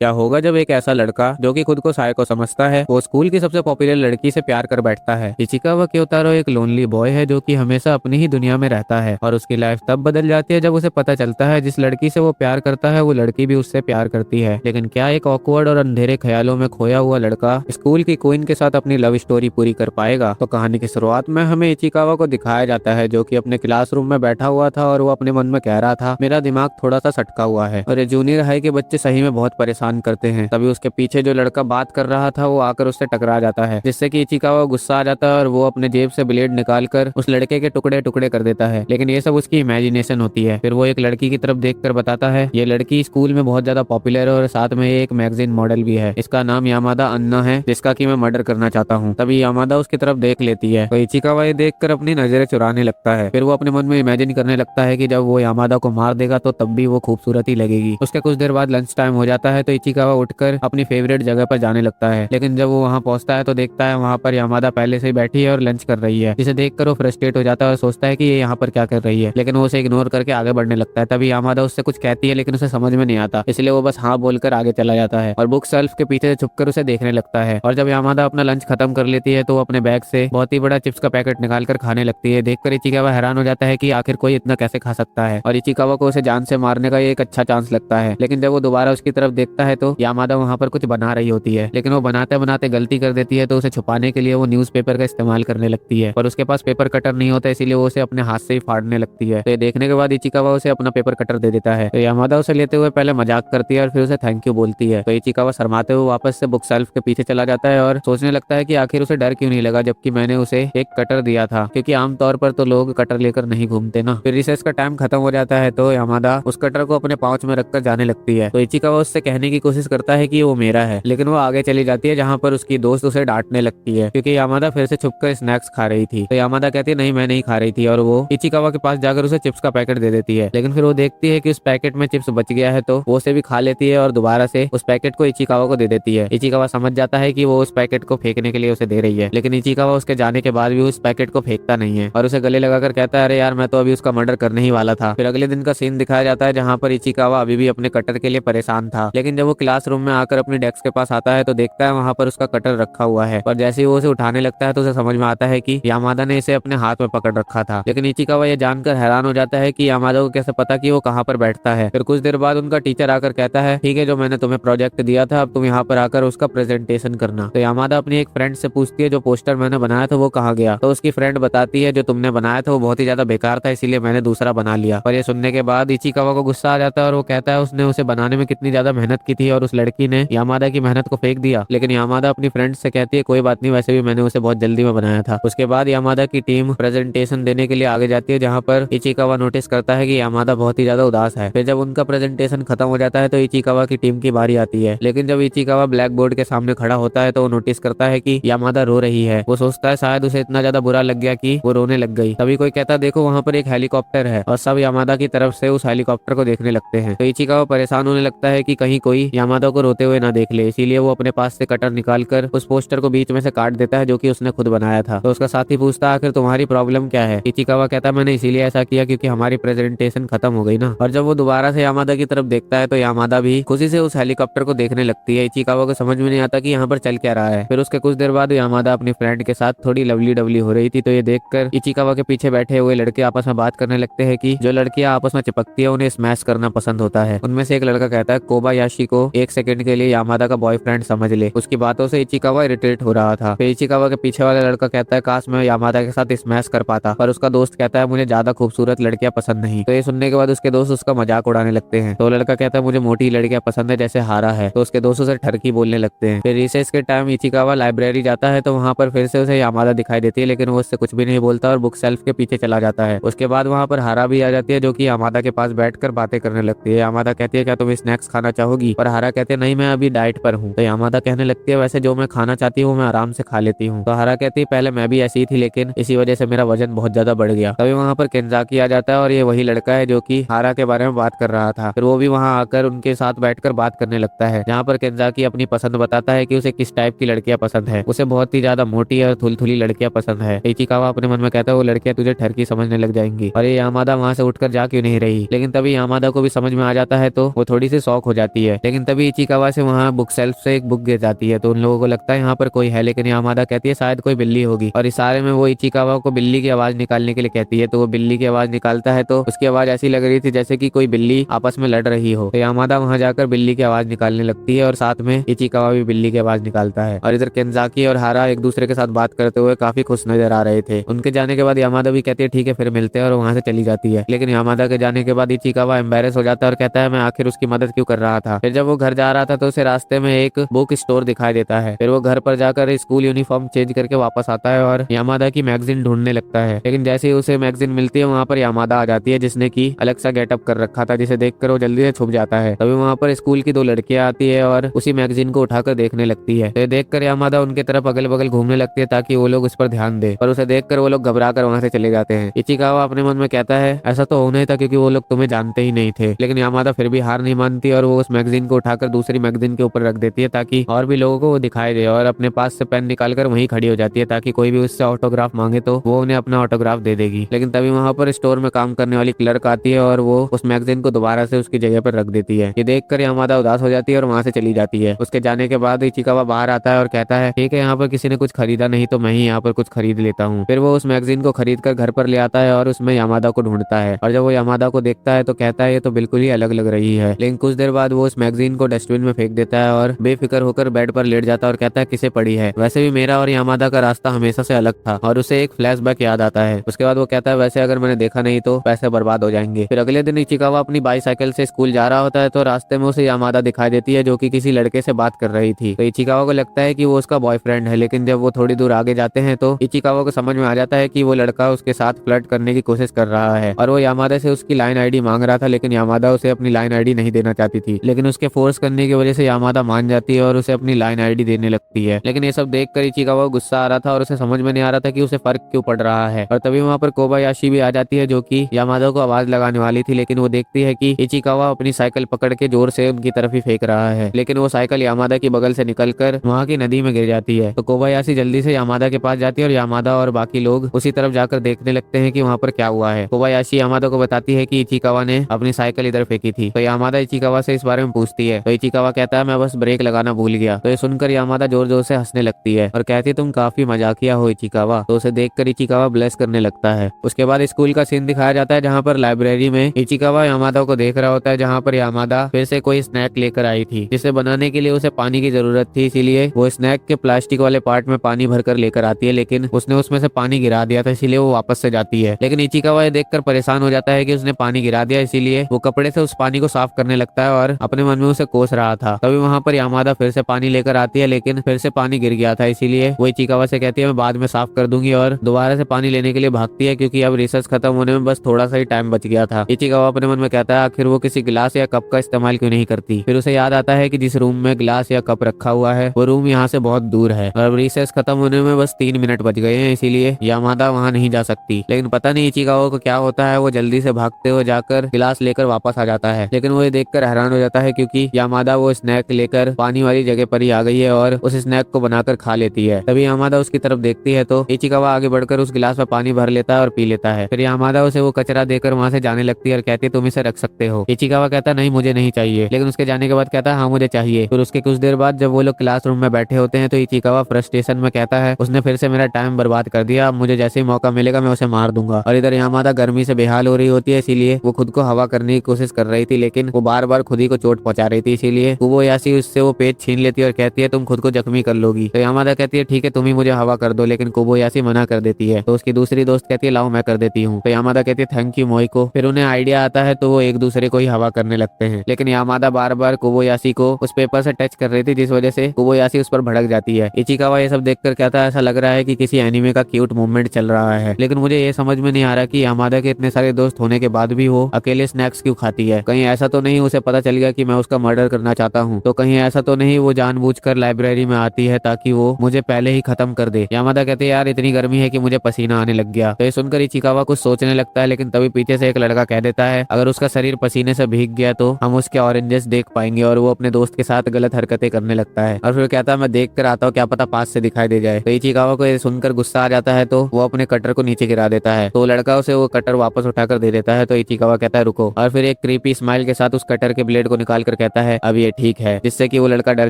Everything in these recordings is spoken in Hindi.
क्या होगा जब एक ऐसा लड़का जो कि खुद को साइको समझता है वो स्कूल की सबसे पॉपुलर लड़की से प्यार कर बैठता है। इचिकावा क्योतारो एक लोनली बॉय है जो कि हमेशा अपनी ही दुनिया में रहता है और उसकी लाइफ तब बदल जाती है जब उसे पता चलता है जिस लड़की से वो प्यार करता है वो लड़की भी उससे प्यार करती है। लेकिन क्या एक ऑकवर्ड और अंधेरे ख्यालों में खोया हुआ लड़का स्कूल की क्वीन के साथ अपनी लव स्टोरी पूरी कर पाएगा? तो कहानी की शुरुआत में हमें इचिकावा को दिखाया जाता है जो कि अपने क्लासरूम में बैठा हुआ था और वो अपने मन में कह रहा था मेरा दिमाग थोड़ा सा सटका हुआ है और ये जूनियर हाई के बच्चे सही में बहुत परेशान करते हैं। तभी उसके पीछे जो लड़का बात कर रहा था वो आकर उससे टकरा जाता है जिससे कि इचिकावा गुस्सा आ जाता है और वो अपने जेब से ब्लेड निकालकर उस लड़के के टुकड़े टुकड़े कर देता है। लेकिन ये सब उसकी इमेजिनेशन होती है। फिर वो एक लड़की की तरफ देखकर बताता है ये लड़की स्कूल में बहुत ज्यादा पॉपुलर है और साथ में एक मैगजीन मॉडल भी है। इसका नाम यामादा अन्ना है जिसका कि मैं मर्डर करना चाहता हूँ। तभी यामादा उसकी तरफ देख लेती है तो इचिकावा ये देखकर अपनी नजरें चुराने लगता है। फिर वो अपने मन में इमेजिन करने लगता है कि जब वो यामादा को मार देगा तो तब भी वो खूबसूरत ही लगेगी। उसके कुछ देर बाद लंच टाइम हो जाता है तो इचिकावा उठकर अपनी फेवरेट जगह पर जाने लगता है। लेकिन जब वो वहाँ पहुंचता है तो देखता है वहाँ पर यामादा पहले से ही बैठी है और लंच कर रही है, जिसे देखकर वो फ्रस्ट्रेट हो जाता है और सोचता है कि ये यहाँ पर क्या कर रही है। लेकिन वो उसे इग्नोर करके आगे बढ़ने लगता है। तभी यामादा उससे कुछ कहती है लेकिन उसे समझ में नहीं आता, इसलिए वो बस हाँ बोलकर आगे चला जाता है और बुक शेल्फ के पीछे से छुपकर उसे देखने लगता है। और जब यामादा अपना लंच खत्म कर लेती है तो वो अपने बैग से बहुत ही बड़ा चिप्स का पैकेट निकाल कर खाने लगती है। देखकर इचिकावा हैरान हो जाता है कि आखिर कोई इतना कैसे खा सकता है और इचिकावा को उसे जान से मारने का ये एक अच्छा चांस लगता है। लेकिन जब वो दोबारा उसकी तरफ देखता है तो यामादा वहाँ पर कुछ बना रही होती है, लेकिन वो बनाते बनाते गलती कर देती है तो उसे छुपाने के लिए वो न्यूज़पेपर का इस्तेमाल करने लगती है और उसके पास पेपर कटर नहीं होता इसीलिए वो उसे अपने हाथ से ही फाड़ने लगती है। तो ये देखने के बाद इचिकावा उसे अपना पेपर कटर दे देता है। तो यामादा उसे लेते हुए पहले मजाक करती है और फिर उसे थैंक यू बोलती है। तो इचिकावा शर्माते हुए वापस से बुक शेल्फ के पीछे चला जाता है और सोचने लगता है कि आखिर उसे डर क्यों नहीं लगा जबकि मैंने उसे एक कटर दिया था, क्योंकि आमतौर पर तो लोग कटर लेकर नहीं घूमते ना। फिर रिसेस का टाइम खत्म हो जाता है तो यामादा उस कटर को अपने पाउच में रखकर जाने लगती है। तो इचिकावा उससे कहने की कोशिश करता है कि वो मेरा है, लेकिन वो आगे चली जाती है जहाँ पर उसकी दोस्त उसे डांटने लगती है क्योंकि यामादा फिर से छुपकर स्नैक्स खा रही थी। तो यामादा कहती है नहीं मैं नहीं खा रही थी और वो इचिकावा के पास जाकर उसे चिप्स का पैकेट दे देती है। लेकिन फिर वो देखती है कि उस पैकेट में चिप्स बच गया है तो वो उसे भी खा लेती है और दोबारा से उस पैकेट को इचिकावा को दे देती है। इचिकावा समझ जाता है कि वो उस पैकेट को फेंकने के लिए उसे दे रही है, लेकिन इचिकावा उसके जाने के बाद भी उस पैकेट को फेंकता नहीं है और उसे गले लगाकर कहता है अरे यार मैं तो अभी उसका मर्डर करने ही वाला था। फिर अगले दिन का सीन दिखाया जाता है जहाँ पर इचिकावा अभी भी अपने कटर के लिए परेशान था। लेकिन जब वो क्लासरूम में आकर अपनी डेस्क के पास आता है तो देखता है वहाँ पर उसका कटर रखा हुआ है और जैसे ही वो उसे उठाने लगता है तो उसे समझ में आता है कि यामादा ने इसे अपने हाथ में पकड़ रखा था। लेकिन इचिकावा ये जानकर हैरान हो जाता है कि यामादा को कैसे पता कि वो कहाँ पर बैठता है। फिर कुछ देर बाद उनका टीचर आकर कहता है ठीक है जो मैंने तुम्हें प्रोजेक्ट दिया था अब तुम यहाँ पर आकर उसका प्रेजेंटेशन करना। तो यामादा अपनी एक फ्रेंड से पूछती है जो पोस्टर मैंने बनाया था वो कहाँ गया। तो उसकी फ्रेंड बताती है जो तुमने बनाया था वो बहुत ही ज्यादा बेकार था इसीलिए मैंने दूसरा बना लिया। और ये सुनने के बाद इचिकावा को गुस्सा आ जाता है और वो कहता है उसने उसे बनाने में कितनी ज्यादा मेहनत की थी और उस लड़की ने यामादा की मेहनत को फेंक दिया। लेकिन यामादा अपनी फ्रेंड से कहती है कोई बात नहीं वैसे भी मैंने उसे बहुत जल्दी में बनाया था। उसके बाद यामादा की टीम प्रेजेंटेशन देने के लिए आगे जाती है जहाँ पर इचिकावा नोटिस करता है कि यामादा बहुत ही ज्यादा उदास है। फिर जब उनका प्रेजेंटेशन खत्म हो जाता है तो इचिकावा की टीम की बारी आती है। लेकिन जब इचिकावा ब्लैक बोर्ड के सामने खड़ा होता है तो वो नोटिस करता है कि यामादा रो रही है। वो सोचता है शायद उसे इतना ज्यादा बुरा लग गया कि वो रोने लग गई। तभी कोई कहता है देखो वहाँ पर एक हेलीकॉप्टर है और सब यामादा की तरफ से उस हेलीकॉप्टर को देखने लगते हैं। तो इचिकावा परेशान होने लगता है कि कहीं कोई यामादा को रोते हुए ना देख ले, इसीलिए वो अपने पास से कटर निकालकर उस पोस्टर को बीच में से काट देता है जो कि उसने खुद बनाया था। तो उसका साथी पूछता है आखिर तुम्हारी प्रॉब्लम क्या है। इचिकावा कहता है मैंने इसीलिए ऐसा किया क्योंकि हमारी प्रेजेंटेशन खत्म हो गई ना। और जब वो दोबारा से यामादा की तरफ देखता है तो यामादा भी खुशी से उस हेलीकॉप्टर को देखने लगती है। इचिकावा को समझ में नहीं आता कि यहाँ पर चल क्या रहा है। फिर उसके कुछ देर बाद यामादा अपनी फ्रेंड के साथ थोड़ी लवली डवली हो रही थी तो ये देखकर इचिकावा के पीछे बैठे हुए लड़के आपस में बात करने लगते हैं कि जो लड़कियां आपस में चिपकती है उन्हें स्मैश करना पसंद होता है। उनमें से एक लड़का कहता है कोबायाशी को एक सेकंड के लिए यामादा का बॉयफ्रेंड समझ ले। उसकी बातों से इचिकावा इरिटेट हो रहा था। फिर इचिकावा के पीछे वाला लड़का कहता है काश मैं यामादा के साथ स्मैश कर पाता, पर उसका दोस्त कहता है मुझे ज्यादा खूबसूरत लड़कियां पसंद नहीं। तो ये सुनने के बाद उसके दोस्त उसका मजाक उड़ाने लगते हैं। तो लड़का कहता है मुझे मोटी लड़कियां पसंद है जैसे हारा है। तो उसके दोस्तों से ठरकी बोलने लगते हैं। फिर रिसेस के टाइम इचिकावा लाइब्रेरी जाता है तो वहाँ पर फिर से उसे यामादा दिखाई देती है, लेकिन वो उससे कुछ भी नहीं बोलता और बुक शेल्फ के पीछे चला जाता है। उसके बाद वहाँ पर हारा भी आ जाती है जो कि यामादा के पास बैठकर बातें करने लगती है। यामादा कहती है क्या तुम स्नैक्स खाना चाहोगी, और हारा कहते हैं नहीं मैं अभी डाइट पर हूँ। तो यामादा कहने लगती है वैसे जो मैं खाना चाहती हूँ मैं आराम से खा लेती हूँ। तो हारा कहती है पहले मैं भी ऐसी ही थी लेकिन इसी वजह से मेरा वजन बहुत ज्यादा बढ़ गया। तभी वहाँ पर केंजाकी आ जाता है और ये वही लड़का है जो कि हारा के बारे में बात कर रहा था। फिर वो भी वहाँ आकर उनके साथ बैठकर बात करने लगता है, जहाँ पर केंजाकी अपनी पसंद बताता है कि उसे किस टाइप की लड़कियां पसंद है। उसे बहुत ही ज्यादा मोटी और थुलथुली लड़कियां पसंद है। इचिकावा अपने मन में कहता है वो लड़कियां तुझे ठरकी समझने लग जाएंगी और ये यामादा वहाँ से उठकर जा क्यों नहीं रही। लेकिन तभी यामादा को भी समझ में आ जाता है तो वो थोड़ी सी शौक हो जाती है। लेकिन तभी इचिकावा से वहाँ बुक सेल्फ से एक बुक गिर जाती है, तो उन लोगों को लगता है यहाँ पर कोई है, लेकिन यामादा कहती है शायद कोई बिल्ली होगी, और इशारे में वो इचिकावा को बिल्ली की आवाज निकालने के लिए कहती है। तो वो बिल्ली की आवाज निकालता है, तो उसकी आवाज ऐसी लग रही थी जैसे कि कोई बिल्ली आपस में लड़ रही हो। तो यामादा वहाँ जाकर बिल्ली की आवाज निकालने लगती है और साथ में इचिकावा भी बिल्ली की आवाज निकालता है। और इधर केंजाकी और हारा एक दूसरे के साथ बात करते हुए काफी खुश नजर आ रहे थे। उनके जाने के बाद यामादा भी कहती है ठीक है फिर मिलते हैं, और वहाँ से चली जाती है। लेकिन यामादा के जाने के बाद इचिकावा एम्बेरस हो जाता है और कहता है मैं आखिर उसकी मदद क्यों कर रहा था। फिर जब वो घर जा रहा था तो उसे रास्ते में एक बुक स्टोर दिखाई देता है। फिर वो घर पर जाकर स्कूल यूनिफॉर्म चेंज करके वापस आता है और यामादा की मैगजीन ढूंढने लगता है। लेकिन जैसे ही उसे मैगजीन मिलती है वहाँ पर यामादा आ जाती है, जिसने की अलग सा गेटअप कर रखा था, जिसे देखकर वो जल्दी से छुप जाता है। तभी वहाँ पर स्कूल की दो लड़कियां आती है और उसी मैगजीन को उठाकर देखने लगती है। तो देखकर यामादा उनकी तरफ अगल बगल घूमने लगती है ताकि वो लोग उस पर ध्यान दे, पर उसे देखकर वो लोग घबरा कर वहाँ से चले जाते हैं। इचिकावा अपने मन में कहता है ऐसा तो होना ही था क्योंकि वो लोग तुम्हें जानते ही नहीं थे। लेकिन यामादा फिर भी हार नहीं मानती और वो उस मैगजीन को उठाकर दूसरी मैगजीन के ऊपर रख देती है ताकि और भी लोगों को वो दिखाई दे, और अपने पास से पेन निकालकर वहीं खड़ी हो जाती है ताकि कोई भी उससे ऑटोग्राफ मांगे तो वो उन्हें अपना ऑटोग्राफ दे देगी। लेकिन तभी वहाँ पर स्टोर में काम करने वाली क्लर्क आती है और वो उस मैगजीन को दोबारा से उसकी जगह पर रख देती है। ये देखकर यामादा उदास हो जाती है और वहाँ से चली जाती है। उसके जाने के बाद इचिकावा बाहर आता है और कहता है ठीक है यहाँ पर किसी ने कुछ खरीदा नहीं तो मैं ही यहाँ पर कुछ खरीद लेता हूँ। फिर वो उस मैगजीन को खरीद कर घर पर ले आता है और उसमें यामादा को ढूंढता है, और जब वो यामादा को देखता है तो कहता है ये तो बिल्कुल ही अलग लग रही है। लेकिन कुछ देर बाद वो उस मैगजीन को डस्टबिन में फेंक देता है और बेफिक्र होकर बेड पर लेट जाता है और कहता है किसे पड़ी है। वैसे भी मेरा और यामादा का रास्ता हमेशा से अलग था, और उसे एक फ्लैशबैक याद आता है। उसके बाद वो कहता है वैसे अगर मैंने देखा नहीं तो पैसे बर्बाद हो जाएंगे। फिर अगले दिन इचिकावा अपनी बाईसाइकिल से स्कूल जा रहा होता है तो रास्ते में उसे यामादा दिखाई देती है जो कि किसी लड़के से बात कर रही थी। तो इचिकावा को लगता है कि वो उसका बॉयफ्रेंड है, लेकिन जब वो थोड़ी दूर आगे जाते हैं तो इचिकावा को समझ में आ जाता है कि वो लड़का उसके साथ फ्लर्ट करने की कोशिश कर रहा है, और वो यामादा से उसकी लाइन आईडी मांग रहा था। लेकिन यामादा उसे अपनी लाइन आईडी नहीं देना चाहती थी, लेकिन उसके फोर्स करने की वजह से यामादा मान जाती है और उसे अपनी लाइन आईडी देने लगती है। लेकिन ये सब देखकर इचिकावा को गुस्सा आ रहा था और उसे समझ में नहीं आ रहा था कि उसे फर्क क्यों पड़ रहा है। और तभी वहाँ पर कोबायाशी भी आ जाती है जो कि यामादा को आवाज लगाने वाली थी, लेकिन वो देखती है कि इचिकावा अपनी साइकिल पकड़ के जोर से उनकी तरफ ही फेंक रहा है। लेकिन वो साइकिल यामादा की बगल से निकलकर वहाँ की नदी में गिर जाती है। तो कोबायाशी जल्दी से यामादा के पास जाती है और यामादा और बाकी लोग उसी तरफ जाकर देखने लगते हैं कि वहाँ पर क्या हुआ है। कोबायाशी यामादा को बताती है कि इचिकावा ने अपनी साइकिल इधर फेंकी थी। तो यामादा इचिकावा से इस बारे में पूछती है, तो इचिकावा कहता है मैं बस ब्रेक लगाना भूल गया। तो ये सुनकर यामादा जोर जोर से हंसने लगती है और कहती है तुम काफी मजाकिया हो इचिकावा। तो उसे देखकर इचिकावा ब्लेस करने लगता है। उसके बाद स्कूल का सीन दिखाया जाता है जहाँ पर लाइब्रेरी में इचिकावा यामादा को देख रहा होता है, जहाँ पर यामादा फिर से कोई स्नैक लेकर आई थी जिसे बनाने के लिए उसे पानी की जरूरत थी, इसीलिए वो स्नैक के प्लास्टिक वाले पार्ट में पानी भरकर लेकर आती है। लेकिन उसने उसमें से पानी गिरा दिया था, इसीलिए वो वापस से जाती है। लेकिन इचिकावा ये देखकर परेशान हो जाता है कि उसने पानी गिरा दिया, इसीलिए वो कपड़े से उस पानी को साफ करने लगता है और अपने मन में उसे कोस रहा था। तभी वहाँ पर यामादा फिर से पानी लेकर आती है, लेकिन फिर से पानी गिर गया था, इसीलिए वो इचिकावा से कहती है मैं बाद में साफ कर दूंगी, और दोबारा से पानी लेने के लिए भागती है क्योंकि अब रिसर्च खत्म होने में बस थोड़ा सा ही टाइम बच गया था। इचिकावा अपने मन में कहता है आखिर वो किसी गिलास या कप का इस्तेमाल क्यों नहीं करती। फिर उसे याद आता है कि जिस रूम में गिलास या कप रखा हुआ है वो रूम यहाँ से बहुत दूर है, और रिसर्च खत्म होने में बस 3 मिनट बच गए हैं, इसीलिए यामादा वहाँ नहीं जा सकती। लेकिन पता नहीं इचिकावा को क्या होता है, वो जल्दी से भागते हुए जाकर गिलास लेकर वापस आ जाता है। लेकिन वो ये देखकर हैरान हो जाता है क्योंकि यामादा वो स्नैक लेकर पानी वाली जगह पर ही आ गई है और उस स्नैक को बनाकर खा लेती है। तभी यामादा उसकी तरफ देखती है तो इचिकावा आगे बढ़कर उस गिलास में पानी भर लेता है और पी लेता है। फिर यामादा उसे वो कचरा देकर वहाँ से जाने लगती है और कहती है तुम इसे रख सकते हो। इचिकावा कहता नहीं मुझे नहीं चाहिए, लेकिन उसके जाने के बाद कहता है हाँ मुझे चाहिए। फिर उसके कुछ देर बाद जब वो लोग क्लासरूम में बैठे होते हैं तो इचिकावा फ्रस्ट्रेशन में कहता है उसने फिर से मेरा टाइम बर्बाद कर दिया, अब मुझे जैसे ही मौका मिलेगा मैं उसे मार दूंगा। और इधर यामादा गर्मी से बेहाल हो रही होती है, इसीलिए वो खुद को हवा करने की कोशिश कर रही थी, लेकिन वो बार बार खुद ही को चोट पहुंचा रही थी, इसीलिए कोबायाशी उससे वो पेज छीन लेती है और कहती है तुम खुद को जख्मी कर लोगी। तो यामादा कहती है ठीक है तुम ही मुझे हवा कर दो, लेकिन कोबायाशी मना कर देती है। तो उसकी दूसरी दोस्त कहती है लाओ मैं कर देती हूँ। तो यामादा कहती है थैंक यू मोइको। फिर उन्हें आइडिया आता है तो वो एक दूसरे को ही हवा करने लगते हैं, लेकिन यामादा बार बार कोबायाशी को उस पेपर से टच कर रही थी, जिस वजह से कोबायाशी उस पर भड़क जाती है। इचिकावा ये सब देखकर कहता है ऐसा लग रहा है कि किसी एनिमे का क्यूट मूवमेंट चल रहा है, लेकिन मुझे ये समझ में नहीं आ रहा कि यामादा के इतने सारे दोस्त होने के बाद भी वो अकेले स्नैक्स क्यों खाती है। कहीं ऐसा तो नहीं उसे पता चल गया कि मैं उसका मर्डर करना चाहता हूँ, तो कहीं ऐसा तो नहीं वो जानबूझकर लाइब्रेरी में आती है ताकि वो मुझे पहले ही खत्म कर दे। यामादा कहते हैं यार इतनी गर्मी है कि मुझे पसीना आने लग गया। तो ये सुनकर इचिकावा कुछ सोचने लगता है, लेकिन तभी पीछे से एक लड़का कह देता है अगर उसका शरीर पसीने से भीग गया तो हम उसके ऑरेंजेस देख पाएंगे, और वो अपने दोस्त के साथ गलत हरकतें करने लगता है। और फिर कहता है मैं देख कर आता हूँ, क्या पता पास से दिखाई दे जाए। तो इचिकावा को ये सुनकर गुस्सा आ जाता है तो वो अपने कटर को नीचे गिरा देता है। तो लड़का उसे वो कटर वापस उठाकर दे देता है। तो इचिकावा कहता है रुको, और फिर एक क्रीपी स्माइल के साथ उस कटर के ब्लेड को निकाल कर कहता है अब ये ठीक है, जिससे कि वो लड़का डर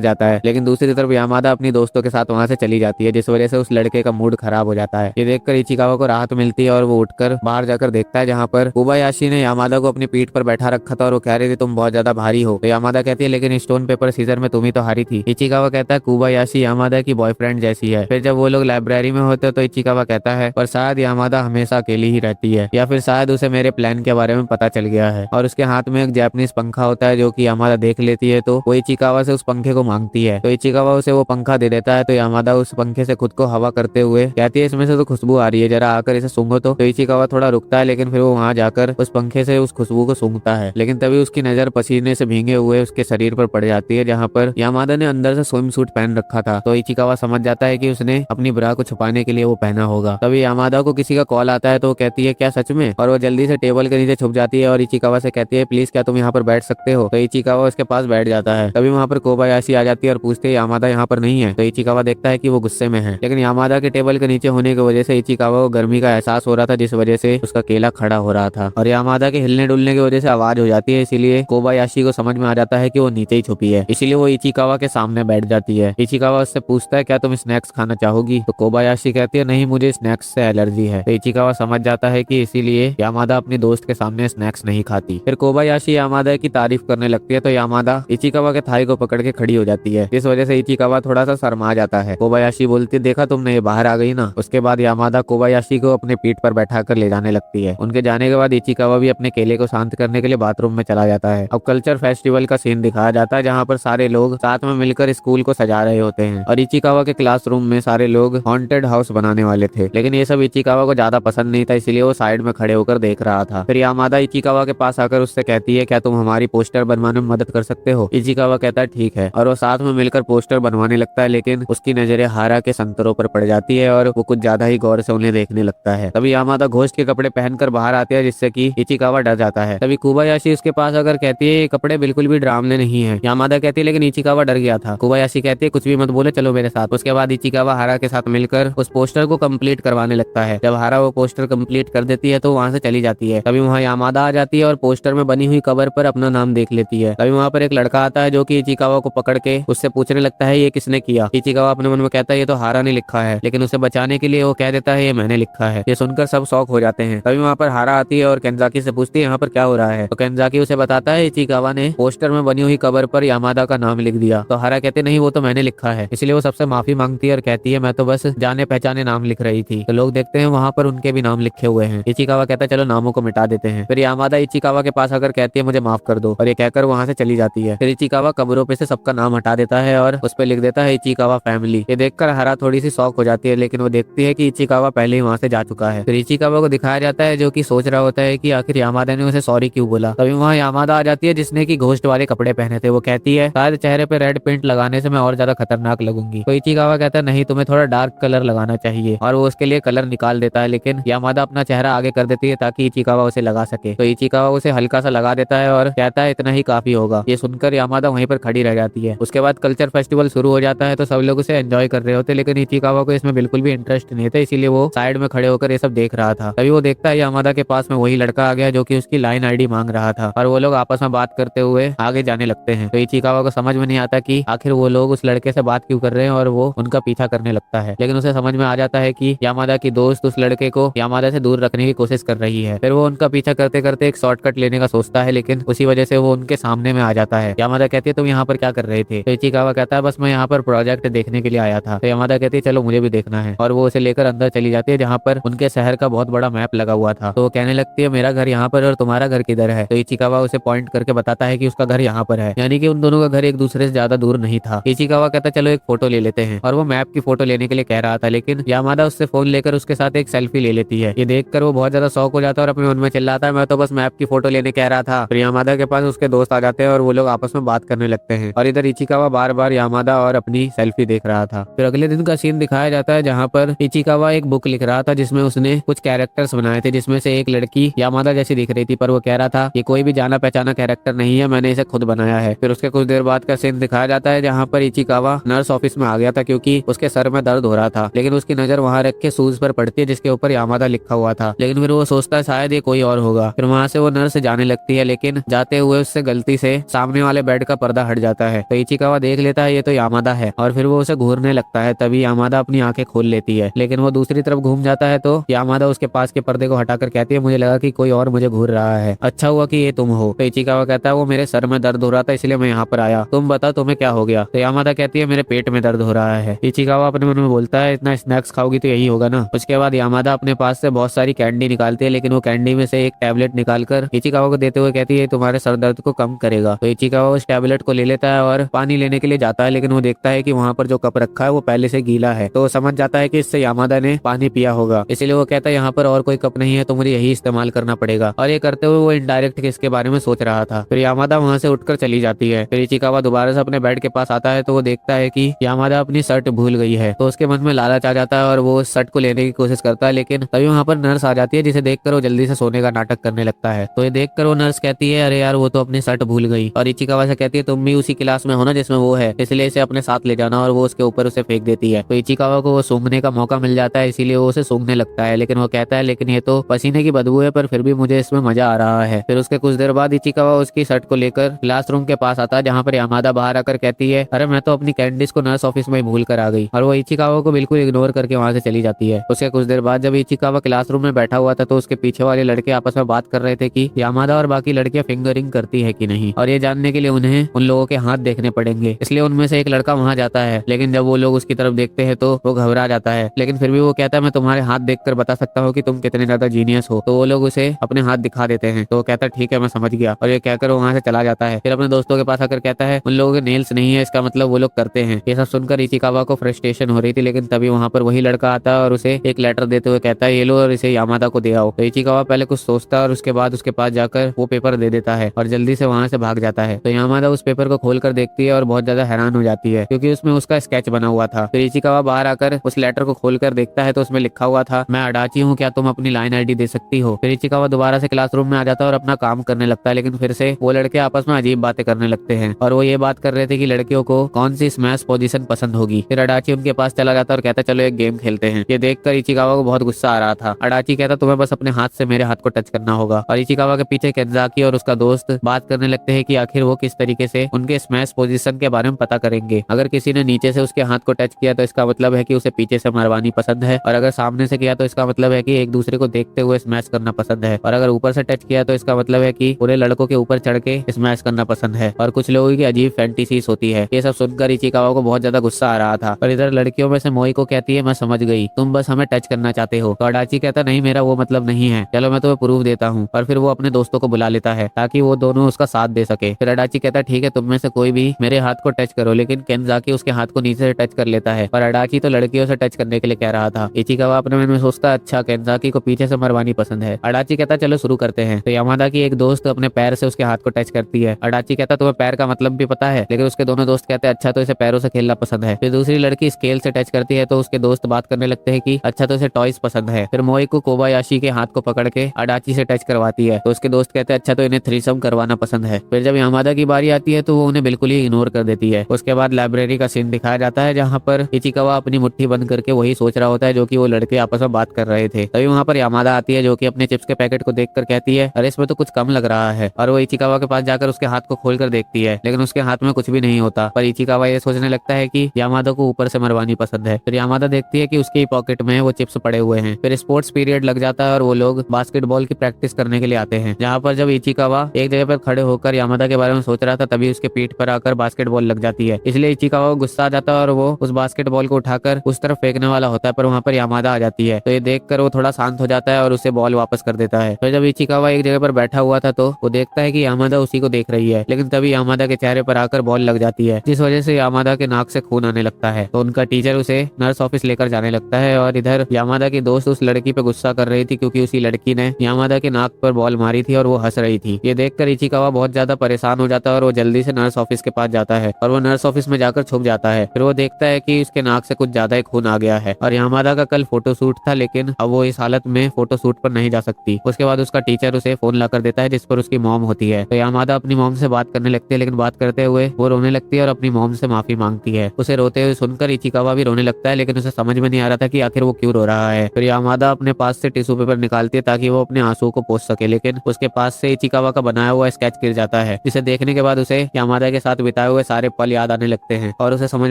जाता है। लेकिन दूसरी तरफ यामादा अपनी दोस्तों के साथ वहाँ से चली जाती है, जिस वजह से उस लड़के का मूड खराब हो जाता है। ये देखकर इचिकावा को राहत मिलती है और वो उठकर बाहर जाकर देखता है जहाँ पर कोबायाशी ने यामादा को अपनी पीठ पर बैठा रखा था और वो कह रही थी तुम बहुत ज्यादा भारी हो। तो यामादा कहती है लेकिन स्टोन पेपर सीजर में तुम ही तो हारी थी। इचिकावा कहता है कोबायाशी यामादा की बॉयफ्रेंड जैसी है। फिर जब वो लोग लाइब्रेरी में होते तो इचिकावा कहता है पर शायद यामादा हमेशा अकेली ही रहती है, या फिर शायद उसे मेरे प्लान के बारे में पता चल गया है। और उसके हाथ में एक जापानीज पंखा होता है जो कि यामादा देख लेती है, तो वो इचिकावा से उस पंखे को मांगती है। तो इचिकावा उसे वो पंखा दे देता है। तो यामादा उस पंखे से खुद को हवा करते हुए कहती है इसमें से तो खुशबू आ रही है, जरा आकर इसे सूंघो। तो इचिकावा थोड़ा रुकता है, लेकिन फिर वो वहां जाकर उस पंखे से उस खुशबू को सूंघता है। लेकिन तभी उसकी नजर पसीने से भीगे हुए उसके शरीर पर पड़ जाती है, जहाँ पर यामादा ने अंदर से स्विम सूट पहन रखा था। तो इचिकावा समझ जाता है कि उसने अपनी ब्रा को छुपाने के लिए वो पहना होगा। तभी यामादा को किसी का कॉल आता है, तो वो कहती है क्या सच में, और वो जल्दी से टेबल के नीचे छुप जाती है और इचिकावा से कहती है प्लीज क्या तुम यहाँ पर बैठ सकते हो। तो इचिकावा उसके पास बैठ जाता है। तभी वहाँ पर कोबायाशी आ जाती है और पूछती है यामादा यहाँ पर नहीं है। तो इचिकावा देखता है कि वो गुस्से में है, लेकिन यामादा के टेबल के नीचे होने की वजह से इचिकावा को गर्मी का एहसास हो रहा था, जिस वजह से उसका केला खड़ा हो रहा था। और यामादा के हिलने डुलने की वजह से आवाज हो जाती है, इसीलिए कोबायाशी को समझ में आ जाता है कि वो नीचे ही छुपी है, इसीलिए वो इचिकावा के सामने बैठ जाती है। इचिकावा उससे पूछता है क्या तुम स्नैक्स खाना चाहोगी। तो कोबायाशी कहती है नहीं, मुझे स्नैक्स से एलर्जी है। तो इचिकावा समझ जाता है कि इसीलिए यामादा अपने दोस्त के सामने स्नैक्स नहीं खाती। फिर कोबायाशी यामादा की तारीफ करने लगती है, तो यामादा इचिकावा के थाई को पकड़ के खड़ी हो जाती है, जिस वजह से इचिकावा थोड़ा सा शर्मा जाता है। कोबायाशी बोलती है देखा तुमने, ये बाहर आ गई ना। उसके बाद यामादा कोबायाशी को अपने पीठ पर बैठा कर ले जाने लगती है। उनके जाने के बाद इचिकावा भी अपने केले को शांत करने के लिए बाथरूम में चला जाता है। अब कल्चर फेस्टिवल का सीन दिखाया जाता है, जहाँ पर सारे लोग साथ में मिलकर स्कूल को सजा रहे होते हैं और इचिकावा के क्लासरूम में सारे लोग हॉन्टेड हाउस बनाने वाले थे, लेकिन ये सब इचिकावा को ज्यादा पसंद नहीं था, इसलिए वो साइड में खड़े होकर देख रहा था। फिर यामादा इचिकावा के पास आकर उससे कहती है क्या तुम हमारी पोस्टर बनवाने में मदद कर सकते हो। इचिकावा कहता है ठीक है, और वो साथ में मिलकर पोस्टर बनवाने लगता है, लेकिन उसकी नजरें हारा के संतरों पर पड़ जाती है और वो कुछ ज्यादा ही गौर से उन्हें देखने लगता है। तभी यामादा घोस्ट के कपड़े पहनकर बाहर आते हैं, जिससे कि इचिकावा डर जाता है। तभी कोबायाशी उसके पास आकर कहती है ये कपड़े बिल्कुल भी डरावने नहीं है। यामादा कहती है लेकिन इचिकावा डर गया था। कोबायाशी कहती है कुछ भी मत बोले, चलो मेरे साथ। उसके बाद इचिकावा हारा के साथ मिलकर उस पोस्टर को कंप्लीट करवाने लगता है। जब हारा वो पोस्टर कंप्लीट कर देती है तो वहाँ से चली जाती है। तभी वहाँ यामादा आ जाती है और पोस्टर में बनी हुई कवर पर अपना नाम देख लेती है। तभी वहाँ पर एक लड़का आता है जो कि इचिकावा को पकड़ के उससे पूछने लगता है ये किसने किया। इचिकावा अपने मन में कहता है ये तो हारा ने लिखा है, लेकिन उसे बचाने के लिए वो कह देता है ये मैंने लिखा है। ये सुनकर सब शौक हो जाते हैं। तभी वहाँ पर हारा आती है और केंजाकी से पूछती है यहाँ पर क्या हो रहा है। तो केंजाकी उसे बताता है इचिकावा ने पोस्टर में बनी हुई कवर पर यामादा का नाम लिख दिया। तो हारा कहते नहीं वो तो मैंने लिखा है, इसलिए वो सबसे माफी मांगती है और कहती है मैं तो बस जाने पहचाने नाम लिख रही थी। तो लोग देखते हैं वहाँ पर उनके भी नाम लिखे हुए हैं। इचिकावा कहता है चलो नामों को मिटा देते हैं। फिर यामादा इचिकावा के पास आकर कहती है मुझे माफ कर दो, और ये कहकर वहाँ से चली जाती है। फिर इचिकावा कब्रों पे से सबका नाम हटा देता है और उस पर लिख देता है इचिकावा फैमिली। ये देखकर हारा थोड़ी सी शॉक हो जाती है, लेकिन वो देखती है कि इचिकावा पहले ही वहाँ से जा चुका है। फिर इचिकावा को दिखाया जाता है जो कि सोच रहा होता है कि आखिर यामादा ने उसे सॉरी क्यों बोला। तभी वहाँ यामादा आ जाती है जिसने की घोस्ट वाले कपड़े पहने थे। वो कहती है शायद चेहरे पे रेड पेंट लगाने से मैं और ज्यादा खतरनाक लगूंगी। तो इचिकावा कहता है नहीं, तुम्हें थोड़ा डार्क कलर लगाना चाहिए, और वो उसके लिए कलर निकाल देता है, लेकिन यामादा अपना चेहरा आगे कर देती है ताकि इचिकावा उसे लगा सके। तो इचिकावा उसे हल्का सा लगा देता है और कहता है इतना ही काफी होगा। ये सुनकर यामादा वहीं पर खड़ी रह जाती है। उसके बाद कल्चर फेस्टिवल शुरू हो जाता है, तो सब लोग उसे एंजॉय कर रहे होते, लेकिन इचिकावा को इसमें बिल्कुल भी इंटरेस्ट नहीं था, इसीलिए वो साइड में खड़े होकर ये सब देख रहा था। तभी वो देखता है यामादा के पास में वही लड़का आ गया जो कि उसकी लाइन आईडी मांग रहा था, और वो लोग आपस में बात करते हुए आगे जाने लगते हैं। तो इचिकावा को समझ में नहीं आता कि आखिर वो लोग उस लड़के से बात क्यों कर रहे हैं, और वो उनका पीछा करने लगता है। लेकिन उसे समझ में आ जाता है कि यामादा की दोस्त उस लड़के को यामादा से दूर रखने की कोशिश कर रही है। फिर वो उनका पीछा करते करते एक शॉर्टकट लेने का सोचता है, लेकिन उसी वजह से वो उनके सामने में आ जाता है। यामादा कहती है तुम यहाँ पर क्या कर रहे थे। तो इचिकावा कहता है बस मैं यहाँ पर प्रोजेक्ट देखने के लिए आया था। तो यामादा कहती है चलो मुझे भी देखना है, और वो उसे लेकर अंदर चली जाती है जहाँ पर उनके शहर का बहुत बड़ा मैप लगा हुआ था। तो वो कहने लगती है मेरा घर यहाँ पर और तुम्हारा घर किधर है। तो इचिकावा उसे पॉइंट करके बताता है कि उसका घर यहाँ पर है, यानी कि उन दोनों का घर एक दूसरे से ज्यादा दूर नहीं था। इचिकावा कहता है चलो एक फोटो ले लेते हैं, और वो मैप की फोटो लेने के लिए कह रहा था, लेकिन यामादा उससे फोन लेकर उसके साथ एक सेल्फी ले लेती है। ये देखकर वो बहुत ज्यादा शौक हो जाता है और अपने मन में चिल्लाता है मैं तो बस मैप की फोटो लेने कह रहा था। फिर यामादा के पास उसके दोस्त आ जाते हैं और वो लोग आपस में बात करने लगते हैं, और इधर इचिकावा बार बार यामादा और अपनी सेल्फी देख रहा था। फिर अगले दिन का सीन दिखाया जाता है जहाँ पर इचिकावा एक बुक लिख रहा था जिसमें उसने कुछ कैरेक्टर्स बनाए थे, जिसमें से एक लड़की यामादा जैसी दिख रही थी, पर वो कह रहा था ये कोई भी जाना पहचाना कैरेक्टर नहीं है, मैंने इसे खुद बनाया है। फिर उसके कुछ देर बाद का सीन दिखाया जाता है जहाँ पर इचिकावा नर्स ऑफिस में आ गया था क्योंकि उसके सर में दर्द हो रहा था, लेकिन उसकी नजर वहाँ रख के शूज पर पड़ती है जिसके ऊपर यामादा लिखा हुआ था। लेकिन फिर वो सोचता है शायद ये कोई और होगा। फिर वहाँ से वो नर्स जाने लगती है, लेकिन जाते हुए उससे गलती से सामने वाले बेड का पर्दा हट जाता है। तो इचिकावा देख लेता है ये तो यामादा है और फिर वो उसे घूरने लगता है। तभी यामादा अपनी आंखें खोल लेती है, लेकिन वो दूसरी तरफ घूम जाता है तो यामादा उसके पास के पर्दे को हटाकर कहती है मुझे लगा कि कोई और मुझे घूर रहा है, अच्छा हुआ कि ये तुम हो। तो इचिकावा कहता है वो मेरे सर में दर्द हो रहा था इसलिए मैं यहाँ पर आया, तुम बताओ तुम्हें क्या हो गया। तो यामादा कहती है मेरे पेट में दर्द हो रहा है। इचिकावा अपने मन में बोलता है इतना स्नैक्स खाओगी तो यही होगा ना। उसके बाद यामादा अपने पास से बहुत सारी कैंडी निकालती है, लेकिन वो कैंडी में से एक टैबलेट निकालकर इचिकावा को देते हुए कहती है तुम्हारे सर दर्द को कम करेगा। तो इचिकावा उस टैबलेट को ले लेता है और पानी लेने के लिए जाता है, लेकिन वो देखता है कि वहाँ पर जो कप रखा है वो पहले से गीला है। तो समझ जाता है कि इससे यामादा ने पानी पिया होगा, इसलिए वो कहता है यहाँ पर और कोई कप नहीं है तो मुझे यही इस्तेमाल करना पड़ेगा। और ये करते हुए वो इनडायरेक्ट इसके बारे में सोच रहा था। फिर यामादा वहाँ से उठकर चली जाती है। फिर इचिकावा दोबारा से अपने बेड के पास आता है तो वो देखता है कि यामादा अपनी शर्ट भूल गई है। तो उसके मन में लालच आ जाता है और वो उस शर्ट को लेने की कोशिश करता है, लेकिन तभी वहाँ पर नर्स आ जाती है जिसे देखकर वो जल्दी से सोने का नाटक करने लगता है। तो ये देखकर वो नर्स कहती है अरे यार वो तो अपनी शर्ट भूल गई। और इचिकावा से कहती है तुम भी उसी क्लास में हो ना जिसमें वो है, इसलिए इसे अपने साथ ले जाना। और वो उसके ऊपर उसे फेंक देती है। तो इचिकावा को वो सूंघने का मौका मिल जाता है, इसीलिए वो उसे सूंघने लगता है, लेकिन वो कहता है लेकिन ये तो पसीने की बदबू है, पर फिर भी मुझे इसमें मजा आ रहा है। फिर उसके कुछ देर बाद इचिकावा उसकी शर्ट को लेकर क्लासरूम के पास आता है, जहाँ पर यामादा बाहर आकर कहती है अरे मैं तो अपनी कैंडीज को नर्स ऑफिस में भूल कर आ गई। और वो इचिकावा को बिल्कुल इग्नोर करके वहाँ से चली जाती है। उसके कुछ देर बाद जब इचिकावा क्लासरूम में बैठा हुआ था तो उसके पीछे वाले लड़के आपस में बात कर रहे थे कि यामादा और बाकी लड़कियां फिंगरिंग करती है कि नहीं, और ये जानने के लिए उन्हें उन लोगों के हाथ देखने पड़ेंगे। इसलिए उनमें से एक लड़का वहाँ जाता है, लेकिन जब वो लोग उसकी तरफ देखते हैं तो वो घबरा जाता है, लेकिन फिर भी वो कहता है मैं तुम्हारे हाथ देखकर बता सकता हूँ कि तुम कितने ज्यादा जीनियस हो। तो वो लोग उसे अपने हाथ दिखा देते हैं। तो वो कहता है ठीक है मैं समझ गया, और ये कहकर वो वहाँ से चला जाता है। फिर अपने दोस्तों के पास आकर कहता है उन लोगों के नेल्स नहीं है, इसका मतलब वो लोग करते हैं। ये सब सुनकर इचिकावा को फ्रस्ट्रेशन हो रही थी, लेकिन तभी वहाँ पर वही लड़का आता है और उसे एक लेटर देते हुए कहता है ये लो और इसे यामादा को दे आओ। तो इचिकावा पहले कुछ सोचता है और उसके बाद उसके पास जाकर वो पेपर दे देता है और जल्दी से वहाँ से भाग जाता है। तो यामादा उस पेपर को खोलकर देखती है और बहुत ज्यादा हैरान हो जाती है, क्योंकि उसमें उसका स्केच बना हुआ था। फिर इचिकावा बाहर आकर उस लेटर को खोलकर देखता है तो उसमें लिखा हुआ था मैं अडाची हूँ, क्या तुम अपनी लाइन आईडी दे सकती हो। फिर इचिकावा दोबारा से क्लासरूम में आ जाता है और अपना काम करने लगता है, लेकिन फिर से वो लड़के आपस में अजीब बातें करने लगते हैं और वो ये बात कर रहे थे कि लड़कियों को कौन सी स्मैश पोजीशन पसंद होगी। फिर अडाची उनके पास चला जाता है और कहता है चलो एक गेम खेलते हैं। ये देखकर इचिकावा को बहुत गुस्सा आ रहा था। अडाची कहता तुम्हें बस अपने हाथ से मेरे हाथ को टच करना होगा। और इचिकावा के पीछे केंजाकी और उसका दोस्त बात करने लगते हैं कि आखिर वो किस तरीके से उनके स्मैश पोजीशन के बारे में पता करेंगे। अगर किसी ने नीचे से उसके हाथ को टच किया तो इसका मतलब है कि उसे पीछे से मरवानी पसंद है, और अगर सामने से किया तो इसका मतलब है कि एक दूसरे को देखते हुए स्मैश करना पसंद है, और अगर ऊपर से टच किया तो इसका मतलब है कि पूरे लड़कों के ऊपर चढ़ के स्मैश करना पसंद है। और कुछ लोगों की अजीब फैंटेसीज होती है। ये सब सुनकर इचिकावा को बहुत ज्यादा गुस्सा आ रहा था। और इधर लड़कियों में से मोई को कहती है मैं समझ गई, तुम बस हमें टच करना चाहते हो। तो अडाची कहता नहीं मेरा वो मतलब नहीं है, चलो मैं तुम्हें प्रूफ देता हूँ। और फिर वो अपने दोस्तों को बुला लेता है ताकि वो दोनों उसका साथ दे सके। फिर अडाची कहता ठीक है तुम में से कोई भी मेरे हाथ को टच करो, लेकिन केंजाकी उसके हाथ को नीचे से टच कर लेता है। पर अडाची तो लड़कियों से टच करने के लिए कह रहा था। इचिकावा अपने मन में सोचता अच्छा केंजाकी को पीछे से मरवानी पसंद है। अडाची कहता चलो शुरू करते हैं। तो यामादा की एक दोस्त अपने पैर से उसके हाथ को टच करती है। अडाची कहता तुम्हें पैर का मतलब भी पता है, लेकिन उसके दोनों दोस्त कहते हैं अच्छा तो इसे पैरों से खेलना पसंद है। फिर दूसरी लड़की स्केल से टच करती है तो उसके दोस्त बात करने लगते हैं कि अच्छा तो इसे टॉयज पसंद है। फिर मोई को कोबायाशी के हाथ को पकड़ के अडाची से टच करवाती है तो उसके दोस्त कहते हैं अच्छा तो इन्हें थ्रीसम करवाना पसंद है। फिर जब यामादा की बारी आती है तो वो उन्हें बिल्कुल ही इग्नोर कर देती है। उसके बाद लाइब्रेरी का सीन दिखाया जाता है जहाँ पर इचिकावा अपनी मुट्ठी बंद करके वही सोच रहा होता है जो कि वो लड़के आपस में बात कर रहे थे। तभी वहाँ पर यामादा आती है जो कि अपने चिप्स के पैकेट को देखकर कहती है अरे इसमें तो कुछ कम लग रहा है। और वो इचिकावा के पास जाकर उसके हाथ को खोलकर देखती है, लेकिन उसके हाथ में कुछ भी नहीं होता। पर इचिकावा ये सोचने लगता है कि यामादा को ऊपर से मरवानी पसंद है। फिर यामादा देखती है कि उसकी पॉकेट में वो चिप्स पड़े हुए हैं। फिर स्पोर्ट्स पीरियड लग जाता है और वो लोग बास्केटबॉल की प्रैक्टिस करने के लिए आते हैं, जहाँ पर जब इचिकावा एक जगह पर खड़े होकर यामादा के बारे में सोच रहा था तभी उसके पीठ पर आकर बास्केटबॉल लग जाती है। इसलिए इचिकावा को गुस्सा आ जाता है और वो उस बास्केटबॉल को उठाकर उस तरफ फेंकने वाला होता है, पर वहाँ पर यामादा आ जाती है। तो ये देखकर वो थोड़ा शांत हो जाता है और उसे बॉल वापस कर देता है। तो जब इचिकावा एक जगह पर बैठा हुआ था तो वो देखता है कि यामादा उसी को देख रही है, लेकिन तभी यामादा के चेहरे पर आकर बॉल लग जाती है, जिस वजह से यामादा के नाक से खून आने लगता है। तो उनका टीचर उसे नर्स ऑफिस लेकर जाने लगता है। और इधर यामादा की दोस्त उस लड़की पे गुस्सा कर रही थी क्योंकि उसी लड़की ने यामादा के नाक पर बॉल मारी थी और वो हंस रही थी। ये देखकर इचिकावा बहुत ज्यादा परेशान हो जाता है और वो जल्दी से नर्स ऑफिस के पास जाता है और वो नर्स ऑफिस में जाकर छुप जाता है। फिर वो देखता है कि उसके नाक से कुछ ज्यादा ही खून आ गया है और यामादा का कल फोटो शूट था, लेकिन अब वो इस हालत में फोटो शूट पर नहीं जा सकती। उसके बाद उसका टीचर उसे फोन ला कर देता है जिस पर उसकी मॉम होती है। तो यामादा अपनी मॉम से बात करने लगती है, लेकिन बात करते हुए वो रोने लगती है और अपनी मॉम से माफी मांगती है। उसे रोते हुए सुनकर इचिकावा भी रोने लगता है, लेकिन उसे समझ में नहीं आ रहा था कि आखिर वो क्यों रो रहा है। फिर यामादा अपने पास से टिश्यू पेपर निकालती है ताकि वो अपने आंसू को पोंछ सके, लेकिन उसके पास से इचिकावा का बनाया हुआ स्केच गिर जाता होता है, जिसे देखने के बाद उसे यामादा के साथ बिताए हुए सारे पल याद आने लगते हैं और उसे समझ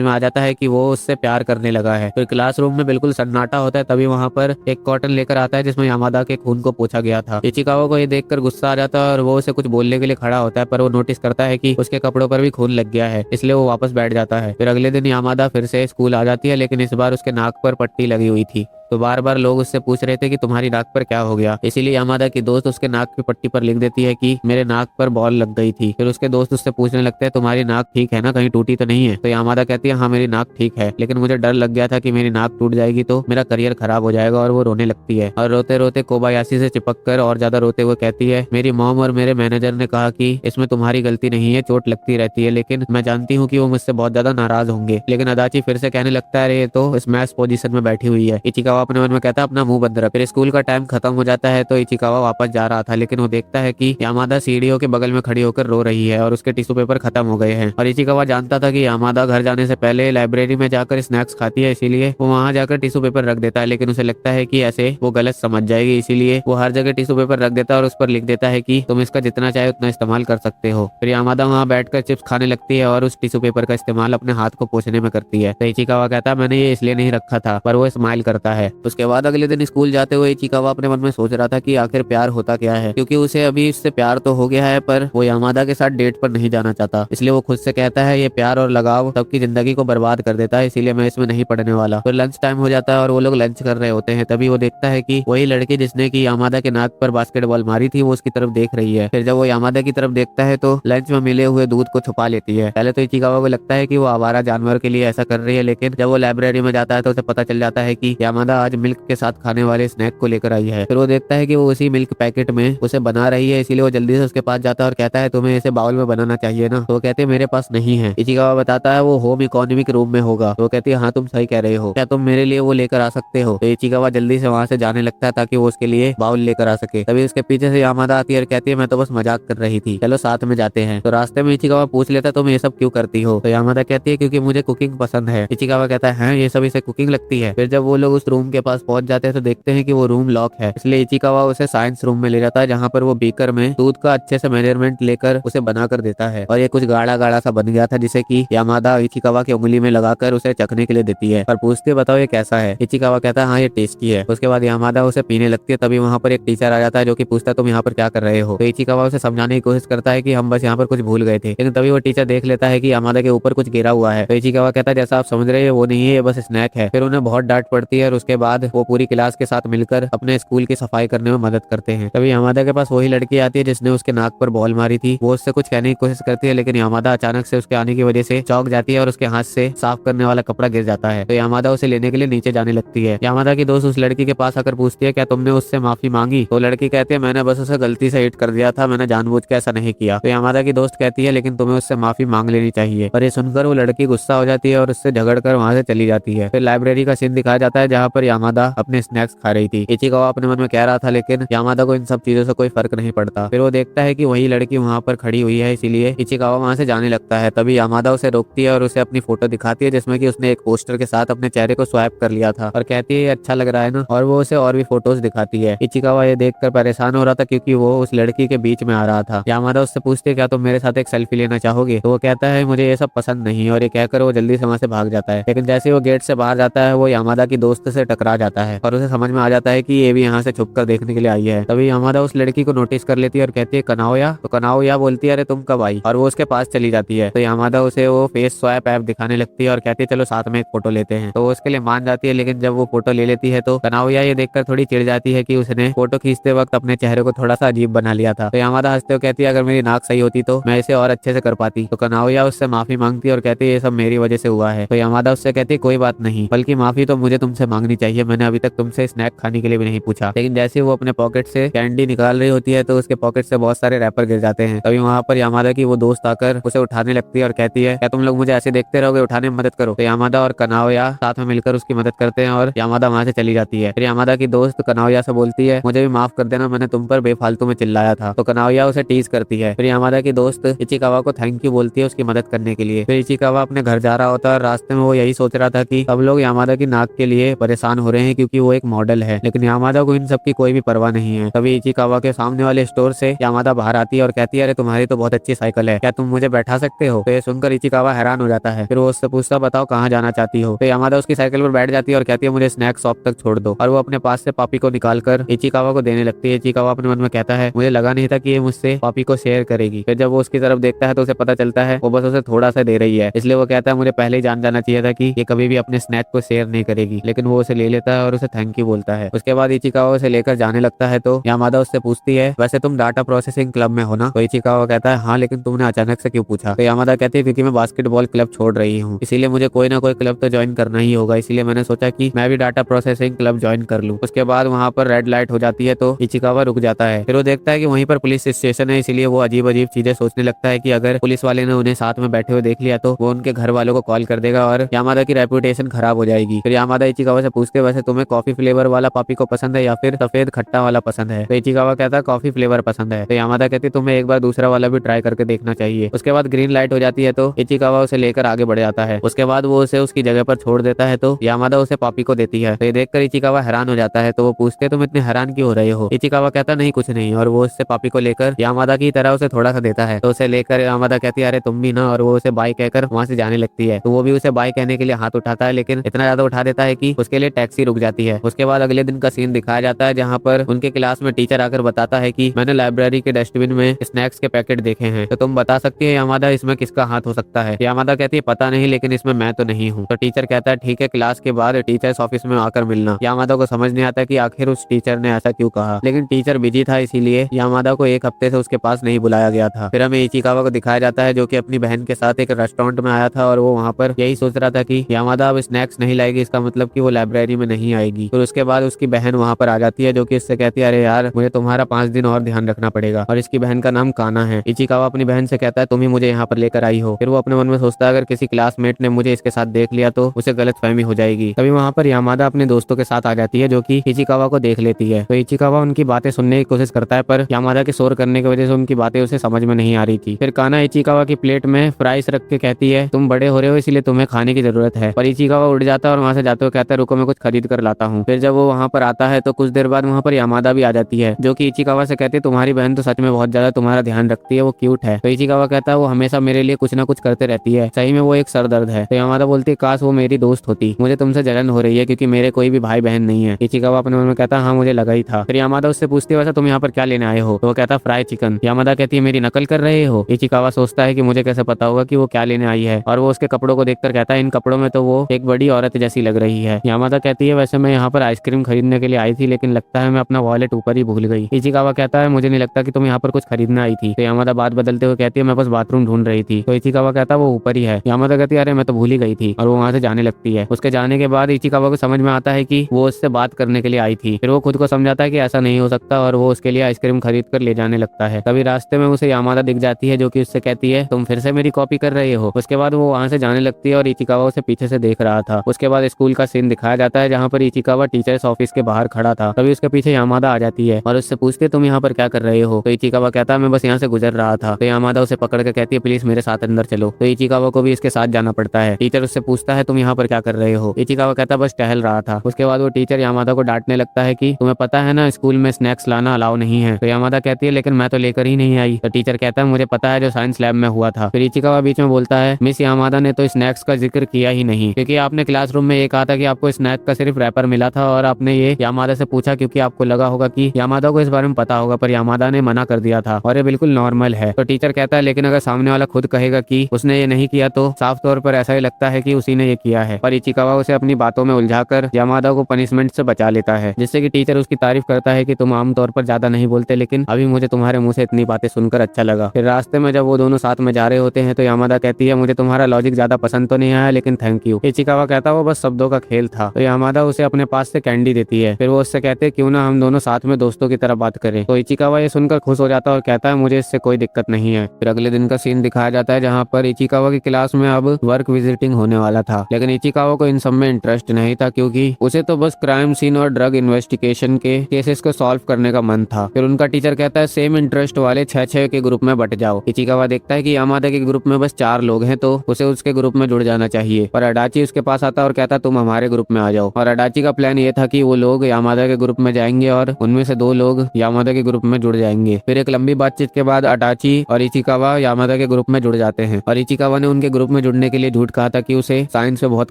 में आ जाता है कि वो उससे प्यार करने लगा है। फिर क्लासरूम में बिल्कुल सन्नाटा होता है, तभी वहाँ पर एक कॉटन लेकर आता है जिसमें यामादा के खून को पोंछा गया था। इचिकावा को ये देखकर गुस्सा आ जाता है और वो उसे कुछ बोलने के लिए खड़ा होता है, पर वो नोटिस करता है कि उसके कपड़ों पर भी खून लग गया है, इसलिए वो वापस बैठ जाता है। फिर अगले दिन यामादा फिर से स्कूल आ जाती है, लेकिन इस बार उसके नाक पर पट्टी लगी हुई थी। तो बार बार लोग उससे पूछ रहे थे कि तुम्हारी नाक पर क्या हो गया, इसीलिए यामादा की दोस्त उसके नाक की पट्टी पर लिख देती है कि मेरे नाक पर बॉल लग गई थी। फिर उसके दोस्त उससे पूछने लगते हैं तुम्हारी नाक ठीक है ना, कहीं टूटी तो नहीं है। तो यामादा कहती है हाँ मेरी नाक ठीक है, लेकिन मुझे डर लग गया था कि मेरी नाक टूट जाएगी तो मेरा करियर खराब हो जाएगा। और वो रोने लगती है और रोते रोते कोबायाशी से चिपक कर और ज्यादा रोते हुए कहती है मेरी मॉम और मेरे मैनेजर ने कहा कि इसमें तुम्हारी गलती नहीं है, चोट लगती रहती है, लेकिन मैं जानती हूँ कि वो मुझसे बहुत ज्यादा नाराज होंगे। लेकिन अदाची फिर से कहने लगता है ये तो स्मैश पोजीशन में बैठी हुई है। इचिकावा अपने मन में कहता है अपना मुंह बंद रख। फिर स्कूल का टाइम खत्म हो जाता है तो इचिकावा वापस जा रहा था, लेकिन वो देखता है कि यामादा सीढ़ियों के बगल में खड़ी होकर रो रही है और उसके टिश्यू पेपर खत्म हो गए हैं। और इचिकावा जानता था कि यामादा घर जाने से पहले लाइब्रेरी में जाकर स्नैक्स खाती है, इसीलिए वो वहां जाकर टिश्यू पेपर रख देता है, लेकिन उसे लगता है कि ऐसे वो गलत समझ जाएगी, इसीलिए वो हर जगह टिश्यू पेपर रख देता है और उस पर लिख देता है कि तुम इसका जितना चाहे उतना इस्तेमाल कर सकते हो। फिर यामादा वहां बैठकर चिप्स खाने लगती है और उस टिश्यू पेपर का इस्तेमाल अपने हाथ को पोंछने में करती है। तो इचिकावा कहता है मैंने ये इसलिए नहीं रखा था, पर वो स्माइल करता है। उसके बाद अगले दिन स्कूल जाते हुए इचिकावा अपने मन में सोच रहा था कि आखिर प्यार होता क्या है, क्योंकि उसे अभी इससे प्यार तो हो गया है पर वो यामादा के साथ डेट पर नहीं जाना चाहता। इसलिए वो खुद से कहता है ये प्यार और लगाव सबकी जिंदगी को बर्बाद कर देता है, इसीलिए मैं इसमें नहीं पढ़ने वाला। फिर लंच टाइम हो जाता है और वो लोग लंच कर रहे होते हैं, तभी वो देखता है कि वही लड़की जिसने की यामादा के नाक पर बास्केटबॉल मारी थी वो उसकी तरफ देख रही है। फिर जब वो यामादा की तरफ देखता है तो लंच में मिले हुए दूध को छुपा लेती है। पहले तो इचिकावा को लगता है कि वो आवारा जानवर के लिए ऐसा कर रही है, लेकिन जब वो लाइब्रेरी में जाता है तो उसे पता चल जाता है कि यामादा आज मिल्क के साथ खाने वाले स्नैक को लेकर आई है। फिर वो देखता है कि वो उसी मिल्क पैकेट में उसे बना रही है, इसीलिए वो जल्दी से उसके पास जाता है और कहता है तुम्हें इसे बाउल में बनाना चाहिए ना। तो वो कहते हैं मेरे पास नहीं है। इचिकावा बताता है वो होम इकोनॉमिक रूम में होगा। तो वो कहती है हाँ तुम सही कह रहे हो, क्या तुम मेरे लिए वो लेकर आ सकते हो। तो इचिकावा जल्दी से वहां से जाने लगता है ताकि वो उसके लिए बाउल लेकर आ सके। तभी उसके पीछे से यामादा आती है और कहती है मैं तो बस मजाक कर रही थी, चलो साथ में जाते हैं। तो रास्ते में इचिकावा पूछ लेता है तुम ये सब क्यों करती हो। तो यामादा कहती है क्योंकि मुझे कुकिंग पसंद है। इचिकावा कहता है ये सब इसे कुकिंग लगती है। फिर जब वो लोग उस रूम के पास पहुंच जाते हैं तो देखते हैं कि वो रूम लॉक है, इसलिए इचिकावा उसे साइंस रूम में ले जाता है जहाँ पर वो बीकर में दूध का अच्छे से मेजरमेंट लेकर उसे बना कर देता है। और ये कुछ गाढ़ा गाढ़ा सा बन गया था जिसे कि यामादा इचिकावा की उंगली में लगाकर उसे चखने के लिए देती है और पूछती है बताओ ये कैसा है। इचिकावा कहता है हाँ ये टेस्टी है। उसके बाद यामादा उसे पीने लगती है, तभी वहाँ पर एक टीचर आ जाता है जो कि पूछता है तुम यहाँ पर क्या कर रहे हो। तो इचिकावा उसे समझाने की कोशिश करता है कि हम बस यहाँ पर कुछ भूल गए थे, लेकिन तभी वो टीचर देख लेता है कि यामादा के ऊपर कुछ गिरा हुआ है। तो इचिकावा कहता है जैसा आप समझ रहे हैं वो नहीं है, ये बस स्नैक है। फिर उन्हें बहुत डांट पड़ती है और उसके बाद वो पूरी क्लास के साथ मिलकर अपने स्कूल की सफाई करने में मदद करते हैं। तभी यामादा के पास वही लड़की आती है जिसने उसके नाक पर बॉल मारी थी। वो उससे कुछ कहने की कोशिश करती है, लेकिन यामादा अचानक से उसके आने की वजह से चौंक जाती है और उसके हाथ से साफ करने वाला कपड़ा गिर जाता है। तो यामादा उसे लेने के लिए नीचे जाने लगती है। यामादा की दोस्त उस लड़की के पास आकर पूछती है क्या तुमने उससे माफी मांगी। तो लड़की कहती है मैंने बस उसे गलती से हिट कर दिया था, मैंने जानबूझ के ऐसा नहीं किया। तो यामादा की दोस्त कहती है लेकिन तुम्हें उससे माफी मांग लेनी चाहिए। पर ये सुनकर वो लड़की गुस्सा हो जाती है और उससे झगड़कर वहां से चली जाती है। फिर लाइब्रेरी का सीन दिखाया जाता है जहाँ पर यामादा अपने स्नैक्स खा रही थी। इचिकावा अपने मन में कह रहा था लेकिन यामादा को इन सब चीजों से कोई फर्क नहीं पड़ता। फिर वो देखता है कि वही लड़की वहां पर खड़ी हुई है, इसीलिए इचिकावा वहां से जाने लगता है। तभी यामादा उसे रोकती है और उसे अपनी फोटो दिखाती है जिसमें कि उसने एक पोस्टर के साथ अपने चेहरे को स्वैप कर लिया था और कहती है ये अच्छा लग रहा है ना, और वो उसे और भी फोटोज दिखाती है। इचिकावा ये देखकर परेशान हो रहा था क्योंकि वो उस लड़की के बीच में आ रहा था। यामादा उससे पूछती है क्या तुम मेरे साथ एक सेल्फी लेना चाहोगे। तो वो कहता है मुझे ये सब पसंद नहीं, और ये कहकर वो जल्दी से वहां से भाग जाता है। लेकिन जैसे वो गेट से बाहर जाता है वो यामादा की दोस्त से टकरा जाता है और उसे समझ में आ जाता है कि ये भी यहाँ से छुप कर देखने के लिए आई है। तभी यामादा उस लड़की को नोटिस कर लेती है और कहती है कनाओया। तो कनाओया बोलती है अरे तुम कब आई, और वो उसके पास चली जाती है। तो यामादा उसे वो फेस स्वैप ऐप दिखाने लगती है और कहती है चलो साथ में एक फोटो लेते हैं। तो वो उसके लिए मान जाती है, लेकिन जब वो फोटो ले लेती है तो कनाओया ये देखकर थोड़ी चिढ़ जाती है कि उसने फोटो खींचते वक्त अपने चेहरे को थोड़ा सा अजीब बना लिया था। तो यामादा हंसते हुए कहती है अगर मेरी नाक सही होती तो मैं इसे और अच्छे से कर पाती। तो कनाओया उससे माफी मांगती है और कहती है ये सब मेरी वजह से हुआ है। तो यामादा उससे कहती है कोई बात नहीं, बल्कि माफी तो मुझे तुमसे मांगनी चाहिए, मैंने अभी तक तुमसे स्नैक खाने के लिए भी नहीं पूछा। लेकिन जैसे वो अपने पॉकेट से कैंडी निकाल रही होती है तो उसके पॉकेट से बहुत सारे रैपर गिर जाते हैं। तभी वहाँ पर यामादा की वो दोस्त आकर उसे उठाने लगती है और कहती है क्या तुम लोग मुझे ऐसे देखते रहोगे, उठाने में मदद करो। तो यामादा और कनाओया साथ में मिलकर उसकी मदद करते हैं और यामादा वहाँ से चली जाती है। फिर यामादा की दोस्त कनाओया से बोलती है मुझे भी माफ कर देना, मैंने तुम पर बेफालतू में चिल्लाया था। तो कनाओया उसे टीज करती है। फिर यामादा की दोस्त इचिकावा को थैंक यू बोलती है उसकी मदद करने के लिए। फिर इचिकावा अपने घर जा रहा होता है और रास्ते में वो यही सोच रहा था कि सब लोग यामादा की नाक के लिए परेशान परेशान हो रहे हैं क्योंकि वो एक मॉडल है, लेकिन यामादा को इन सब की कोई भी परवाह नहीं है। तभी इचिकावा के सामने वाले स्टोर से यामादा बाहर आती है और कहती है, अरे तुम्हारी तो बहुत अच्छी साइकिल है, क्या तुम मुझे बैठा सकते हो? तो ये सुनकर इचिकावा हैरान हो जाता है। फिर वो उससे पूछता, बताओ कहाँ जाना चाहती हो? तो यामादा उसकी साइकिल पर बैठ जाती है और कहती है, मुझे स्नैक शॉप तक छोड़ दो। और वो अपने पास से पापी को निकाल कर इचिकावा को देने लगती है। इचिकावा अपने मन में कहता है, मुझे लगा नहीं था कि ये मुझसे पापी को शेयर करेगी। फिर जब वो उसकी तरफ देखता है तो उसे पता चलता है वो बस उसे थोड़ा सा दे रही है, इसलिए वो कहता है, मुझे पहले ही जान जाना चाहिए था कि ये कभी भी अपने स्नैक को शेयर नहीं करेगी। लेकिन वो उसे ले लेता है और उसे थैंक यू बोलता है। उसके बाद इचिकावा उसे लेकर जाने लगता है तो यामादा उससे पूछती है, वैसे तुम डाटा प्रोसेसिंग क्लब में हो ना? तो इचिकावा कहता है, हाँ, लेकिन तुमने अचानक से क्यों पूछा? तो यामादा कहती है, क्योंकि मैं बास्केटबॉल क्लब छोड़ रही हूँ, इसीलिए मुझे कोई ना कोई क्लब तो ज्वाइन करना ही होगा, इसीलिए मैंने सोचा कि मैं भी डाटा प्रोसेसिंग क्लब ज्वाइन कर लूँ। उसके बाद वहाँ पर रेड लाइट हो जाती है तो इचिकावा रुक जाता है। फिर वो देखता है कि वहीं पर पुलिस स्टेशन है, इसीलिए वो अजीब अजीब चीजें सोचने लगता है कि अगर पुलिस वाले ने उन्हें साथ में बैठे हुए देख लिया तो वो उनके घर वालों को कॉल कर देगा और यामादा की रेपुटेशन खराब हो जाएगी। फिर यामादा इचिकावा से पूछते, वैसे तुम्हें कॉफी फ्लेवर वाला पापी को पसंद है या फिर सफेद खट्टा वाला पसंद है? तो इचिकावा कहता है, कॉफी फ्लेवर पसंद है। तो यामादा कहती है, तुम्हें एक बार दूसरा वाला भी ट्राई करके देखना चाहिए। उसके बाद ग्रीन लाइट हो जाती है तो इचिकावा उसे लेकर आगे बढ़ जाता है। उसके बाद वो उसे उसकी जगह पर छोड़ देता है तो यामादा उसे पापी को देती है। तो ये देखकर इचिकावा हैरान हो जाता है। तो वो पूछते, तुम इतने हैरान क्यों हो रहे हो? इचिकावा कहता, नहीं कुछ नहीं। और वो उससे पापी को लेकर यामादा की तरह उसे थोड़ा सा देता है। तो उसे लेकर यामादा कहती है, अरे तुम भी ना। और वो उसे बाय कहकर वहां से जाने लगती है। तो वो भी उसे बाय कहने के लिए हाथ उठाता है, लेकिन इतना ज्यादा उठा देता है कि उसके लिए टैक्सी रुक जाती है। उसके बाद अगले दिन का सीन दिखाया जाता है जहाँ पर उनके क्लास में टीचर आकर बताता है कि मैंने लाइब्रेरी के डस्टबिन में स्नैक्स के पैकेट देखे हैं, तो तुम बता सकती है यामादा इसमें किसका हाथ हो सकता है? यामादा कहती है, पता नहीं, लेकिन इसमें मैं तो नहीं हूँ। तो टीचर कहता है, ठीक है, क्लास के बाद टीचर्स ऑफिस में आकर मिलना। यामादा को समझ नहीं आता कि आखिर उस टीचर ने ऐसा क्यों कहा, लेकिन टीचर बिजी था, इसीलिए यामादा को एक हफ्ते से उसके पास नहीं बुलाया गया था। फिर हमें इचिकावा को दिखाया जाता है जो कि अपनी बहन के साथ एक रेस्टोरेंट में आया था और वो वहाँ पर यही सोच रहा था कि यामादा अब स्नैक्स नहीं लाएगी, इसका मतलब कि वो लाइब्रेरी में नहीं आएगी। फिर उसके बाद उसकी बहन वहाँ पर आ जाती है जो कि इससे कहती है, अरे यार, मुझे तुम्हारा 5 दिन और ध्यान रखना पड़ेगा। और इसकी बहन का नाम काना है। इचिकावा अपनी बहन से कहता है, तुम ही मुझे यहाँ पर लेकर आई हो। फिर वो अपने मन में सोचता है, अगर किसी क्लासमेट ने मुझे इसके साथ देख लिया तो उसे गलतफहमी हो जाएगी। तभी वहाँ पर यामादा अपने दोस्तों के साथ आ जाती है जो कि इचिकावा को देख लेती है। तो इचिकावा उनकी बातें सुनने की कोशिश करता है, पर यामादा के शोर करने की वजह से उनकी बातें उसे समझ में नहीं आ रही थी। फिर काना इचिकावा की प्लेट में फ्राइज रख के कहती है, तुम बड़े हो रहे हो इसलिए तुम्हें खाने की जरूरत है। पर इचिकावा उठ जाता है और वहाँ से जाते हुए कहता है, रुको, मैं कुछ खरीद कर लाता हूँ। फिर जब वो वहाँ पर आता है तो कुछ देर बाद वहाँ पर यामादा भी आ जाती है जो कि इचिकावा से कहती है, तुम्हारी बहन तो सच में बहुत ज्यादा तुम्हारा ध्यान रखती है, वो क्यूट है। तो इचिकावा कहता है, वो हमेशा मेरे लिए कुछ ना कुछ करते रहती है, सही में वो एक सरदर्द है। तो यामादा बोलती है, काश वो मेरी दोस्त होती, मुझे तुमसे जलन हो रही है क्योंकि मेरे कोई भी भाई बहन नहीं है। इचिकावा अपने मन में कहता है, हाँ मुझे लगा ही था। फिर यामादा उससे पूछती है, वैसा तुम यहाँ पर क्या लेने आए हो? तो वो कहता है, फ्राई चिकन। यामादा कहती है, मेरी नकल कर रहे हो? इचिकावा सोचता है कि मुझे कैसे पता होगा कि वो क्या लेने आई है, और वो उसके कपड़ों को देखकर कहता है, इन कपड़ों में तो वो एक बड़ी औरत जैसी लग रही है। यामादा कहती है, वैसे मैं यहाँ पर आइसक्रीम खरीदने के लिए आई थी, लेकिन लगता है मैं अपना वॉलेट ऊपर ही भूल गई। इचिकावा कहता है, मुझे नहीं लगता कि तुम यहाँ पर कुछ खरीदने आई थी। तो यामादा बात बदलते हुए कहती है, मैं बस बाथरूम ढूंढ रही थी। तो इचिकावा कहता है, वो ऊपर ही है। यामादा कहती है, अरे मैं तो भूल ही गई थी। और वो वहाँ से जाने लगती है। उसके जाने के बाद इचिकावा को समझ में आता है कि वो उससे बात करने के लिए आई थी। फिर वो खुद को समझाता है कि ऐसा नहीं हो सकता और वो उसके लिए आइसक्रीम खरीद कर ले जाने लगता है। तभी रास्ते में उसे यामादा दिख जाती है जो कि उससे कहती है, तुम फिर से मेरी कॉपी कर रहे हो। उसके बाद वो वहाँ से जाने लगती है और इचिकावा उसे पीछे से देख रहा था। उसके बाद स्कूल का सीन दिखाया जाता है जहाँ पर इचिकावा टीचर्स ऑफिस के बाहर खड़ा था। तभी उसके पीछे यामादा आ जाती है और उससे पूछती है, तुम यहाँ पर क्या कर रहे हो? तो इचिकावा कहता है, मैं बस यहाँ से गुजर रहा था। तो यामादा उसे पकड़ के कहती है, प्लीज मेरे साथ अंदर चलो। तो इचिकावा को भी इसके साथ जाना पड़ता है। टीचर उससे पूछता है, तुम यहाँ पर क्या कर रहे हो? इचिकावा कहता है, बस टहल रहा था। उसके बाद वो टीचर यामादा को डांटने लगता है कि तुम्हें पता है ना, स्कूल में स्नैक्स लाना अलाउ नहीं है। तो यामादा कहती है, लेकिन मैं तो लेकर ही नहीं आई। तो टीचर कहता है, मुझे पता है, जो साइंस लैब में हुआ था। फिर इचिकावा बीच में बोलता है, मिस यामादा ने तो स्नैक्स का जिक्र किया ही नहीं, क्योंकि आपने क्लासरूम में ये कहा था कि आपको स्नैक का सिर्फ रैपर मिला था और आपने ये यामादा से पूछा क्योंकि आपको लगा होगा कि यामादा को इस बारे में पता होगा, पर यामादा ने मना कर दिया था और ये बिल्कुल नॉर्मल है। तो टीचर कहता है, लेकिन अगर सामने वाला खुद कहेगा कि उसने ये नहीं किया तो साफ तौर पर ऐसा ही लगता है कि उसी ने ये किया है। पर इचिकावा उसे अपनी बातों में उलझाकर यामादा को पनिशमेंट से बचा लेता है, जिससे कि टीचर उसकी तारीफ करता है कि तुम आमतौर पर ज्यादा नहीं बोलते, लेकिन अभी मुझे तुम्हारे मुंह से इतनी बातें सुनकर अच्छा लगा। फिर रास्ते में जब वो दोनों साथ में जा रहे होते हैं तो यामादा कहती है, मुझे तुम्हारा लॉजिक ज्यादा पसंद तो नहीं आया, लेकिन थैंक यू। इचिकावा कहता है, वो बस शब्दों का खेल था। तो यामादा उसे अपने पास से कैंडी देती है। फिर वो उससे कहते हैं, क्यों ना हम दोनों साथ में दोस्तों की तरह बात करें। तो इचिकावा ये सुनकर खुश हो जाता है और कहता है, मुझे इससे कोई दिक्कत नहीं है। फिर अगले दिन का सीन दिखाया जाता है जहाँ पर इचिकावा की क्लास में अब वर्क विजिटिंग होने वाला था, लेकिन इचिकावा को इन सब में इंटरेस्ट नहीं था क्योंकि उसे तो बस क्राइम सीन और ड्रग इन्वेस्टिगेशन के केसेस को सॉल्व करने का मन था। फिर उनका टीचर कहता है, सेम इंटरेस्ट वाले 6-6 के ग्रुप में बट जाओ। इचिकावा देखता है कि यामादा के ग्रुप में बस 4 लोग हैं तो उसे उसके ग्रुप में जुड़ जाना चाहिए, पर अडाची उसके पास आता और कहता, तुम हमारे ग्रुप में आ जाओ। जाओ। और अडाची का प्लान ये था कि वो लोग यामादा के ग्रुप में जाएंगे और उनमें से 2 लोग यामादा के ग्रुप में जुड़ जाएंगे। फिर एक लंबी बातचीत के बाद अडाची और इचिकावा यामादा के ग्रुप में जुड़ जाते हैं और इचिकावा ने उनके ग्रुप में जुड़ने के लिए झूठ कहा था कि उसे साइंस में बहुत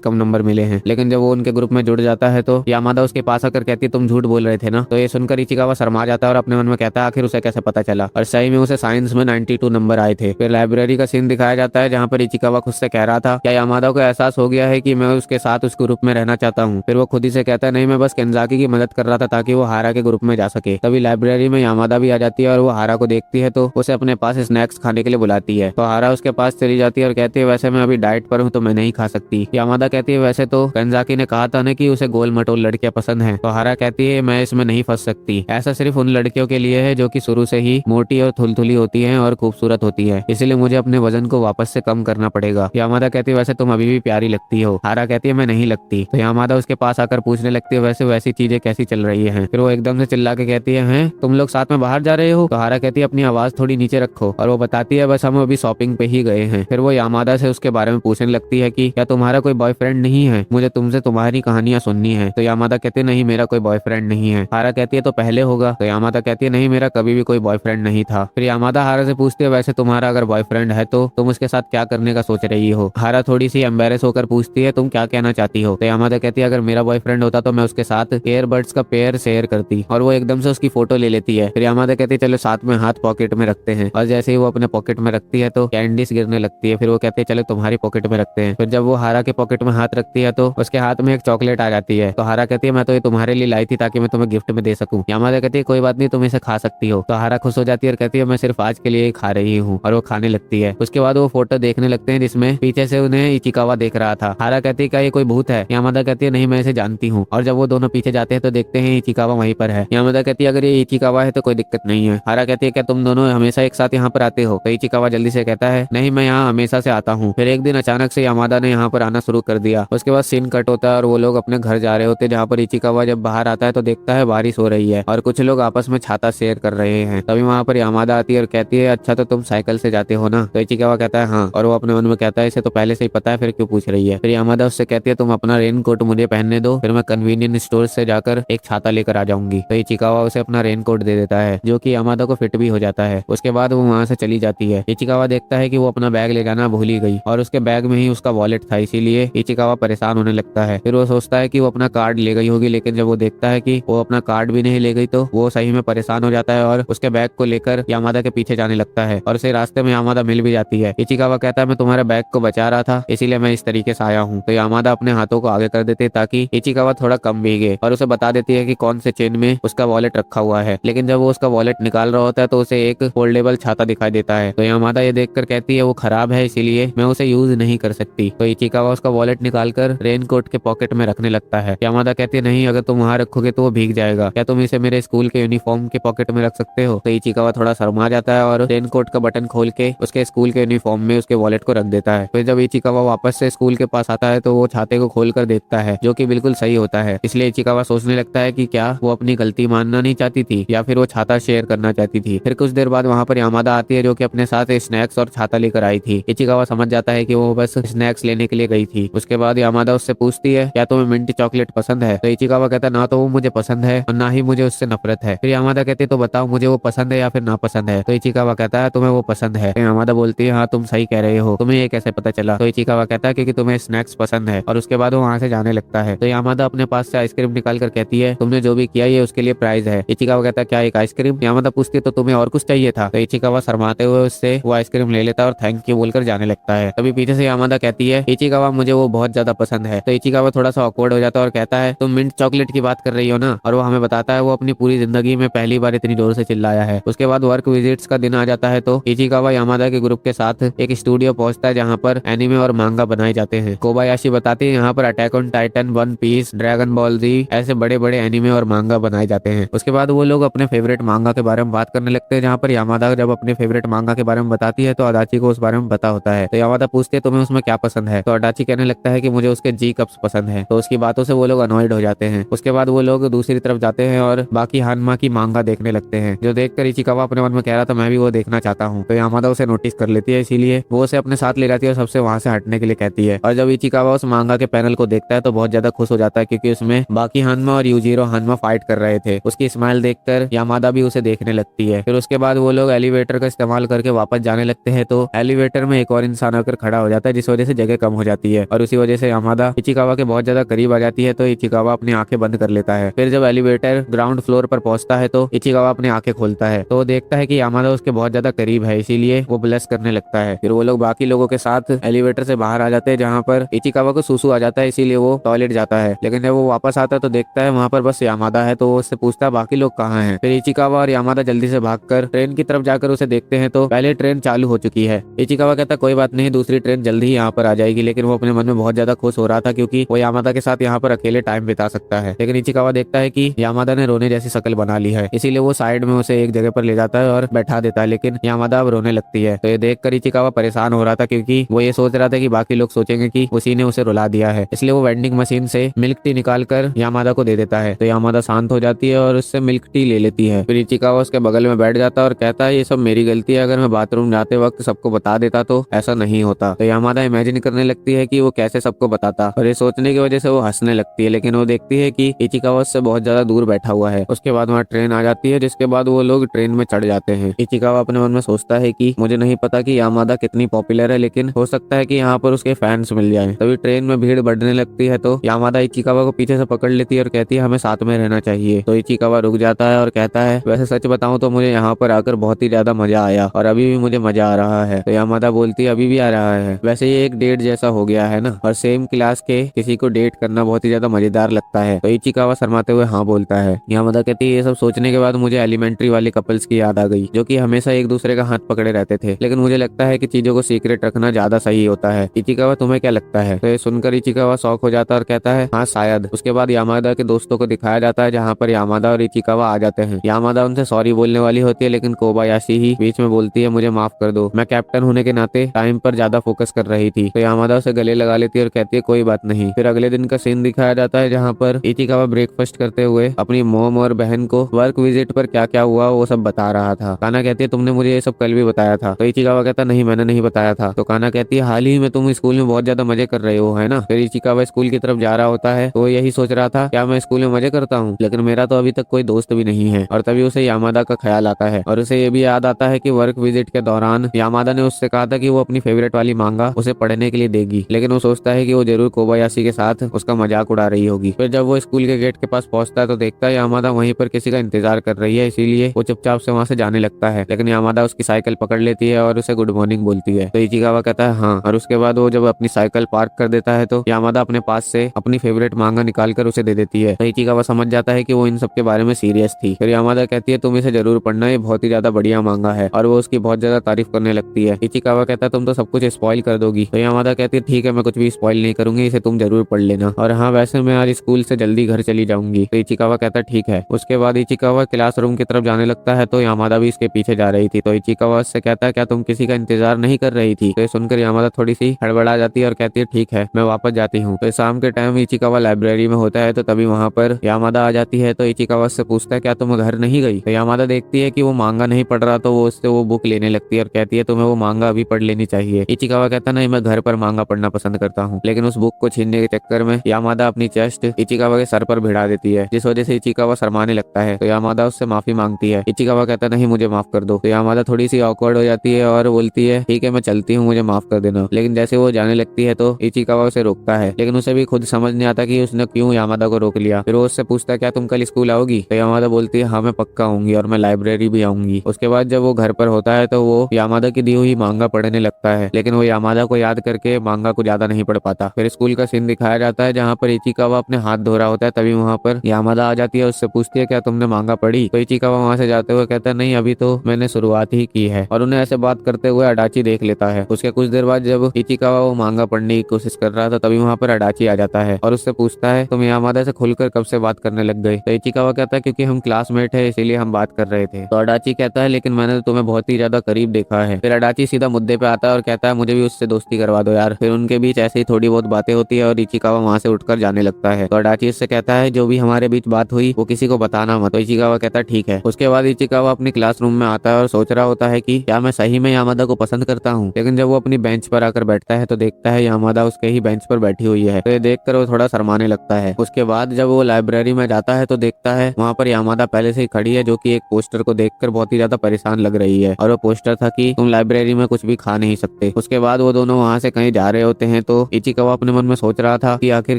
कम नंबर मिले हैं। लेकिन जब वो उनके ग्रुप में जुड़ जाता है तो यामादा उसके पास आकर कहती है तुम झूठ बोल रहे थे ना। तो ये सुनकर इचिकावा शर्मा जाता है और अपने मन में कहता है आखिर उसे कैसे पता चला, और सही में उसे साइंस में 92 नंबर आए थे। फिर लाइब्रेरी का सीन दिखाया जाता है जहाँ पर इचिकावा खुद से कह रहा था क्या यामादा को एहसास हो गया है कि मैं उसके साथ उस ग्रुप में रहना चाहता हूँ। फिर वो खुद ही से कहता है नहीं, मैं बस केंजाकी की मदद कर रहा था ताकि वो हारा के ग्रुप में जा सके। तभी लाइब्रेरी में यामादा भी आ जाती है और वो हारा को देखती है तो उसे अपने पास स्नैक्स खाने के लिए बुलाती है। तो हारा उसके पास चली जाती है और कहती है वैसे मैं अभी डाइट पर हूँ तो मैं नहीं खा सकती। यामादा कहती है वैसे तो केंजाकी ने कहा था ना कि उसे गोल मटोल लड़कियां पसंद हैं। तो हारा कहती है मैं इसमें नहीं फंस सकती, ऐसा सिर्फ उन लड़कियों के लिए है जो कि शुरू से ही मोटी और थुलथुली होती हैं और खूबसूरत होती है, इसलिए मुझे अपने वजन को वापस से कम करना पड़ेगा। यामादा कहती है वैसे तुम अभी भी प्यारी लगती हो। हारा कहती है मैं नहीं लगती। तो यामादा उसके पास आकर पूछने लगती है वैसे वैसी चीजें कैसी चल रही हैं। फिर वो एकदम से चिल्ला के कहती है तुम लोग साथ में बाहर जा रहे हो। तो हारा कहती है अपनी आवाज थोड़ी नीचे रखो, और वो बताती है बस हम अभी शॉपिंग पे ही गए हैं। फिर वो यामादा से उसके बारे में पूछने लगती है कि क्या तुम्हारा कोई बॉयफ्रेंड नहीं है, मुझे तुमसे तुम्हारी कहानियां सुननी है। तो यामादा कहती है नहीं मेरा कोई बॉयफ्रेंड नहीं है। हारा कहती है तो पहले होगा। तो यामादा कहती है नहीं मेरा कभी भी कोई बॉयफ्रेंड नहीं था। फिर यामादा हारा से पूछती है वैसे तुम्हारा अगर बॉयफ्रेंड है तो तुम उसके साथ क्या करने का सोच रही हो। हारा थोड़ी सी एम्बेरस होकर पूछती है तुम क्या कहना चाहती हो। तो यामादा कहती है अगर मेरा बॉयफ्रेंड होता तो मैं उसके साथ एयरबड्स का पेयर शेयर करती, और वो एकदम से उसकी फोटो ले लेती है। फिर यामादा कहती है चलो साथ में हाथ पॉकेट में रखते हैं, और जैसे ही वो अपने पॉकेट में रखती है तो कैंडीज गिरने लगती है। फिर वो कहते हैं चलो तुम्हारी पॉकेट में रखते हैं। फिर जब वो हारा के पॉकेट में हाथ रखती है तो उसके हाथ में एक चॉकलेट आ जाती है। तो हारा कहती है मैं तो ये तुम्हारे लिए लाई थी ताकि मैं तुम्हें गिफ्ट में दे सकूं। यामादा कहती है कोई बात नहीं तुम इसे खा सकती हो। तो हारा खुश हो जाती है और कहती है मैं सिर्फ आज के लिए ही खा रही हूँ, और वो खाने लगती है। उसके बाद वो फोटो देखने लगते हैं जिसमें पीछे से उन्हें इचिकावा देख रहा था। हारा कहती है क्या ये कोई भूत है। यामादा कहती है नहीं मैं इसे जानती हूँ। और जब वो दोनों पीछे जाते हैं तो देखते हैं इचिकावा वहीं पर है। यामादा कहती है अगर ये इचिकावा है तो कोई दिक्कत नहीं है। हारा कहती है क्या तुम दोनों हमेशा एक साथ यहाँ पर आते हो। तो इचिकावा जल्दी से कहता है नहीं मैं यहाँ हमेशा से आता हूँ। फिर एक दिन अचानक से यामादा ने यहाँ पर आना शुरू कर दिया। उसके बाद सीन कट होता है और वो लोग अपने घर जा रहे होते, जहाँ पर इचिकावा जब बाहर आता है तो देखता है बारिश हो रही है और कुछ लोग आपस में छाता शेयर कर रहे हैं। तभी वहाँ पर यामादा आती है और कहती है अच्छा तो तुम साइकिल से जाते हो ना। तो इचिकावा कहता है हाँ, और वो अपने मन में कहता है इसे तो पहले से ही पता है फिर क्यों पूछ रही है। फिर यामादा उससे कहती है तुम अपना रेन कोट मुझे पहनने दो, फिर मैं कन्वीनियंट स्टोर से जाकर एक छाता लेकर आ जाऊंगी। तो इचिकावा उसे अपना रेन कोट दे देता है जो कि यामादा को फिट भी हो जाता है। उसके बाद वो वहाँ से चली जाती है। इचिकावा देखता है कि वो अपना बैग ले जाना भूल ही गई और उसके बैग में ही उसका वॉलेट था, इसीलिए इचिकावा परेशान होने लगता है। फिर वो सोचता है कि वो अपना कार्ड ले गई होगी, लेकिन जब वो देखता है कि वो अपना कार्ड भी नहीं ले गई तो वो सही में परेशान हो जाता है और उसके बैग को लेकर यामादा के पीछे जाने लगता है और उसे रास्ते में यामादा मिल भी जाती है। इचिकावा कहता है मैं तुम्हारे बैग को बचा रहा था इसीलिए मैं इस तरीके से आया हूँ। तो यामादा अपने हाथों को आगे कर देते ताकि इचिकावा थोड़ा कम भीगे और उसे बता देती है कि कौन से चेन में उसका वॉलेट रखा हुआ है। लेकिन जब वो उसका वॉलेट निकाल रहा होता है तो उसे एक फोल्डेबल छाता दिखाई देता है। तो यामादा ये देखकर कहती है वो खराब है इसीलिए मैं उसे यूज नहीं कर सकती। तो इचिकावा उसका वॉलेट निकालकर रेनकोट के पॉकेट में रखने लगता है। यामादा कहती है नहीं, अगर तुम वहाँ रखोगे तो वो भीग जाएगा, क्या तुम इसे मेरे स्कूल के यूनिफॉर्म के पॉकेट में रख सकते हो। तो इचिकावा थोड़ा शर्मा जाता है और रेनकोट का बटन खोल के उसके स्कूल के यूनिफॉर्म में उसके वॉलेट को रख देता है। फिर जब इचिकावा वापस से स्कूल के पास आता है तो वो छाते को खोल कर देखता है जो कि बिल्कुल सही होता है। इसलिए इचिकावा सोचने लगता है कि क्या वो अपनी गलती मानना नहीं चाहती थी या फिर वो छाता शेयर करना चाहती थी। फिर कुछ देर बाद वहाँ पर यामादा आती है जो कि अपने साथ स्नैक्स और छाता लेकर आई थी। इचिकावा समझ जाता है कि वो बस स्नैक्स लेने के लिए गई थी। उसके बाद यामादा उससे पूछती है क्या तुम्हें मिंट चॉकलेट पसंद है। तो इचिकावा कहता है ना तो वो मुझे पसंद है और ना ही मुझे उससे नफरत है। फिर यामादा कहती है तो बताओ मुझे वो पसंद है या फिर ना पसंद है। तो इचिकावा कहता है तुम्हें वो पसंद है। यामादा बोलती है हाँ तुम सही कह रहे हो, तुम्हें ये कैसे पता चला। तो इचिकावा कहता है क्योंकि तुम्हें स्नैक्स पसंद है, और उसके बाद वो वहाँ से जाने लगता है। तो यामादा अपने पास से आइसक्रीम निकाल कर कहती है तुमने जो भी किया ये उसके लिए प्राइज है। इचिकावा कहता है क्या एक आइसक्रीम। यामादा पूछती है तो तुम्हें और कुछ चाहिए था। तो इचिकावा शर्माते हुए उससे वो आइसक्रीम ले लेता है और थैंक यू बोलकर जाने लगता है। तभी पीछे से यामादा कहती है इचिकावा मुझे वो बहुत ज्यादा पसंद है। तो इचिकावा थोड़ा सा ऑकवर्ड हो जाता है और कहता है तुम मिंट चॉकलेट की बात कर रही हो ना। और वो हमें बताता है वो अपनी पूरी जिंदगी में पहली बार इतनी जोर से चिल्लाया है। उसके बाद वर्क विजिट्स का दिन आ जाता है तो इचिकावा यामादा के ग्रुप के साथ एक स्टूडियो पहुंचता है जहाँ पर एनिमे और मांगा बनाए जाते हैं। कोबायाशी बताती है यहाँ पर Attack on Titan, One Piece, Dragon Ball Z ऐसे बड़े बड़े एनिमे और मांगा बनाए जाते हैं। उसके बाद वो लोग अपने फेवरेट मांगा के बारे में बात करने लगते हैं, जहाँ पर यामादा जब अपने फेवरेट मांगा के बारे में बताती है तो अडाची को उस बारे में पता होता है। तो यामादा पूछते है तुम्हें उसमें क्या पसंद है। तो अडाची कहने लगता है कि मुझे उसके जी कप्स पसंद है। तो उसकी बातों से वो लोग अनॉयड हो जाते हैं। उसके बाद वो लोग दूसरी तरफ जाते हैं और बाकी हानमा की मांगा देखने लगते हैं, जो देखकर इचिकावा अपने मन में कह रहा था मैं भी वो देखना चाहता हूँ। तो यामादा उसे नोटिस कर लेती है, इसीलिए वो उसे अपने साथ ले जाती है और सबसे वहाँ से हटने के लिए कहती है। और जब इचिकावा उस मांगा के पैनल को देखता है तो बहुत ज्यादा खुश हो जाता है क्योंकि उसमें बाकी हानमा और यूजीरो हानमा फाइट कर रहे थे। उसकी स्माइल देखकर यामादा भी उसे देखने लगती है। फिर उसके बाद वो लोग एलिवेटर का इस्तेमाल करके वापस जाने लगते हैं तो एलिवेटर में एक और इंसान आकर खड़ा हो जाता है जिस वजह से जगह कम हो जाती है और उसी वजह से यामादा इचिकावा के बहुत ज्यादा करीब आ जाती है तो इचिकावा अपनी आंखें बंद कर लेता है। फिर जब एलिवेटर ग्राउंड फ्लोर पर पहुंचता है तो इचिकावा अपनी आंखें खोलता है तो वो देखता है कि यामादा उसके बहुत ज्यादा करीब है, इसीलिए वो ब्लश करने लगता है। फिर वो लोग बाकी लोगों के साथ एलिवेटर से बाहर आ जाते हैं जहाँ पर इचिकावा को सुसु आ जाता है, इसीलिए वो टॉयलेट जाता है। लेकिन जब वो वापस आता है तो देखता है वहाँ पर बस यामादा है तो वो उससे पूछता है बाकी लोग कहाँ हैं। फिर इचिकावा और यामादा जल्दी से भागकर ट्रेन की तरफ जाकर उसे देखते हैं तो पहले ट्रेन चालू हो चुकी है। इचिकावा कहता है कोई बात नहीं, दूसरी ट्रेन जल्दी ही यहाँ पर आ जाएगी। लेकिन वो अपने मन में बहुत ज्यादा खुश हो रहा था क्योंकि वो यामादा के साथ यहाँ पर अकेले टाइम बिता सकता है। लेकिन इचिकावा देखता है कि यामादा ने रोने जैसी शक्ल बना ली है, इसीलिए वो साइड में उसे एक जगह पर ले जाता है और बैठा देता है। लेकिन यामादा अब रोने लगती है तो ये देखकर इचिकावा परेशान हो रहा था क्योंकि वो ये सोच रहा था कि बाकी लोग सोचेंगे कि उसी ने उसे रुला दिया है, इसलिए वो वेंडिंग मशीन से मिल्क टी निकाल कर यामादा को दे देता है तो यामादा शांत हो जाती है और उससे मिल्क टी ले लेती है। फिर इचिकावा उसके बगल में बैठ जाता है और कहता है ये सब मेरी गलती है, अगर मैं बाथरूम जाते वक्त सबको बता देता तो ऐसा नहीं होता। तो यामादा इमेजिन करने लगती है कि वो कैसे सबको बताता और ये सोचने की वजह से वो हंसने लगती है। लेकिन वो देखती है कि इचिकावा उससे बहुत ज्यादा दूर बैठा हुआ है। उसके बाद वहाँ ट्रेन आ जाती है जिसके बाद वो लोग ट्रेन में चढ़ जाते हैं। इचिकावा अपने मन में सोचता है कि मुझे नहीं पता कि यामादा कितनी पॉपुलर है, लेकिन हो सकता है कि यहाँ पर उसके फैंस मिल जाएं। तभी ट्रेन में भीड़ बढ़ने लगती है तो यामादा इचिकावा को पीछे से पकड़ लेती है और कहती है हमें साथ में रहना चाहिए। तो इचिकावा रुक जाता है और कहता है वैसे सच बताऊं तो मुझे यहाँ पर आकर बहुत ही ज्यादा मजा आया और अभी भी मुझे मजा आ रहा है। तो यामादा बोलती है अभी भी आ रहा है, वैसे ये एक डेट जैसा हो गया है ना, और सेम क्लास के किसी को डेट करना बहुत ही ज्यादा मजेदार लगता है। तो इचिकावा शर्माते हुए हाँ बोलता है। यामादा कहती है ये सब सोचने के बाद मुझे एलिमेंट्री वाले कपल्स की याद आ गई जो कि हमेशा एक दूसरे का हाथ पकड़े रहते थे, लेकिन मुझे लगता है कि चीजों को सीक्रेट रखना ज्यादा सही होता है। इचिकावा तुम्हें क्या लगता है? तो ये सुनकर इचिकावा शॉक हो जाता है और कहता है हाँ शायद। उसके बाद यामादा के दोस्तों को दिखाया जाता है जहाँ पर यामादा और इचिकावा आ जाते हैं। यामादा उनसे सॉरी बोलने वाली होती है लेकिन कोबायाशी ही बीच में बोलती है मुझे माफ कर दो, मैं कैप्टन होने के नाते टाइम पर ज्यादा फोकस कर रही थी। तो यामादा उसे गले लगा लेती है और कहती है कोई बात नहीं। फिर अगले दिन का सीन दिखाया जाता है जहाँ पर इचिकावा ब्रेकफास्ट करते हुए अपनी मॉम और बहन को वर्क विजिट पर क्या क्या हुआ वो सब बता रहा था। काना कहती है तुमने मुझे ये सब कल भी बताया था। तो इचिकावा कहता नहीं मैंने नहीं बताया था। तो काना कहती है हाल ही में तुम स्कूल में बहुत ज्यादा मजे कर रहे हो है ना। फिर इचिकावा स्कूल की तरफ जा रहा होता है तो यही सोच रहा था क्या मैं स्कूल में मजे करता हूँ, लेकिन मेरा तो अभी तक कोई दोस्त भी नहीं है। और तभी उसे यामादा का ख्याल आता है और उसे ये भी याद आता है कि वर्क विजिट के दौरान यामादा ने उससे कहा था कि वो अपनी फेवरेट वाली मांगा उसे पढ़ने के लिए देगी, लेकिन वो सोचता है कि वो जरूर कोबायाशी के साथ उसका मजाक उड़ा रही होगी। फिर जब वो स्कूल के गेट के पास पहुंचता है तो देखता है यामादा वहीं पर किसी का इंतजार कर रही है, इसीलिए वो चुपचाप से वहां से जाने लगता है। लेकिन यामादा उसकी साइकिल पकड़ लेती है और उसे गुड मॉर्निंग बोलती है। तो इचिकावा कहता है हाँ, और उसके बाद वो जब अपनी साइकिल पार्क कर देता है तो यामादा अपने पास से अपनी फेवरेट मांगा निकाल कर उसे दे देती है। तो इचिकावा समझ जाता है कि वो इन सब के बारे में सीरियस थी। फिर यामादा कहती है तुम इसे जरूर पढ़ना, ये बहुत ही ज्यादा बढ़िया मांगा है, और वो उसकी बहुत ज्यादा तारीफ करने लगती है। इचिकावा कहता है तुम तो सब कुछ स्पॉइल कर दोगी। तो यामादा कहती है ठीक है मैं कुछ भी स्पॉइल नहीं करूंगी, इसे तुम जरूर पढ़ लेना, और हाँ वैसे मैं आज स्कूल से जल्दी घर चली जाऊंगी। तो इचिकावा कहता है ठीक है। उसके बाद इचिकावा क्लासरूम की तरफ जाने लगता है तो यामादा भी इसके पीछे जा रही थी। तो इचिकावा उससे कहता है क्या तुम किसी का इंतजार नहीं कर रही थी? तो सुनकर यामादा थोड़ी सी हड़बड़ा जाती है और कहती है ठीक है मैं वापस जाती हूँ। तो शाम के टाइम इचिकावा लाइब्रेरी में होता है तो तभी वहाँ पर यामादा आ जाती है। तो इचिकावा से पूछता है क्या तुम घर नहीं गई? तो यामादा देखती है कि वो मांगा नहीं पढ़ रहा तो वो उससे वो बुक लेने लगती है और कहती है तुम्हें वो मांगा अभी पढ़ लेनी चाहिए। इचिकावा कहता नहीं मैं घर पर मांगा पढ़ना पसंद करता हूँ, लेकिन उस बुक को छीनने के चक्कर में यामादा अपनी चेस्ट इचिकावा के सर पर भिड़ा देती है, जिस वजह से इचिकावा शर्माने लगता है। तो यामादा उससे माफी मांगती है। इचिकावा कहता नहीं मुझे माफ कर दो। तो यामादा थोड़ी सी ऑकवर्ड हो जाती है और बोलती है ठीक है मैं चलती हूँ, मुझे माफ कर देना। लेकिन जैसे वो जाने लगती है तो इचिकावा उसे रोकता है, लेकिन उसे भी खुद समझ नहीं आता कि उसने क्यों यामादा को रोक लिया। फिर वो उससे पूछता है क्या तुम कल स्कूल आओगी? तो यामादा बोलती है हाँ मैं पक्का आऊंगी और मैं लाइब्रेरी भी आऊंगी। उसके बाद जब वो घर पर होता है तो वो यामादा की दी हुई मांगा पढ़ने लगता है, लेकिन वो यामादा को याद करके मांगा को ज्यादा नहीं पढ़ पाता। फिर स्कूल का सीन दिखाया जाता है जहाँ पर इचिकावा अपने हाथ धो रहा होता है, तभी वहाँ पर यामादा आ जाती है, उससे पूछती है क्या तुमने मांगा पढ़ी? तो इचिकावा वहाँ से जाते हुए कहता है नहीं अभी तो मैंने शुरुआत ही की है, और उन्हें ऐसे बात करते हुए अडाची देख लेता है। उसके कुछ देर बाद जब इचिकावा वो मांगा पढ़ने की कोशिश कर रहा था तभी वहाँ पर अडाची आ जाता है और उससे पूछता है तुम यामादा से खुलकर कब से बात करने लग गए? तो इचिकावा कहता है क्योंकि हम क्लासमेट है इसीलिए हम बात कर रहे थे। तो अडाची कहता है लेकिन मैंने तो तुम्हें बहुत ही ज्यादा करीब देखा है। फिर अडाची सीधा मुद्दे पे आता है और कहता है मुझे भी उससे दोस्ती करवा दो यार। फिर उनके बीच ऐसे ही थोड़ी बहुत बातें होती है और इचिकावा वहाँ से उठकर जाने लगता है। तो अडाची उससे कहता है जो भी हमारे बीच बात हुई वो किसी को बताना मत। तो इचिकावा कहता है ठीक है। उसके बाद इचिकावा अपनी क्लासरूम में आता है और सोच रहा होता है कि क्या मैं सही में यामादा को पसंद करता हूँ, लेकिन जब वो अपनी बेंच पर आकर बैठता है तो देखता है यामादा उसके ही बेंच पर बैठी हुई है। तो ये देखकर वो थोड़ा शर्माने लगता है। उसके बाद जब वो लाइब्रेरी में जाता है तो देखता है वहाँ पर यामादा पहले से ही खड़ी है, जो कि एक पोस्टर को देखकर बहुत ही ज्यादा परेशान लग रही है। और वो पोस्टर था कि तुम लाइब्रेरी में कुछ भी खा नहीं सकते। उसके बाद वो दोनों वहाँ से कहीं जा रहे होते हैं तो इचिकावा अपने मन में सोच रहा था कि आखिर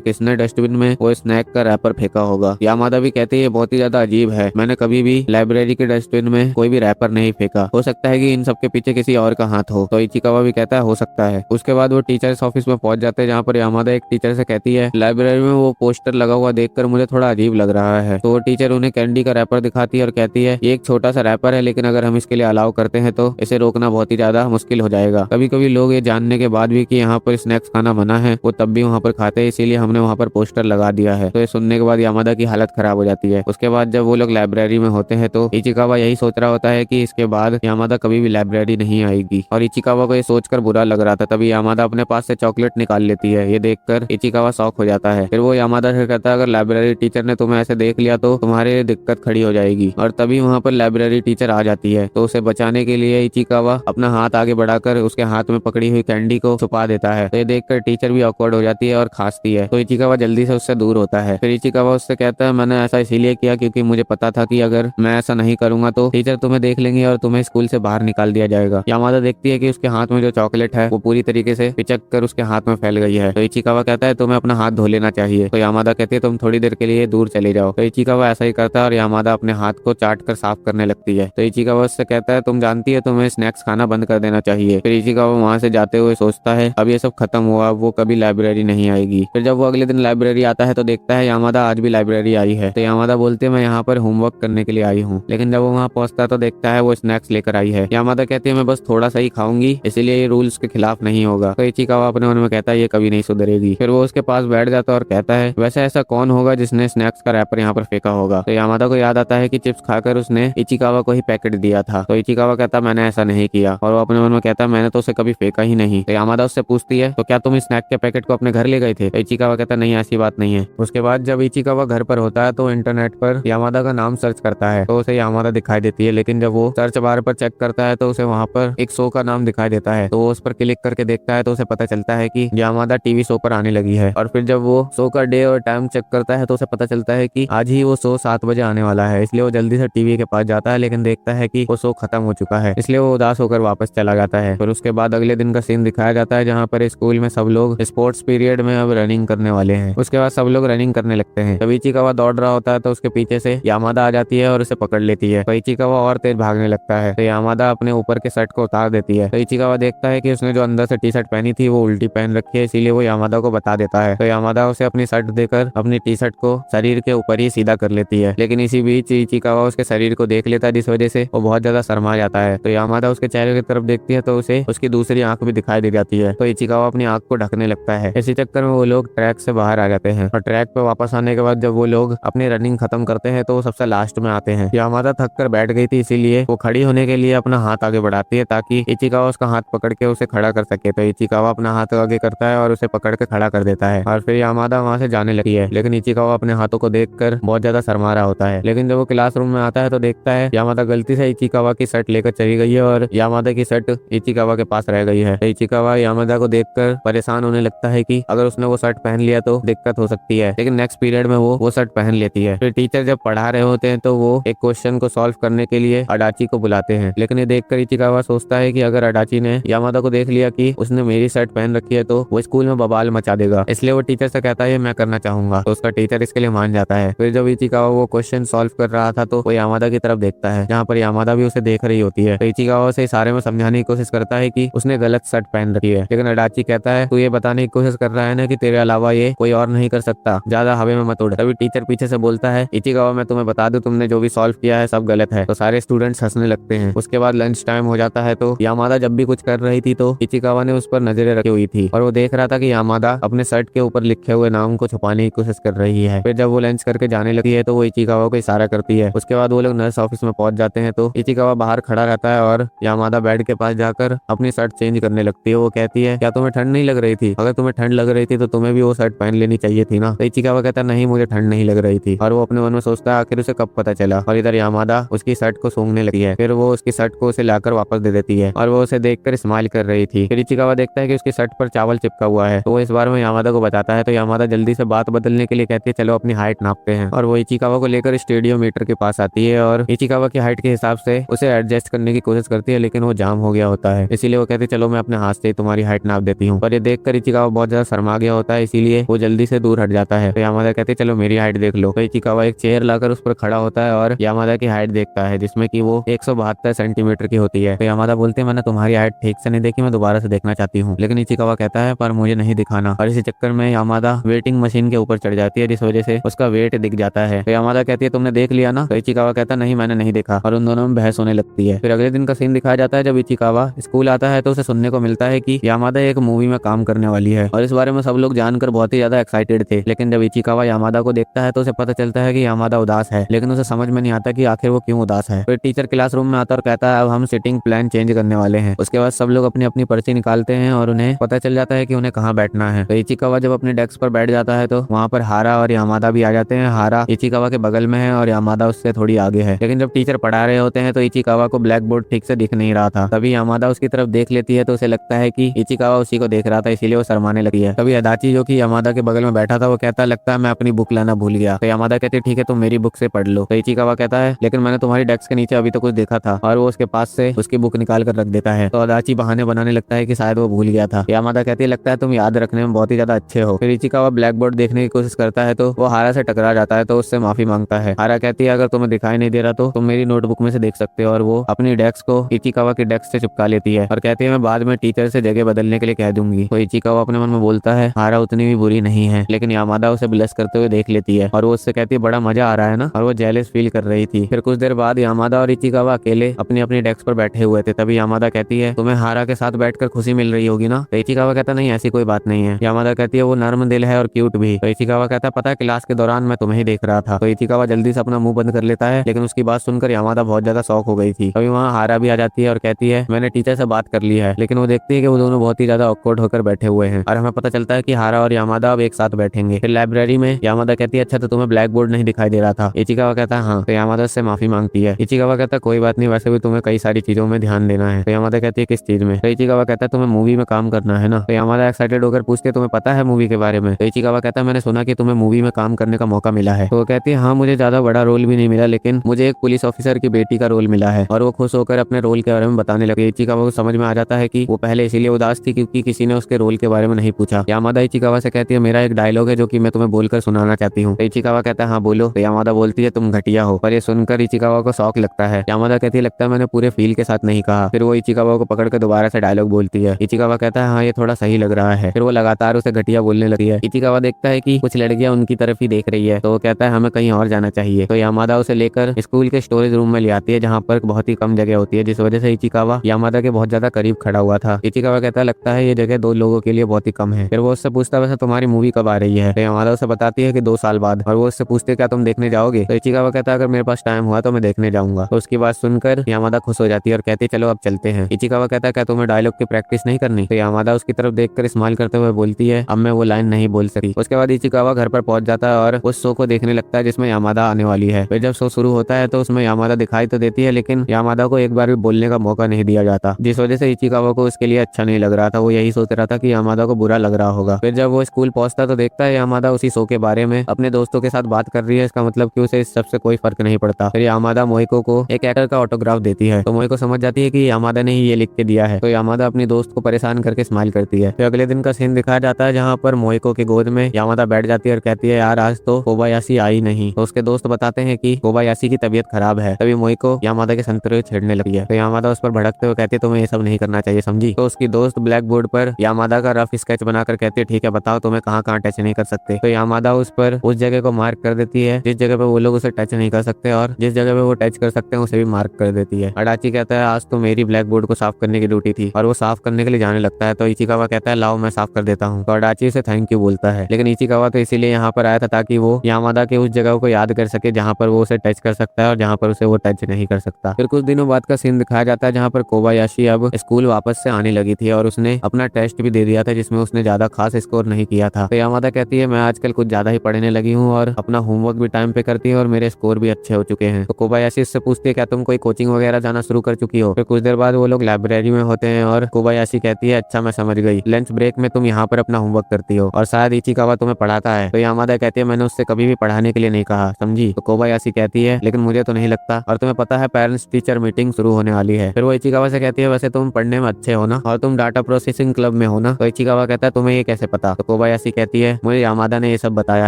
किसने डस्टबिन में वो स्नैक का रैपर फेंका होगा। यामादा भी कहते हैं ये बहुत ही ज्यादा अजीब है, मैंने कभी भी लाइब्रेरी के डस्टबिन में कोई भी रैपर नहीं फेंका, हो सकता है कि इन सबके पीछे किसी और का हाथ हो। तो इचिकावा भी कहता है हो सकता है। उसके बाद वो टीचर्स ऑफिस में पहुंच जाते हैं, जहाँ पर यामादा एक टीचर से कहती है लाइब्रेरी में वो पोस्टर लगा हुआ देखकर मुझे थोड़ा अजीब लग रहा है। तो वो टीचर उन्हें कैंडी का रैपर दिखाती है और कहती है ये एक छोटा सा रैपर है, लेकिन अगर हम इसके लिए अलाउ करते हैं तो इसे रोकना बहुत ही ज्यादा मुश्किल हो जाएगा। कभी कभी लोग ये जानने के बाद भी कि यहाँ पर स्नैक्स खाना मना है वो तब भी वहाँ पर खाते हैं, इसीलिए हमने वहाँ पर पोस्टर लगा दिया है। तो ये सुनने के बाद यामादा की हालत खराब हो जाती है। उसके बाद जब वो लोग लाइब्रेरी में होते हैं तो इचिकावा यही सोच रहा होता है कि इसके बाद यामादा कभी भी लाइब्रेरी नहीं आएगी, और इचिकावा को ये सोचकर बुरा लग रहा था। तभी यामादा अपने पास से चॉकलेट निकाल लेती है। ये देखकर इचिकावा शॉक हो जाता है। फिर वो यामादा से कहता है अगर लाइब्रेरी टीचर ने तुम्हें ऐसे देख लिया तो तुम्हारे लिए दिक्कत खड़ी हो जाएगी। और तभी वहाँ पर लाइब्रेरी टीचर आ जाती है। तो उसे बचाने के लिए इचिकावा अपना हाथ आगे बढ़ाकर उसके हाथ में पकड़ी हुई कैंडी को छुपा देता है। तो ये देखकर टीचर भी ऑकवर्ड हो जाती है और खांसती है। तो इचिकावा जल्दी से उससे दूर होता है। फिर इचिकावा उससे कहता है मैंने ऐसा इसीलिए किया क्योंकि मुझे पता था कि अगर मैं ऐसा नहीं करूंगा तो टीचर तुम्हें देख लेंगे और तुम्हें स्कूल से बाहर निकाल दिया जाएगा। यामादा देखती है कि उसके हाथ में जो चॉकलेट है वो पूरी तरीके से पिचक कर उसके हाथ में फैल गई है। तो इचिकावा कहता है तुम्हें अपना हाथ धो लेना चाहिए। तो यामादा कहती है तुम थोड़ी देर के लिए दूर चले जाओ। तो इचिकावा ऐसा ही करता है और यामादा अपने हाथ को चाट कर साफ करने लगती है। तो इचिकावा उससे कहता है तुम जानती है तुम्हें स्नैक्स खाना बंद कर देना चाहिए। फिर इचिकावा वहाँ से जाते हुए सोचता है अब ये सब खत्म हुआ, वो कभी लाइब्रेरी नहीं आएगी। फिर जब वो अगले दिन लाइब्रेरी आता है तो देखता है यामादा आज भी लाइब्रेरी आई है। तो यामादा बोलते हैं मैं यहाँ पर होमवर्क करने के लिए आई हूँ। लेकिन जब वो वहाँ पहुंचता है तो देखता है वो स्नैक्स लेकर आई है। यामादा कहती है मैं बस थोड़ा सा ही खाऊंगी, इसीलिए ये रूल्स के खिलाफ नहीं होगा। तो इचिकावा अपने मन में कहता है ये कभी नहीं सुधरेगी। फिर वो उसके पास बैठ जाता है और कहता है वैसे ऐसा कौन होगा जिसने स्नैक्स का रैपर यहाँ पर फेंका होगा। तो यामादा को याद आता है कि चिप्स खाकर उसने इचिकावा को ही पैकेट दिया था। तो इचिकावा कहता मैंने ऐसा नहीं किया, और वो अपने मन में कहता है मैंने तो उसे कभी फेंका ही नहीं। तो यामादा उससे पूछती है तो क्या तुम स्नैक के पैकेट को अपने घर ले गए थे। तो इचिकावा कहता नहीं ऐसी बात नहीं है। उसके बाद जब इचिकावा घर पर होता है तो इंटरनेट पर यामादा का नाम सर्च करता है तो उसे यामादा दिखाई देती है। लेकिन जब वो सर्च बार पर चेक करता है तो उसे वहाँ पर एक शो का नाम दिखाई देता है। तो वो उस पर क्लिक करके देखता है तो उसे पता चलता है कि यामादा टीवी शो पर आने लगी है। और फिर जब वो शो का डे और टाइम चेक करता है तो उसे पता चलता है कि आज ही वो शो 7 बजे आने वाला है। इसलिए वो जल्दी से टीवी के पास जाता है, लेकिन देखता है कि वो शो खत्म हो चुका है। इसलिए वो उदास होकर वापस चला जाता है। फिर उसके बाद अगले दिन का सीन दिखाया जाता है जहाँ पर स्कूल में सब लोग स्पोर्ट्स पीरियड में अब रनिंग करने वाले हैं। उसके बाद सब लोग रनिंग करने लगते हैं। तब इचिकावा दौड़ रहा होता है तो उसके पीछे से यामादा आ जाती है और उसे पकड़ लेती है। तो इचिकावा और तेज भागने लगता है। तो यामादा अपने ऊपर के शर्ट को उतार देती है। तो इचिकावा देखता है कि उसने जो अंदर से टी शर्ट पहनी थी वो उल्टी पहन रखी है, इसीलिए वो यामादा को बता देता है। तो यामादा उसे अपनी शर्ट देकर अपनी टी शर्ट को शरीर के ऊपर ही सीधा कर लेती है। लेकिन इसी बीच इचिकावा उसके शरीर को देख लेता है, जिस वजह से वो बहुत ज्यादा शर्मा जाता है। तो यामादा उसके चेहरे की तरफ देखती है तो उसे उसकी दूसरी आंख भी दिखाई दे जाती है। तो इचिकावा अपनी आंख को ढकने लगता है। इसी चक्कर में वो लोग ट्रैक से बाहर आ जाते हैं। और ट्रैक पे वापस आने के बाद जब वो लोग अपनी रनिंग खत्म करते हैं तो वो सबसे लास्ट में आते हैं। यामादा थक कर बैठ गई थी, इसीलिए वो खड़ी होने के लिए अपना हाथ आगे बढ़ाती है ताकि इचिकावा उसका हाथ पकड़ के उसे खड़ा कर सके। तो इचिकावा अपना हाथ आगे करता है और उसे पकड़ के खड़ा कर देता है। और फिर यामादा वहाँ से जाने लगती है। लेकिन इचिकावा अपने हाथों को देखकर बहुत ज्यादा शर्मा रहा होता है। लेकिन जब वो क्लासरूम में आता है तो देखता है यामादा गलती से इचिकावा की शर्ट लेकर चली गई है और यामादा की शर्ट इचिकावा के पास रह गई है। तो इचिकावा यामादा को देखकर परेशान होने लगता है कि अगर उसने वो शर्ट पहन लिया तो दिक्कत हो सकती है। लेकिन नेक्स्ट पीरियड में वो शर्ट पहन लेती है। फिर टीचर जब पढ़ा रहे होते हैं तो वो एक क्वेश्चन को सॉल्व करने के लिए अडाची को बुलाते हैं। लेकिन ये देखकर इचिकावा सोचता है कि अगर अडाची ने यामादा को देख लिया कि उसने मेरी शर्ट पहन रखी है तो वो स्कूल में बवाल मचा देगा। इसलिए वो टीचर से कहता है मैं करना चाहूंगा। तो उसका टीचर इसके लिए मान जाता है। फिर जब इचिकावा वो क्वेश्चन सॉल्व कर रहा था तो वो यामादा की तरफ देखता है, जहाँ पर यामादा भी उसे देख रही होती है। तो इचिकावा उसे इशारे में समझाने की कोशिश करता है कि उसने गलत शर्ट पहन रखी है। लेकिन अडाची कहता है तू ये बताने की कोशिश कर रहा है ना कि तेरे अलावा ये कोई और नहीं कर सकता, ज्यादा हवा में मत उड़। तभी टीचर पीछे से बोलता है इचिकावा मैं तुम्हें बता दूं तुमने जो भी सॉल्व किया है सब गलत है। तो सारे स्टूडेंट्स हंसने लगते हैं। उसके बाद लंच टाइम हो जाता है तो यामादा जब भी कुछ कर रही थी तो इचिकावा ने उस पर नजरें रखी हुई थी और वो देख रहा था कि यामादा अपने शर्ट के ऊपर लिखे हुए नाम को छुपाने की कोशिश कर रही है। फिर जब वो लंच करके जाने लगती है तो वो इचिकावा को इशारा करती है। उसके बाद वो लोग नर्स ऑफिस में पहुंच जाते हैं तो इचिकावा बाहर खड़ा रहता है और यामादा बेड के पास जाकर अपनी शर्ट चेंज करने लगती है। वो कहती है क्या तुम्हें ठंड नहीं लग रही थी? अगर तुम्हें ठंड लग रही थी तो तुम्हें भी वो शर्ट पहन लेनी चाहिए थी ना। तो इचिकावा कहता नहीं मुझे ठंड नहीं लग रही थी। और वो अपने मन में सोचता है आखिर उसे कब पता चला। और इधर यामादा उसकी शर्ट को सूंघने लगती है। फिर वो उसकी शर्ट को उसे लाकर वापस दे देती है और वो उसे देखकर स्माइल कर रही थी। फिर इचिकावा देखता है कि उसकी शर्ट पर चावल चिपका हुआ है तो वो इस बार में यामादा को बताता है तो यामादा जल्दी से बात बदलने के लिए कहती है चलो अपनी हाइट नापते हैं, और वो इचिकावा को लेकर स्टेडियम मीटर के पास आती है और इचिकावा की हाइट के हिसाब से उसे एडजस्ट करने की कोशिश करती है, लेकिन वो जाम हो गया होता है। इसीलिए वो कहती है चलो मैं अपने हाथ से तुम्हारी हाइट नाप देती हूँ, और ये देखकर इचिकावा बहुत ज्यादा शर्मा गया होता है, इसीलिए वो जल्दी से दूर हट जाता है। तो यामादा कहते हैं चलो मेरी हाइट देख लो। तो इचिकावा एक चेयर लाकर उस पर खड़ा होता है और यामादा की हाइट देखता है, जिसमें कि वो 172 सेंटीमीटर की होती है। तो यामादा बोलते हैं मैंने तुम्हारी हाइट ठीक से नहीं देखी, मैं दोबारा से देखना चाहती हूँ, लेकिन इचिकावा कहता है पर मुझे नहीं दिखाना, और इसी चक्कर में यामादा वेटिंग मशीन के ऊपर चढ़ जाती है, जिस वजह से उसका वेट दिख जाता है। तो यामादा कहती है तुमने देख लिया ना? तो इचिकावा कहता नहीं मैंने नहीं देखा, और उन दोनों में बहस होने लगती है। फिर अगले दिन का सीन दिखाया जाता है जब इचिकावा स्कूल आता है तो उसे सुनने को मिलता है कि यामादा एक मूवी में काम करने वाली है, और इस बारे में सब लोग जानकर बहुत ही ज्यादा एक्साइटेड थे। लेकिन जब इचिकावा यामादा को देखता है तो उसे पता चलता है कि यामादा उदास है, लेकिन उसे समझ में नहीं आता कि आखिर वो क्यों उदास है। फिर टीचर क्लासरूम में आता और कहता है अब हम सिटिंग प्लान चेंज करने वाले हैं। उसके बाद सब लोग अपनी अपनी पर्ची निकालते हैं और उन्हें पता चल जाता है कि उन्हें कहाँ बैठना है। तो इचिकावा जब अपने डेस्क पर बैठ जाता है तो वहाँ पर हारा और यामादा भी आ जाते हैं। हारा इचिकावा के बगल में है और यामादा उससे थोड़ी आगे है, लेकिन जब टीचर पढ़ा रहे होते हैं तो इचिकावा को ब्लैक बोर्ड ठीक से दिख नहीं रहा था। तभी यामादा उसकी तरफ देख लेती है तो उसे लगता है कि इचिकावा उसी को देख रहा था, इसीलिए वो शर्माने लगी है। तभी अदाची जो कि यामादा के बगल में बैठा था वो कहता लगता है मैं अपनी बुक लाना भूल गया। तो यामादा कहते ठीक है तुम मेरी बुक से पढ़ लो। तो इचिकावा कहता है लेकिन मैंने तुम्हारी डेस्क के नीचे अभी तो कुछ देखा था, और वो उसके पास से उसकी बुक निकाल कर रख देता है। तो अदाची बहाने बनाने लगता है कि शायद वो भूल गया था। यामादा कहती है लगता है तुम याद रखने में बहुत ही ज्यादा अच्छे हो। फिर इचिकावा ब्लैक बोर्ड देखने की कोशिश करता है तो वो हारा से टकरा जाता है, तो उससे माफी मांगता है। हारा कहती है अगर तुम्हें दिखाई नहीं दे रहा तो तुम मेरी नोटबुक में से देख सकते हो, और वो अपनी डेस्क को इचिकावा की डेस्क से चिपका लेती है और कहती है मैं बाद में टीचर से जगह बदलने के लिए कह दूंगी। तो इचिकावा अपने मन में बोलता है हारा उतनी भी बुरी नहीं है, लेकिन यामादा उसे ब्लश करते हुए देख लेती है और वो उससे कहती है बड़ा मजा आ रहा है ना, और वो जेलस फील कर रही थी। फिर कुछ देर बाद यामादा और इचिकावा अकेले अपनी अपनी डेस्क पर बैठे हुए थे। तभी यामादा कहती है तुम्हें हारा के साथ बैठकर खुशी मिल रही होगी ना? तो इचिकावा कहता नहीं ऐसी कोई बात नहीं है। यामादा कहती है वो नर्म दिल है और क्यूट भी। तो इचिकावा कहता पता है क्लास के दौरान मैं तुम्हें ही देख रहा था। तो इचिकावा जल्दी से अपना मुंह बंद कर लेता है, लेकिन उसकी बात सुनकर यामादा बहुत ज्यादा शॉक हो गई थी। तभी वहाँ हारा भी आ जाती है और कहती है मैंने टीचर से बात कर ली है, लेकिन वो देखती है कि वो दोनों बहुत ही ज्यादा ऑकवर्ड होकर बैठे हुए हैं, और हमें पता चलता है कि हारा और यामादा अब एक साथ बैठेंगे। फिर लाइब्रेरी में यामादा कहती है अच्छा तो तुम्हें ब्लैक बोर्ड नहीं दिखाई दे रहा था? इचिकावा कहता है हाँ। तो यामादा से माफी मांगती है। इचिकावा कहता है कोई बात नहीं, वैसे भी तुम्हें कई सारी चीजों में ध्यान देना है। तो यामादा कहती है किस चीज में? तो इचिकावा कहता है तुम्हें मूवी में काम करना है ना? तो यामादा एक्साइटेड होकर पूछते है तुम्हें पता है मूवी के बारे में? तो इचिकावा कहता है मैंने सुना कि तुम्हें मूवी में काम करने का मौका मिला है। तो वो कहती है हाँ मुझे ज्यादा बड़ा रोल भी नहीं मिला, लेकिन मुझे एक पुलिस ऑफिसर की बेटी का रोल मिला है, और वो खुश होकर अपने रोल के बारे में बताने लगे। इचिकावा को समझ में आ जाता है कि वो पहले इसीलिए उदास थी क्योंकि किसी ने उसके रोल के बारे में नहीं पूछा। यामादा इचिकावा से कहती है मेरा एक डायलॉग है जो कि मैं तुम्हें बोलकर सुनाना चाहती हूँ। तो इचिकावा कहता है हाँ बोलो। तो यामादा बोलती है तुम घटिया हो, पर ये सुनकर इचिकावा को शौक लगता है। यामादा कहती है लगता है मैंने पूरे फील के साथ नहीं कहा। फिर वो इचिकावा को पकड़ कर दोबारा से डायलॉग बोलती है। इचिकावा कहता है हाँ ये थोड़ा सही लग रहा है। फिर वो लगातार उसे घटिया बोलने लगी है। इचिकावा देखता है कि कुछ लड़कियां उनकी तरफ ही देख रही है, तो वो कहता है हमें कहीं और जाना चाहिए। तो यामादा उसे लेकर स्कूल के स्टोरेज रूम में ले आती है, जहाँ पर बहुत ही कम जगह होती है, जिस वजह से इचिकावा यामादा के बहुत ज्यादा करीब खड़ा हुआ था। इचिकावा कहता है लगता है ये जगह दो लोगों के लिए बहुत ही कम है। फिर वो उससे पूछता है वैसे तुम्हारी मूवी कब आ रही है? तो यामादा उसे बताती है कि 2 साल बाद, और वो उससे पूछते क्या तुम देखने जाओगे? तो इचिकावा कहता है अगर मेरे पास टाइम हुआ तो मैं देखने जाऊंगा। तो उसकी बात सुनकर यामादा खुश हो जाती है और कहती है चलो अब चलते हैं। इचिकावा कहता है क्या तुम्हें डायलॉग की प्रैक्टिस नहीं करनी? तो यामादा उसकी तरफ देखकर स्माइल करते हुए बोलती है अब मैं वो लाइन नहीं बोल सकी। उसके बाद इचिकावा घर पर पहुंच जाता है और उस शो को देखने लगता है जिसमें यामादा आने वाली है। फिर जब शो शुरू होता है तो उसमें यामादा दिखाई तो देती है, लेकिन यामादा को एक बार भी बोलने का मौका नहीं दिया जाता, जिस वजह से इचिकावा को उसके लिए अच्छा नहीं लग रहा था। वो यही सोच रहा था कि यामादा को बुरा लग रहा होगा। फिर जब वो स्कूल पहुंचता तो देखता है यामादा उसी शो के बारे में अपने दोस्तों के साथ बात कर रही है। इसका मतलब कि उसे इस सबसे कोई फर्क नहीं पड़ता। फिर यामादा मोहिको को एक एक्टर का ऑटोग्राफ देती है, तो मोहिको समझ जाती है कि यामादा ने ही ये लिख के दिया है। तो यामादा अपनी दोस्त को परेशान करके स्माइल करती है। फिर अगले दिन का सीन दिखाया जाता है जहाँ पर मोहिको की गोद में यामादा बैठ जाती है और कहती है यार आज तो कोबायाशी आई नहीं। तो उसके दोस्त बताते हैं कि कोबायाशी की तबीयत खराब है। तभी मोहिको यामादा के संतरे छेड़ने लगी है। तो यामादा उस पर भड़कते हुए कहती है तुम्हें ये सब नहीं करना चाहिए समझी? तो उसकी दोस्त ब्लैक बोर्ड पर यामादा का रफ स्केच बनाकर कहती है ठीक है बताओ तुम्हें कहाँ कहाँ टच नहीं कर सकते। तो यामादा उस पर उस जगह को मार्क कर देती है जिस जगह पे वो लोग उसे टच नहीं कर सकते, और जिस जगह पे वो टच कर सकते हैं उसे भी मार्क कर देती है। अडाची कहता है आज तो मेरी ब्लैक बोर्ड को साफ करने की ड्यूटी थी, और वो साफ करने के लिए जाने लगता है। तो इचिकावा कहता है लाओ मैं साफ कर देता हूँ। तो अडाची उसे थैंक यू बोलता है, लेकिन इचिकावा तो इसीलिए यहाँ पर आया था ताकि वो यामादा के उस जगह को याद कर सके जहाँ पर वो उसे टच कर सकता है और जहाँ पर उसे वो टच नहीं कर सकता। फिर कुछ दिनों बाद का सीन दिखाया जाता है जहाँ पर कोबायाशी अब स्कूल वापस से आने लगी थी और उसने अपना टेस्ट भी दे दिया था जिसमें उसने ज्यादा खास स्कोर नहीं किया था। तो यामादा कहती है मैं आजकल कुछ ज्यादा ही पढ़ने लगी हूँ और अपना होमवर्क भी टाइम पे करती है और मेरे स्कोर भी अच्छे हो चुके हैं। तो कोबायाशी इससे पूछती है क्या तुम कोई कोचिंग वगैरह जाना शुरू कर चुकी हो? फिर कुछ देर बाद वो लोग लाइब्रेरी में होते हैं और कोबायाशी कहती है अच्छा मैं समझ गई, लंच ब्रेक में तुम यहाँ पर अपना होमवर्क करती हो और शायद इचिकावा तुम्हें पढ़ाता है। तो यामादा कहती है मैंने उससे कभी भी पढ़ाने के लिए नहीं कहा, समझी। तो कोबायाशी कहती है लेकिन मुझे तो नहीं लगता, और तुम्हें पता है पेरेंट्स टीचर मीटिंग शुरू होने वाली है। फिर वो इचिकावा से कहती है वैसे तुम पढ़ने में अच्छे हो ना, और तुम डाटा प्रोसेसिंग क्लब में हो ना। तो इचिकावा कहता है तुम्हें ये कैसे पता। तो कोबायाशी कहती है मुझे यामादा ने ये सब बताया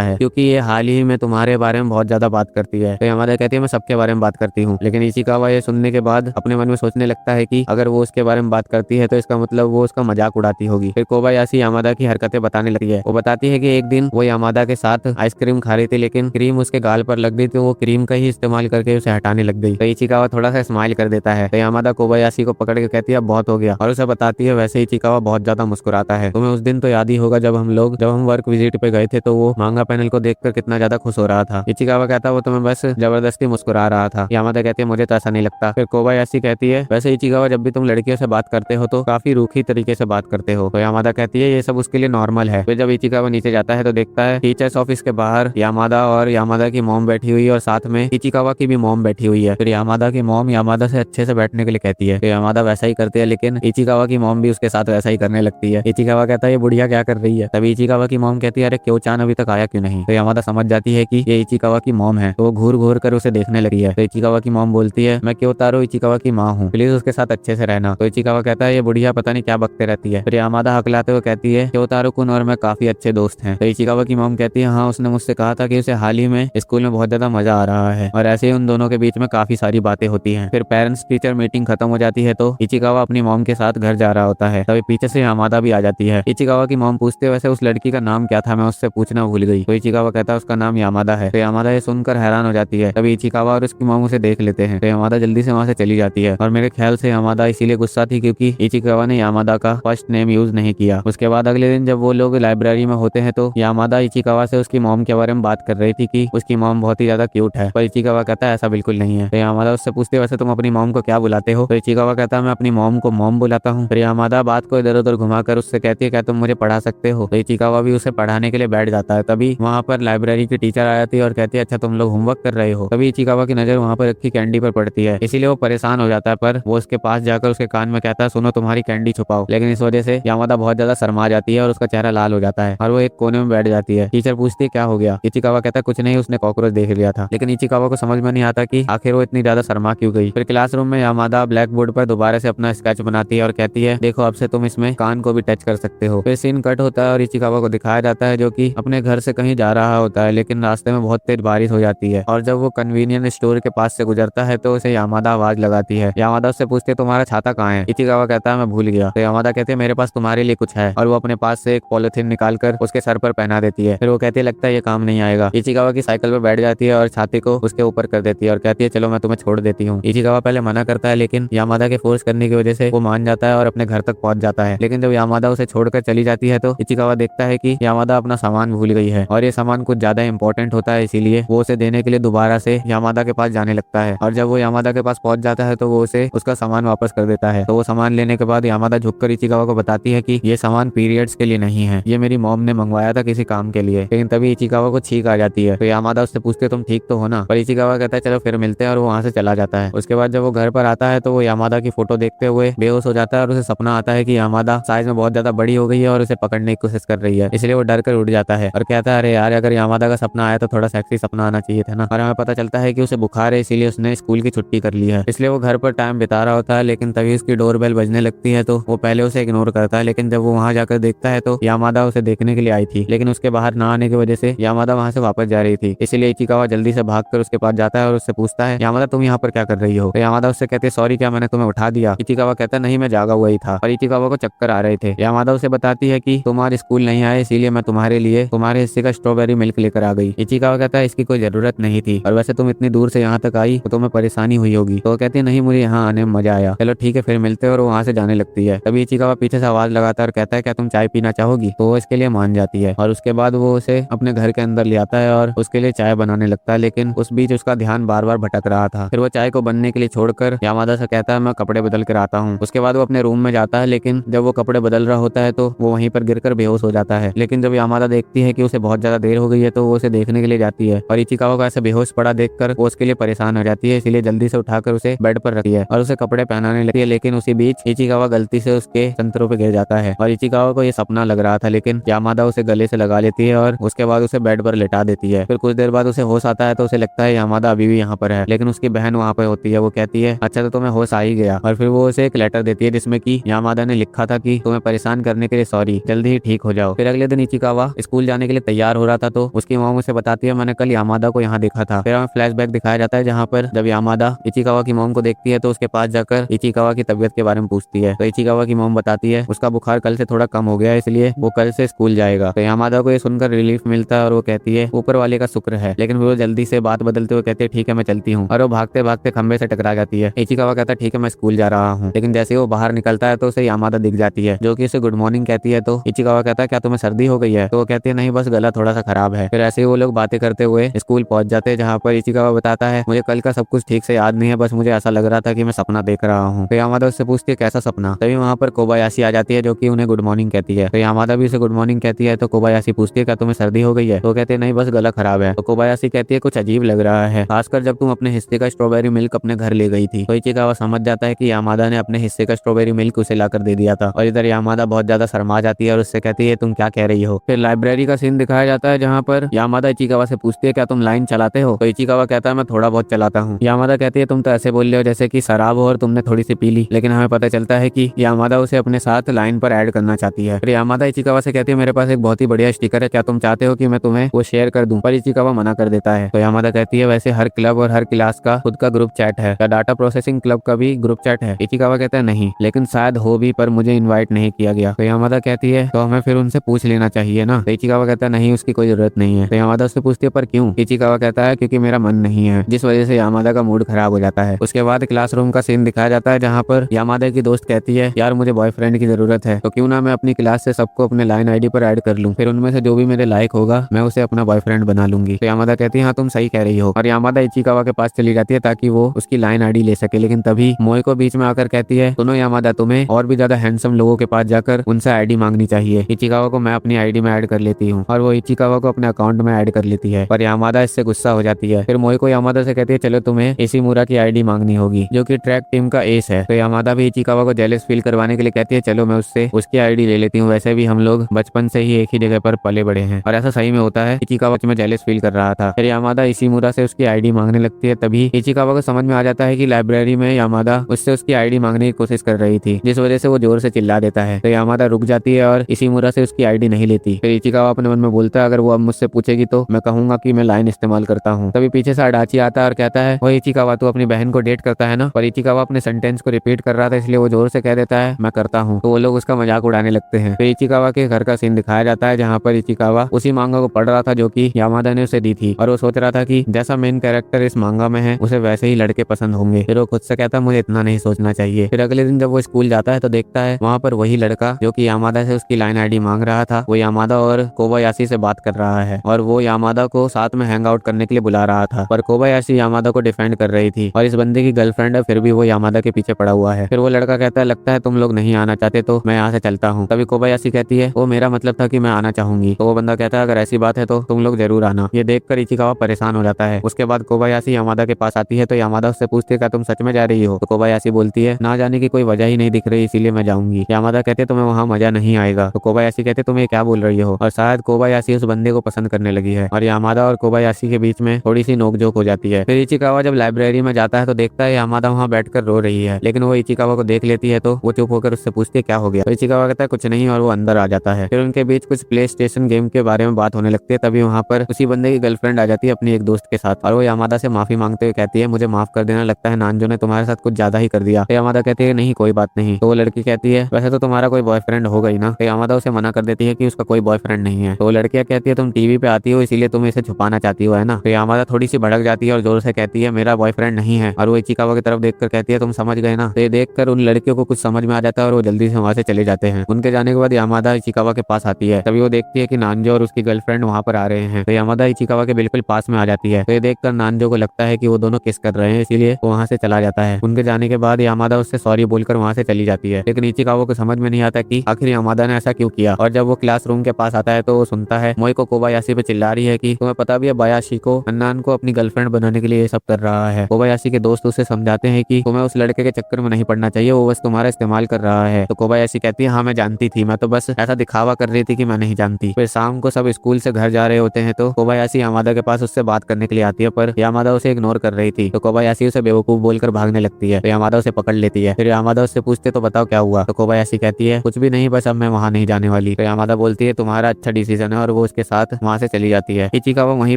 है, क्योंकि ये हाल ही में तुम्हारे बारे में बहुत ज्यादा बात करती है। तो यामादा कहती है मैं सबके बारे में बात करती हूँ। लेकिन इचिकावा ये सुनने के बाद अपने मन में सोचने लगता है कि अगर वो उसके बारे में बात करती है तो इसका मतलब वो उसका मजाक उड़ाती होगी। फिर कोबायाशी यामादा की हरकतें बताने लगी है। वो बताती है कि एक दिन वो यामादा के साथ आइसक्रीम खा रही थी, लेकिन क्रीम उसके गाल पर लग गई, तो वो क्रीम का ही इस्तेमाल करके उसे हटाने लग गई। तो इचिकावा थोड़ा सा स्माइल कर देता है। तो यामादा कोबायाशी को पकड़ के कहती है अब बहुत हो गया, और उसे बताती है वैसे इचिकावा बहुत ज्यादा मुस्कुराता है। तुम्हें उस दिन तो याद ही होगा जब हम वर्क विजिट पे गए थे तो वो मांगा पैनल को देखकर कितना ज्यादा खुश हो रहा था। इचिकावा कहता है वो तुम्हें बस जबरदस्ती मुस्कुरा रहा था। यामादा कहती है मुझे तो ऐसा नहीं लगता। फिर कोबायाशी कहती है वैसे इचिकावा जब भी तुम लड़कियों से बात करते हो तो काफी रूखी तरीके से बात करते हो। तो यामादा कहती है ये सब उसके लिए नॉर्मल है। फिर जब इचिकावा नीचे जाता है तो देखता है टीचर्स ऑफिस के बाहर यामादा और यामादा की मॉम बैठी हुई है, और साथ में इचिकावा की भी मॉम बैठी हुई है। फिर यामादा की मॉम यामादा से अच्छे से बैठने के लिए कहती है। तो यामादा वैसा ही करती है, लेकिन इचिकावा की मॉम भी उसके साथ वैसा ही करने लगती है। इचिकावा कहता है ये बुढ़िया क्या कर रही है। तभी इचिकावा की मॉम कहती है अरे क्यों चान अभी तक आया क्यों नहीं। तो यामादा समझ जाती है कि ये इचिकावा की मॉम है, तो वो घूर घूर कर उसे देखने लगी है। तो इचिकावा की मॉम बोलती है मैं क्योतारो इचिकावा की माँ हूँ, प्लीज उसके साथ अच्छे से रहना। तो इचिकावा कहता है ये बुढ़िया पता नहीं क्या बकते रहती है। फिर यामादा हकलाते हुए कहती है क्योतारो कुन और मैं काफी अच्छे दोस्त हैं। तो इचिकावा की मॉम कहती है हाँ उसने मुझसे कहा था कि उसे हाल ही में स्कूल में बहुत ज्यादा मजा आ रहा है, और ऐसे ही उन दोनों के बीच में काफी सारी बातें होती हैं। फिर पेरेंट्स टीचर मीटिंग खत्म हो जाती है तो इचिकावा अपनी मॉम के साथ घर जा रहा होता है। तभी पीछे से यामादा भी आ जाती है। इचिकावा की मॉम पूछते वैसे उस लड़की का नाम क्या था, मैं उससे पूछना भूल गई। तो इचिकावा कहता है उसका नाम यामादा है। तो यामादा ये सुनकर हैरान हो जाती है। तभी इचिकावा और उसकी मॉम उसे देख लेते हैं। तो यामादा जल्दी से वहां से चली जाती है, और मेरे ख्याल से यामादा इसीलिए गुस्सा थी क्योंकि इचिकावा ने यामादा का फर्स्ट नेम यूज नहीं किया। उसके बाद अगले दिन जब वो लोग लाइब्रेरी में होते हैं तो यामादा इचिकावा से उसकी मॉम के बारे में बात कर रही थी कि उसकी मॉम बहुत ही ज्यादा क्यूट है, पर इचिकावा कहता है ऐसा बिल्कुल नहीं है। तो यामादा उससे पूछते वैसे तुम अपनी मॉम को क्या बुलाते हो। तो इचिकावा कहता है मैं अपनी मॉम को मॉम बुलाता हूँ। फिर यामादा बात को इधर उधर घुमाकर उससे कहती है क्या तुम मुझे पढ़ा सकते हो। तो इचिकावा भी उसे पढ़ाने के लिए बैठ जाता है। तभी वहाँ पर लाइब्रेरी की टीचर आ जाती है और कहती है अच्छा तुम लोग होमवर्क कर रहे हो। तभी इचिकावा की नजर वहाँ पर रखी कैंडी पर पड़ती है, इसीलिए वो परेशान हो जाता है, पर वो उसके पास जाकर उसके कान में कहता है सुनो तुम्हारी कैंडी छुपाओ। लेकिन इस वजह से यामादा बहुत ज्यादा शर्मा जाती है और उसका चेहरा लाल हो जाता है और वो एक कोने में बैठ जाती है। टीचर पूछती है क्या हो गया। इचिकावा कहता है कुछ नहीं, उसने कॉकरोच देख लिया था। लेकिन इचिकावा को समझ में नहीं आता कि आखिर वो इतनी ज्यादा शर्मा क्यों गई। फिर क्लासरूम में यामादा ब्लैक बोर्ड पर दोबारा से अपना स्केच बनाती है और कहती है देखो अब से तुम इसमें कान को भी टच कर सकते हो। फिर सीन कट होता है और इचिकावा को दिखाया जाता है जो कि अपने घर से कहीं जा रहा होता है, लेकिन रास्ते में बहुत तेज बारिश हो जाती है, और जब वो कन्वीनियंस स्टोर के पास से गुजरता है तो उसे यामादा आवाज लगाती है। यामादा उससे पूछते है तुम्हारा छाता कहाँ है। इचिकावा कहता है मैं भूल गया। तो यामादा कहते हैं मेरे पास तुम्हारे लिए कुछ है, और वो अपने पास से एक पॉलिथीन निकाल कर उसके सर पर पहना देती है। फिर वो कहती है लगता है ये काम नहीं आएगा। इचिकावा की साइकिल पर बैठ जाती है और छाती को उसके ऊपर कर देती है और कहती है चलो मैं तुम्हें छोड़ देती हूँ। इचिकावा पहले मना करता है, लेकिन यामादा के फोर्स करने की वजह से वो मान जाता है और अपने घर तक पहुंच जाता है। लेकिन जब यामादा उसे छोड़कर चली जाती है तो इचिकावा देखता है कि यामादा अपना सामान भूल गई है, और ये सामान कुछ ज्यादा इंपॉर्टेंट होता है, इसीलिए वो उसे देने के लिए दोबारा से यामादा के पास जाने लगता है। और जब वो यामादा के पास पहुंच जाता है तो वो उसे उसका सामान वापस कर देता है। तो वो सामान लेने के बाद यामादा झुककर इचिकावा को बताती है कि ये सामान पीरियड्स के लिए नहीं है, ये मेरी मॉम ने मंगवाया था किसी काम के लिए। लेकिन तभी इचिकावा को छींक आ जाती है। तो यामादा उससे पूछते तुम ठीक तो हो ना। पर इचिकावा कहता है चलो फिर मिलते हैं, और वो वहाँ से चला जाता है। उसके बाद जब वो घर पर आता है तो वो यामादा की फोटो देखते हुए बेहोश हो जाता है, और उसे सपना आता है कि यामादा साइज में बहुत ज्यादा बड़ी हो गई है और उसे पकड़ने की कोशिश कर रही है। इसलिए वो डर कर उठ जाता है और कहता है अरे यार अगर यामादा का सपना आया तो थोड़ा सेक्सी सपना आना चाहिए था ना। और हमें पता चलता है कि उसे बुखार है, इसीलिए उसने स्कूल की छुट्टी कर ली है। इसलिए वो घर पर टाइम बिता रहा होता है, लेकिन तभी उसकी डोरबेल बजने लगती है। तो वो पहले उसे इग्नोर करता है, लेकिन जब वो वहाँ जाकर देखता है तो यामादा उसे देखने के लिए आई थी, लेकिन उसके बाहर ना आने की वजह से यामादा वहाँ से वापस जा रही थी। इसलिए इचिकावा जल्दी से भागकर उसके पास जाता है और उससे पूछता है यामादा तुम यहाँ पर क्या कर रही हो। तो यामादा उससे कहते सॉरी क्या मैंने तुम्हें उठा दिया। इचिकावा कहता नहीं मैं जागा हुआ ही था, और इचिकावा को चक्कर आ रहे थे। यामादा उसे बताती है कि तुम आज स्कूल नहीं आए, इसीलिए मैं तुम्हारे लिए तुम्हारे हिस्से का स्ट्रॉबेरी मिल्क लेकर आ गई। इचिकावा कहता है इसकी कोई जरूरत नहीं थी, और वैसे तुम इतनी दूर से यहाँ तक आई तो तुम्हें परेशानी हुई होगी। तो कहती है नहीं मुझे यहाँ आने में मजा आया, चलो ठीक है फिर मिलते हैं, और वहाँ से जाने लगती है। तभी इचिकावा पीछे से आवाज लगाता है और कहता है क्या तुम चाय पीना चाहोगी। तो वो इसके लिए मान जाती है, और उसके बाद वो उसे अपने घर के अंदर ले आता है और उसके लिए चाय बनाने लगता है, लेकिन उस बीच उसका ध्यान बार बार भटक रहा था। फिर वो चाय को बनने के लिए छोड़कर यामादा से कहता है मैं कपड़े बदल कर आता हूँ। उसके बाद वो अपने रूम में जाता है, लेकिन जब वो कपड़े बदल रहा होता है तो वो वहीं पर गिरकर बेहोश हो जाता है। लेकिन जब यामादा देखती है कि उसे बहुत ज्यादा देर हो गई है तो वो उसे देखने के लिए जाती है, और इचिकावा को ऐसे बेहोश पड़ा देखकर वो उसके लिए परेशान हो जाती है, इसीलिए जल्दी से उठाकर उसे बेड पर रखती है और उसे कपड़े पहनाने लगती है। लेकिन उसी बीच इचिकावा गलती से उसके संतरों पे गिर जाता है, और इचिकावा को ये सपना लग रहा था, लेकिन यामादा उसे गले से लगा लेती है और उसके बाद उसे बेड पर लिटा देती है। फिर कुछ देर बाद उसे होश आता है तो उसे लगता है यामादा अभी भी यहाँ पर है, लेकिन उसकी बहन वहाँ पर होती है। वो कहती है अच्छा तो तुम्हें होश आ ही गया, और फिर वो उसे एक लेटर देती है जिसमें कि यामादा ने लिखा था कि तुम्हें परेशान करने के लिए सॉरी, जल्दी ही ठीक हो जाओ। फिर अगले दिन इचिकावा स्कूल जाने के लिए तैयार हो रहा था तो उसकी मॉम उसे बताती है मैंने कल यामादा को यहाँ देखा था। फिर हमें फ्लैशबैक दिखाया जाता है जहाँ पर जब यामादा इचिकावा की मॉम को देखती है तो उसके पास जाकर इचिकावा की तबीयत के बारे में पूछती है। तो इचिकावा की मॉम बताती है उसका बुखार कल से थोड़ा कम हो गया है, इसलिए वो कल से स्कूल जाएगा। तो यामादा को ये सुनकर रिलीफ मिलता है और वो कहती है ऊपर वाले का शुक्र है, लेकिन वो जल्दी से बात बदलते हुए कहते हैं ठीक है मैं चलती हूँ, और वो भागते भागते खंबे से टकरा जाती है। इचिकावा कहता है ठीक है मैं स्कूल जा रहा हूँ, लेकिन जैसे वो बाहर निकलता है तो उसे यामादा दिख जाती है जो कि उसे गुड मॉर्निंग कहती है। तो इचिकावा कहता है क्या तुम्हें सर्दी हो गई है? तो वो कहती है नहीं बस गला थोड़ा सा खराब है। फिर ऐसे ही वो लोग बातें करते हुए स्कूल पहुंच जाते हैं जहाँ पर इचिकावा बताता है मुझे कल का सब कुछ ठीक से याद नहीं है, बस मुझे ऐसा लग रहा था कि मैं सपना देख रहा हूँ। तो यामादा उससे पूछती है कैसा सपना? तभी वहाँ पर कोबायाशी आ जाती है जो कि उन्हें गुड मॉर्निंग कहती है। तो यामादा भी उसे गुड मॉर्निंग कहती है। तो कोबायाशी पूछती है क्या तुम्हें सर्दी हो गई है? तो कहते हैं नहीं बस गला खराब है। तो कोबायाशी कहती है कुछ अजीब लग रहा है, खासकर जब तुम अपने हिस्से का स्ट्रॉबेरी मिल्क अपने घर ले गई थी। तो इचिकावा समझ जाता है कि यामादा ने अपने हिस्से का स्ट्रॉबेरी मिल्क उसे लाकर दे दिया था, और इधर यामादा बहुत ज्यादा शर्मा जाती है और उससे कहती है तुम क्या कह रही हो। फिर लाइब्रेरी का सीन दिखाया जाता है जहाँ पर यामादा इचिकावा से पूछती है क्या तुम लाइन चलाते हो? तो इचिकावा कहता है मैं थोड़ा बहुत चलाता हूँ। यामादा कहती है तुम तो ऐसे बोल रहे हो जैसे कि शराब हो और तुमने थोड़ी सी पी ली, लेकिन हमें पता चलता है कि यामादा उसे अपने साथ लाइन पर ऐड करना चाहती है। फिर यामादा इचिकावा से कहती है मेरे पास एक बहुत ही बढ़िया स्टिकर है, क्या तुम चाहते हो कि मैं तुम्हें वो शेयर कर दूं? पर इचिकावा मना कर देता है। तो यामादा कहती है वैसे हर क्लब और हर क्लास का खुद का ग्रुप चैट है, क्या डाटा प्रोसेसिंग क्लब का भी ग्रुप चैट है? इचिकावा कहता है नहीं, लेकिन शायद हो भी, पर मुझे इन्वाइट नहीं किया गया। तो यामादा कहती है तो हमें फिर उनसे पूछ लेना चाहिए ना? तो इचिकावा कहता है नहीं उसकी कोई जरूरत नहीं है। तो यामादा उससे पूछती है पर क्यों? इचिकावा कहता है क्योंकि मेरा मन नहीं है, जिस वजह से यामादा का मूड खराब हो जाता है। उसके बाद क्लासरूम का सीन दिखाया जाता है जहाँ पर यामादा की दोस्त कहती है यार मुझे बॉयफ्रेंड की जरूरत है, तो क्यों ना मैं अपनी क्लास से सबको अपने लाइन आईडी पर ऐड कर लूं, फिर उनमें से जो भी मेरे लायक होगा मैं उसे अपना बॉयफ्रेंड बना लूंगी। तो यामादा कहती है हाँ तुम सही कह रही हो, और यामादा इचिकावा के पास चली जाती है ताकि वो उसकी लाइन आईडी ले सके। लेकिन तभी मोएको बीच में आकर कहती है सुनो यामादा, तुम्हें और भी ज्यादा हैंडसम लोगों के पास जाकर उनसे आईडी मांगनी चाहिए। इचिकावा को मैं अपनी आईडी में ऐड कर लेती हूँ, और वो इचिकावा को अपने अकाउंट में ऐड कर लेती है। पर यामादा इससे गुस्सा हो जाती है। फिर मोएको यामादा से कहती है चलो तुम्हें इशिमुरा की आईडी मांगनी होगी जो कि ट्रैक टीम का एस है। तो यामादा भी इचिकावा को जेलस फील करवाने के लिए कहती है चलो मैं उससे उसकी आईडी ले लेती हूँ, वैसे भी हम लोग बचपन से ही एक ही जगह पर पले बड़े हैं। और ऐसा सही में होता है, इचिकावा में जेलस फील कर रहा था। फिर यामादा इशिमुरा से उसकी आईडी मांगने लगती है। तभी इचिकावा को समझ में आ जाता है कि लाइब्रेरी में यामादा उससे उसकी आईडी मांगने की कोशिश कर रही थी, जिस वजह से वो जोर से चिल्ला देता है। तो यामादा रुक जाती है और इशिमुरा से उसकी आईडी नहीं लेती। फिर इचिकावा अपने मन में बोलता है अगर वो अब मुझसे पूछेगी तो मैं कहूंगा कि मैं लाइन इस्तेमाल करता हूँ। तभी पीछे से अडाची आता है और कहता है वो इचिकावा तू अपनी बहन को डेट करता है ना? पर इचिकावा अपने सेंटेंस को रिपीट कर रहा था इसलिए वो जोर से कह देता है मैं करता हूँ। तो वो लोग उसका मजाक उड़ाने लगते हैं। फिर इचिकावा के घर का सीन दिखाया जाता है जहाँ पर इचिकावा उसी मांगा को पढ़ रहा था जो कि यामादा ने उसे दी थी, और वो सोच रहा था कि जैसा मेन कैरेक्टर इस मांगा में है उसे वैसे ही लड़के पसंद होंगे। फिर वो खुद से कहता मुझे इतना नहीं सोचना चाहिए। फिर अगले दिन जब वो स्कूल जाता है तो देखता है वहाँ पर वही लड़का जो कि यामादा से उसकी लाइन आईडी मांग रहा था, वो यामादा और कोबायाशी से बात कर रहा है, और वो यामादा को साथ में हैंग आउट करने के लिए बुला रहा था। पर कोबायाशी यामादा को डिफेंड कर रही थी, और इस बंदे की गर्लफ्रेंड है फिर भी वो यामादा के पीछे पड़ा हुआ है। फिर वो लड़का कहता है लगता है तुम लोग नहीं आना चाहते तो मैं यहाँ से चलता हूँ। तभी कोबायाशी कहती है वो मेरा मतलब था कि मैं आना चाहूंगी। तो वो बंदा कहता है अगर ऐसी बात है तो तुम लोग जरूर आना। ये देखकर इचिकावा परेशान हो जाता है। उसके बाद कोबायाशी यामादा के पास आती है तो यामादा उससे पूछती है क्या तुम सच में जा रही हो? तो कोबायाशी बोलती है ना जाने की कोई वजह ही नहीं दिख रही इसीलिए मैं जाऊंगी। यामादा कहते तुम्हें वहाँ मजा नहीं आएगा। तो कोबायाशी कहते तुम ये क्या बोल रही हो? और शायद कोबायाशी उस बंदे को पसंद करने लगी है, और यामादा और कोबायाशी के बीच में थोड़ी सी नोकझोंक हो जाती है। फिर इचिकावा जब लाइब्रेरी में जाता है तो देखता है यामादा वहाँ बैठकर रो रही है, लेकिन वो इचिकावा को देख लेती है तो वो चुप होकर उससे पूछती है क्या हो गया? तो इचिकावा कहता है कुछ नहीं, और वो अंदर आ जाता है। फिर उनके बीच कुछ प्ले स्टेशन गेम के बारे में बात होने लगती है। तभी वहाँ पर उसी बंदे की गर्लफ्रेंड आ जाती है अपनी एक दोस्त के साथ, और वो यामादा से माफी मांगते हुए कहती है मुझे माफ कर देना, लगता है नानजो ने तुम्हारे साथ कुछ ज्यादा ही कर दिया। तो यामादा कहती है नहीं कोई बात नहीं। तो वो लड़की कहती है वैसे तो तुम्हारा कोई बॉयफ्रेंड होगा ही ना? तो यामादा उसे मना कर देती है कि उसका कोई बॉयफ्रेंड नहीं है। तो वो लड़कियां कहती है तुम टीवी पे आती हो इसीलिए तुम इसे छुपाना चाहती हो है ना? तो यामादा थोड़ी सी भड़क जाती है और जोर से कहती है मेरा बॉयफ्रेंड नहीं है, और वो इचिकावा की तरफ देखकर कहती है तुम समझ गए ना? तो ये देखकर उन लड़कियों को कुछ समझ में आ जाता है और वो जल्दी से वहाँ से चले जाते हैं। उनके जाने के बाद यामादा इचिकावा के पास आती है। तभी वो देखती है कि नानजो और उसकी गर्लफ्रेंड वहाँ पर आ रहे हैं। तो यामादा इचिकावा के बिल्कुल पास में आ जाती है। तो ये देखकर नानजो को लगता है कि वो दोनों किस कर रहे हैं, इसीलिए वो वहाँ से चला जाता है। उनके जाने के बाद यामादा उससे सॉरी बोलकर वहाँ से चली जाती है, लेकिन इचिकावा को समझ में नहीं आता कि आखिर यामादा ने ऐसा क्यों किया। और जब वो क्लासरूम के पास आता है तो वो सुनता है मोएको कोबायाशी पे चिल्ला रही है कि तुम्हें पता भी है बायाशी को अन्नान को अपनी गर्लफ्रेंड बनाने के लिए ये सब कर रहा है। कोबायाशी के दोस्त उसे समझाते हैं कि तुम्हें उस लड़के के चक्कर में नहीं पड़ना चाहिए, वो बस तुम्हारा इस्तेमाल कर रहा है। तो कोबायाशी कहती है हाँ मैं जानती थी, मैं तो बस ऐसा ऐसा दिखावा कर रही थी कि मैं नहीं जानती। फिर शाम को सब स्कूल से घर जा रहे होते हैं तो कोबायाशी यामादा के पास उससे बात करने के लिए आती है, पर यामादा उसे इग्नोर कर रही थी। तो कोबायाशी उसे बेवकूफ बोलकर भागने लगती है। तो यामादा उसे पकड़ लेती है। फिर यामादा उससे पूछते तो बताओ क्या हुआ। तो कोबायाशी कहती है कुछ भी नहीं, बस अब मैं वहाँ नहीं जाने वाली। तो यामादा बोलती है तुम्हारा अच्छा डिसीजन है, और वो उसके साथ वहाँ से चली जाती है। इचिकावा वहीं